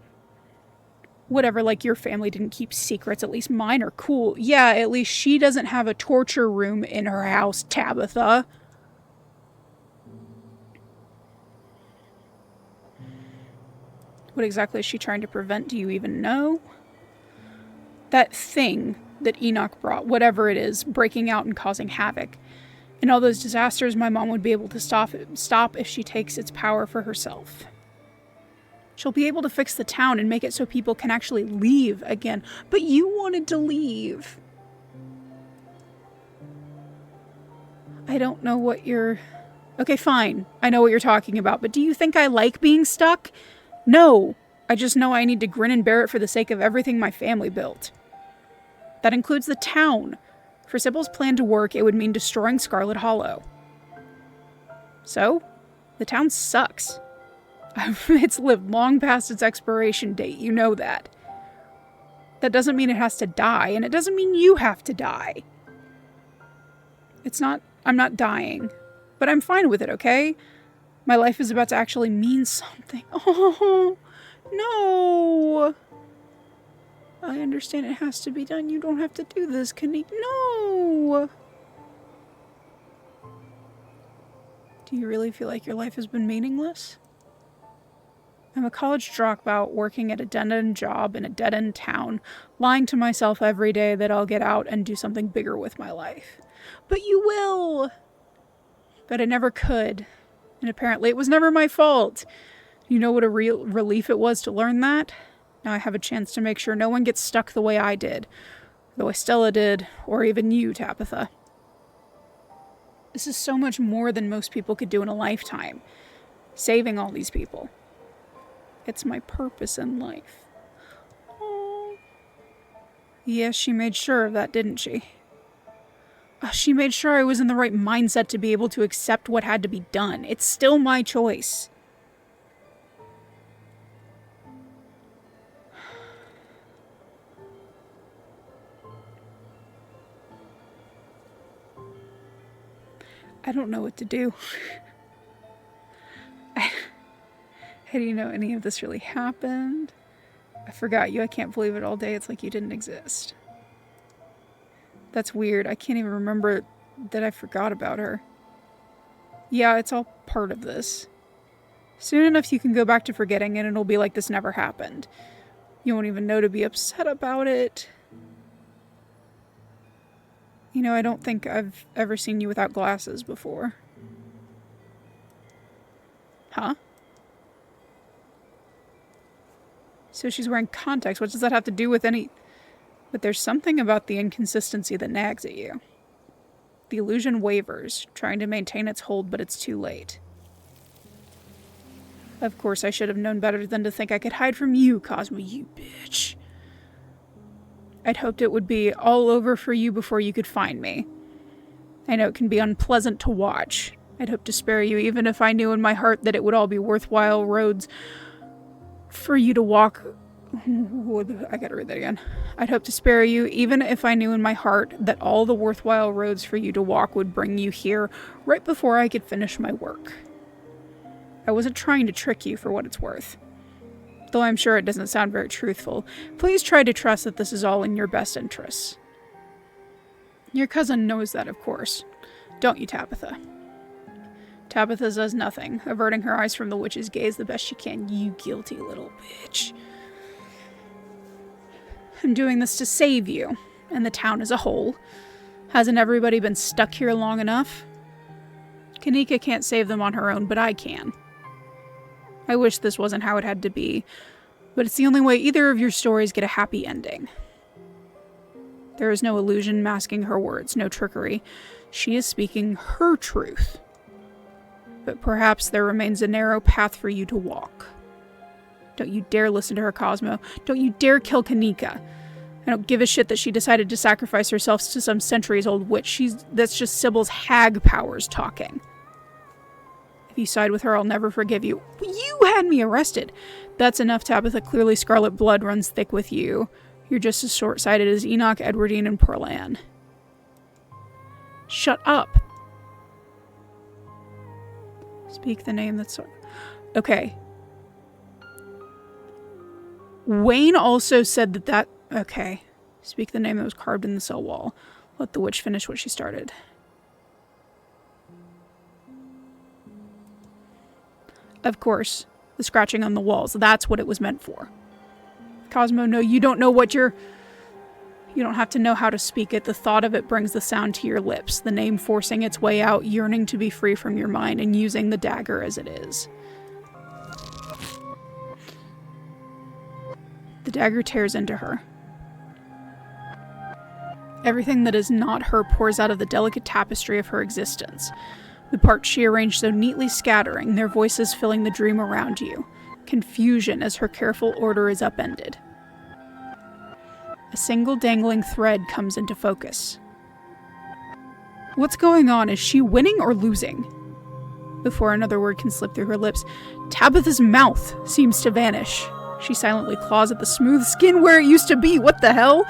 Whatever, like your family didn't keep secrets, at least mine are cool. Yeah, at least she doesn't have a torture room in her house, Tabitha. What exactly is she trying to prevent? Do you even know? That thing that Enoch brought, whatever it is, breaking out and causing havoc. In all those disasters, my mom would be able to stop if she takes its power for herself. She'll be able to fix the town and make it so people can actually leave again. But you wanted to leave. I don't know what you're... Okay, fine. I know what you're talking about, but do you think I like being stuck? No. I just know I need to grin and bear it for the sake of everything my family built. That includes the town. For Sybil's plan to work, it would mean destroying Scarlet Hollow. So, the town sucks. It's lived long past its expiration date, you know that. That doesn't mean it has to die, and it doesn't mean you have to die. I'm not dying, but I'm fine with it, okay? My life is about to actually mean something. Oh, no! I understand it has to be done. You don't have to do this, Kanika. No! Do you really feel like your life has been meaningless? I'm a college dropout working at a dead-end job in a dead-end town, lying to myself every day that I'll get out and do something bigger with my life. But you will! But I never could. And apparently it was never my fault. You know what a real relief it was to learn that? Now I have a chance to make sure no one gets stuck the way I did. The way Stella did, or even you, Tabitha. This is so much more than most people could do in a lifetime. Saving all these people. It's my purpose in life. Aww. Yes, she made sure of that, didn't she? She made sure I was in the right mindset to be able to accept what had to be done. It's still my choice. I don't know what to do. How do you know any of this really happened? I forgot you. I can't believe it all day. It's like you didn't exist. That's weird. I can't even remember that I forgot about her. Yeah, it's all part of this. Soon enough you can go back to forgetting and it'll be like this never happened. You won't even know to be upset about it. You know, I don't think I've ever seen you without glasses before. Huh? So she's wearing contacts. What does that have to do with any... But there's something about the inconsistency that nags at you. The illusion wavers, trying to maintain its hold, but it's too late. Of course, I should have known better than to think I could hide from you, Cosmo, you bitch. I'd hoped it would be all over for you before you could find me. I know it can be unpleasant to watch. I'd hoped to spare you, even if I knew in my heart that it would all be worthwhile roads for you to walk. I gotta read that again. I'd hope to spare you, even if I knew in my heart that all the worthwhile roads for you to walk would bring you here right before I could finish my work. I wasn't trying to trick you for what it's worth. Though I'm sure it doesn't sound very truthful, please try to trust that this is all in your best interests. Your cousin knows that, of course. Don't you, Tabitha? Tabitha says nothing, averting her eyes from the witch's gaze the best she can. You guilty little bitch. I'm doing this to save you, and the town as a whole. Hasn't everybody been stuck here long enough? Kanika can't save them on her own, but I can. I wish this wasn't how it had to be, but it's the only way either of your stories get a happy ending. There is no illusion masking her words, no trickery. She is speaking her truth. But perhaps there remains a narrow path for you to walk. Don't you dare listen to her, Cosmo. Don't you dare kill Kanika. I don't give a shit that she decided to sacrifice herself to some centuries-old witch. That's just Sybil's hag powers talking. If you side with her, I'll never forgive you. You had me arrested. That's enough, Tabitha. Clearly scarlet blood runs thick with you. You're just as short-sighted as Enoch, Edwardine, and Pearl Ann. Shut up. Speak the name that's... Okay. Wayne also said that... Okay. Speak the name that was carved in the cell wall. Let the witch finish what she started. Of course, the scratching on the walls. That's what it was meant for. Cosmo, no, you don't know what you're... You don't have to know how to speak it. The thought of it brings the sound to your lips, the name forcing its way out, yearning to be free from your mind, and using the dagger as it is. The dagger tears into her. Everything that is not her pours out of the delicate tapestry of her existence. The parts she arranged so neatly scattering, their voices filling the dream around you. Confusion as her careful order is upended. A single dangling thread comes into focus. What's going on? Is she winning or losing? Before another word can slip through her lips, Tabitha's mouth seems to vanish. She silently claws at the smooth skin where it used to be. What the hell?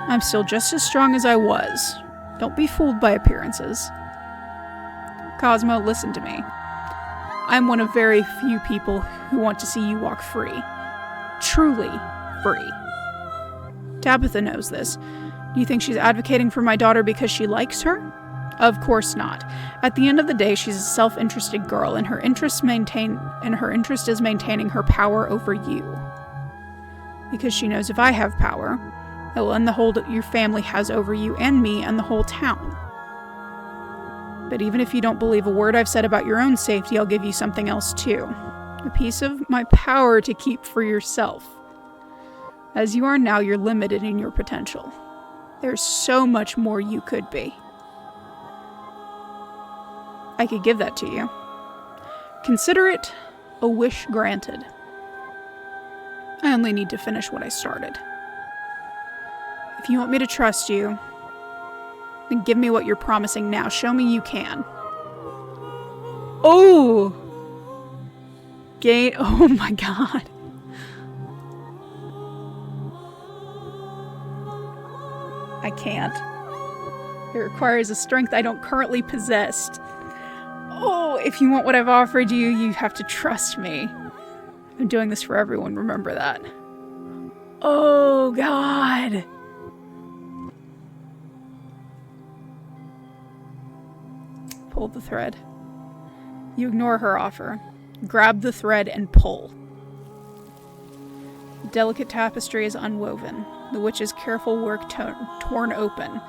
I'm still just as strong as I was. Don't be fooled by appearances. Cosmo, listen to me. I'm one of very few people who want to see you walk free. Truly free. Tabitha knows this. Do you think she's advocating for my daughter because she likes her? Of course not. At the end of the day, she's a self-interested girl, and her interest is maintaining her power over you. Because she knows if I have power, it will end the hold that your family has over you and me and the whole town. But even if you don't believe a word I've said about your own safety, I'll give you something else too. A piece of my power to keep for yourself. As you are now, you're limited in your potential. There's so much more you could be. I could give that to you. Consider it a wish granted. I only need to finish what I started. If you want me to trust you, then give me what you're promising now. Show me you can. Oh! Oh my god. I can't. It requires a strength I don't currently possess. Oh, if you want what I've offered you, you have to trust me. I'm doing this for everyone, remember that. Oh, God. Pull the thread. You ignore her offer. Grab the thread and pull. The delicate tapestry is unwoven. The witch's careful work torn open,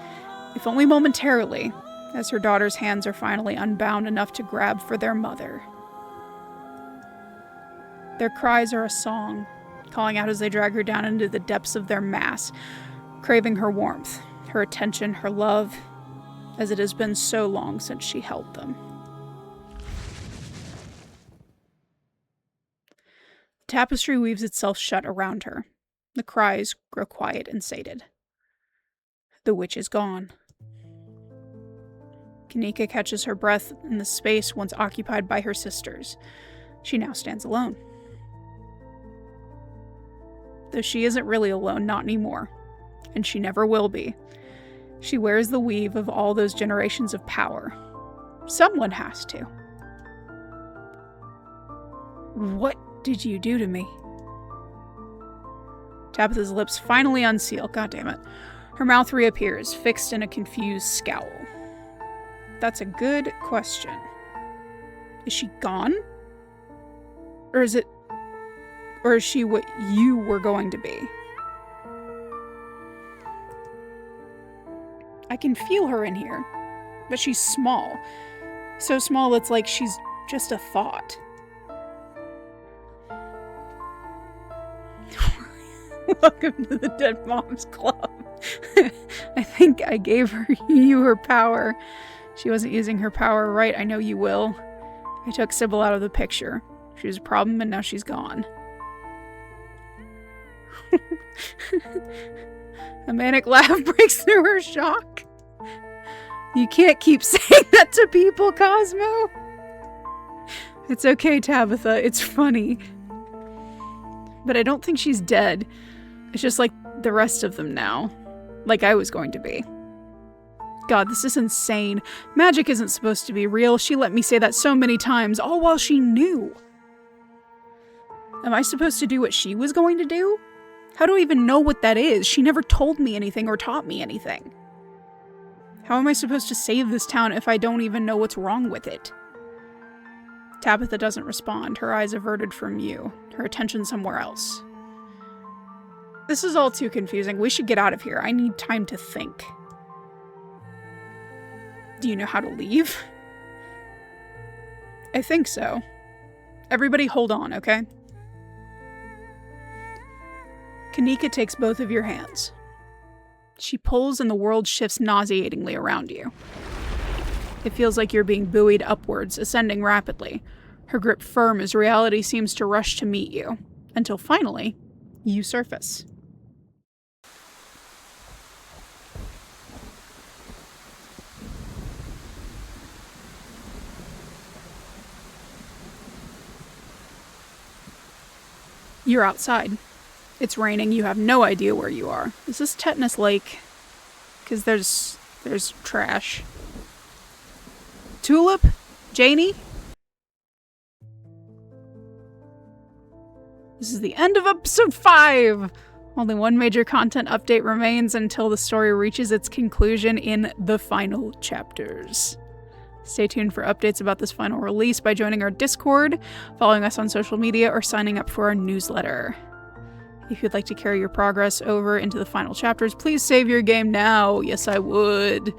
if only momentarily, as her daughter's hands are finally unbound enough to grab for their mother. Their cries are a song, calling out as they drag her down into the depths of their mass, craving her warmth, her attention, her love, as it has been so long since she held them. The tapestry weaves itself shut around her. The cries grow quiet and sated. The witch is gone. Kanika catches her breath in the space once occupied by her sisters. She now stands alone. Though she isn't really alone, not anymore. And she never will be. She wears the weave of all those generations of power. Someone has to. What did you do to me? Tabitha's lips finally unseal. God damn it. Her mouth reappears, fixed in a confused scowl. That's a good question. Is she gone? Or is she what you were going to be? I can feel her in here, but she's small. So small it's like she's just a thought. Welcome to the Dead Moms Club. I think I gave you her power. She wasn't using her power right. I know you will. I took Sybil out of the picture. She was a problem and now she's gone. A manic laugh breaks through her shock. You can't keep saying that to people, Cosmo. It's okay, Tabitha. It's funny. But I don't think she's dead. It's just like the rest of them now. Like I was going to be. God, this is insane. Magic isn't supposed to be real. She let me say that so many times, all while she knew. Am I supposed to do what she was going to do? How do I even know what that is? She never told me anything or taught me anything. How am I supposed to save this town if I don't even know what's wrong with it? Tabitha doesn't respond, her eyes averted from you, her attention somewhere else. This is all too confusing. We should get out of here. I need time to think. Do you know how to leave? I think so. Everybody hold on, okay? Kanika takes both of your hands. She pulls and the world shifts nauseatingly around you. It feels like you're being buoyed upwards, ascending rapidly. Her grip firm as reality seems to rush to meet you, until finally, you surface. You're outside. It's raining, you have no idea where you are. Is this Tetanus Lake? Because there's trash. Tulip? Janie? This is the end of episode 5! Only one major content update remains until the story reaches its conclusion in the final chapters. Stay tuned for updates about this final release by joining our Discord, following us on social media, or signing up for our newsletter. If you'd like to carry your progress over into the final chapters, please save your game now. Yes, I would.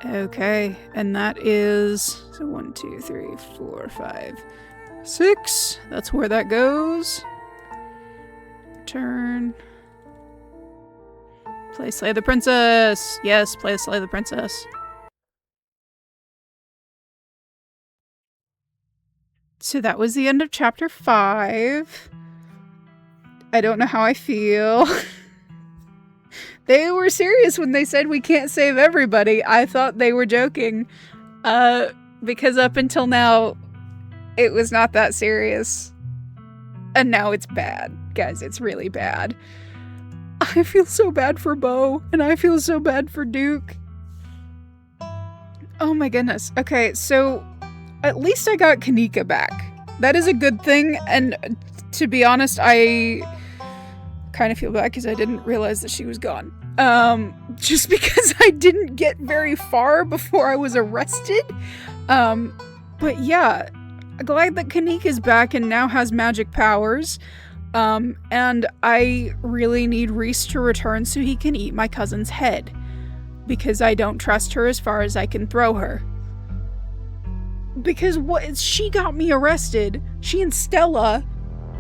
Okay, and that is... So 1, 2, 3, 4, 5, 6. That's where that goes. Turn. Play Slay the Princess. Yes, play Slay the Princess. So that was the end of chapter 5. I don't know how I feel. They were serious when they said we can't save everybody. I thought they were joking. Because up until now, it was not that serious. And now it's bad. Guys, it's really bad. I feel so bad for Bo, and I feel so bad for Duke. Oh my goodness. Okay, so at least I got Kanika back. That is a good thing, and to be honest, I kind of feel bad because I didn't realize that she was gone. Just because I didn't get very far before I was arrested. But yeah, glad that Kanika's back and now has magic powers. And I really need Reese to return so he can eat my cousin's head. Because I don't trust her as far as I can throw her. Because she got me arrested. She and Stella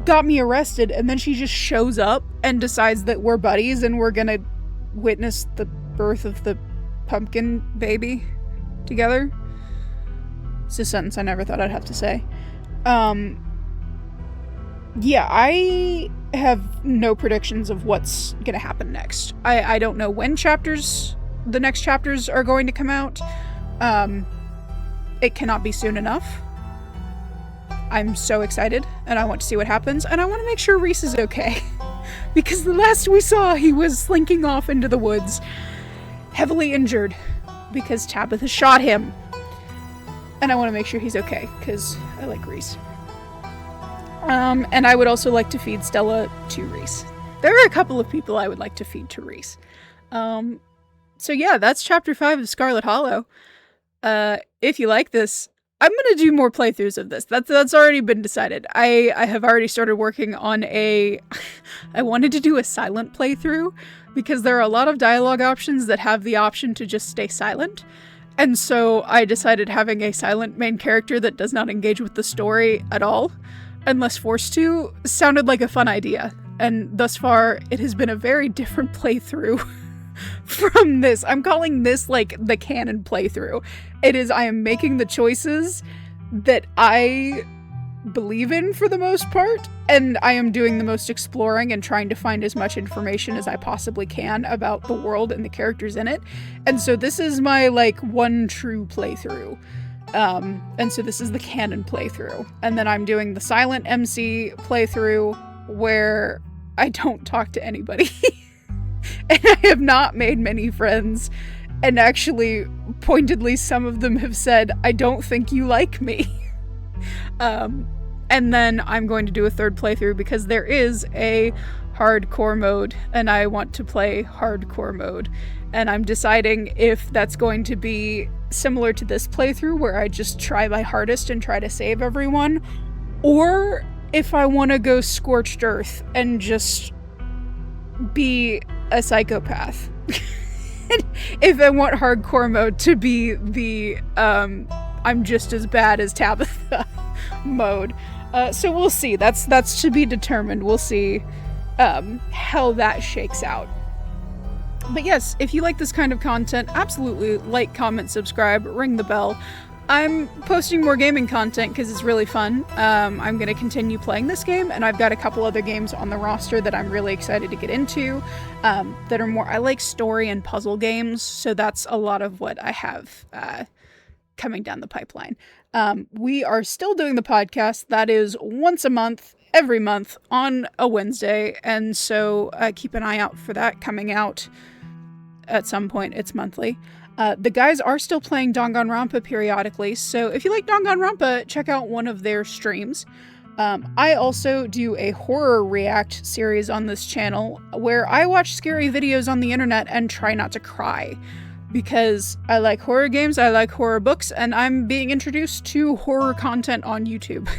got me arrested, and then she just shows up and decides that we're buddies and we're gonna witness the birth of the pumpkin baby together. It's a sentence I never thought I'd have to say. Yeah, I have no predictions of what's gonna happen next. I don't know when the next chapters are going to come out. It cannot be soon enough. I'm so excited, and I want to see what happens, and I want to make sure Reese is okay. Because the last we saw, he was slinking off into the woods, heavily injured, because Tabitha shot him. And I want to make sure he's okay, because I like Reese. And I would also like to feed Stella to Reese. There are a couple of people I would like to feed to Reese. So yeah, that's chapter 5 of Scarlet Hollow. If you like this, I'm gonna do more playthroughs of this. That's already been decided. I have already started working on I wanted to do a silent playthrough, because there are a lot of dialogue options that have the option to just stay silent. And so I decided having a silent main character that does not engage with the story at all, unless forced to, sounded like a fun idea. And thus far, it has been a very different playthrough from this. I'm calling this like the canon playthrough. I am making the choices that I believe in for the most part, and I am doing the most exploring and trying to find as much information as I possibly can about the world and the characters in it. And so this is my like one true playthrough. And so this is the canon playthrough. And then I'm doing the silent MC playthrough where I don't talk to anybody. And I have not made many friends. And actually, pointedly, some of them have said, I don't think you like me. And then I'm going to do a third playthrough because there is a hardcore mode, and I want to play hardcore mode. And I'm deciding if that's going to be similar to this playthrough, where I just try my hardest and try to save everyone, or if I want to go scorched earth and just be a psychopath. If I want hardcore mode to be the I'm just as bad as Tabitha mode. So we'll see. That's to be determined. We'll see how that shakes out. But yes, if you like this kind of content, absolutely like, comment, subscribe, ring the bell. I'm posting more gaming content because it's really fun. I'm going to continue playing this game, and I've got a couple other games on the roster that I'm really excited to get into that are more... I like story and puzzle games, so that's a lot of what I have coming down the pipeline. We are still doing the podcast. That is once a month, every month, on a Wednesday, and so keep an eye out for that coming out at some point. It's monthly. The guys are still playing Danganronpa periodically, so if you like Danganronpa, check out one of their streams. I also do a horror react series on this channel where I watch scary videos on the internet and try not to cry. Because I like horror games, I like horror books, and I'm being introduced to horror content on YouTube.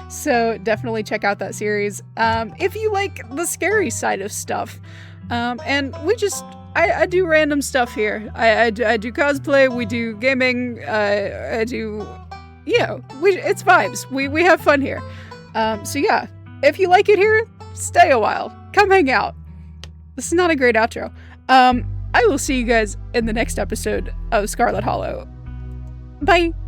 So definitely check out that series if you like the scary side of stuff. And I do random stuff here. I do cosplay, we do gaming, it's vibes. We have fun here. So yeah, if you like it here, stay a while. Come hang out. This is not a great outro. I will see you guys in the next episode of Scarlet Hollow. Bye!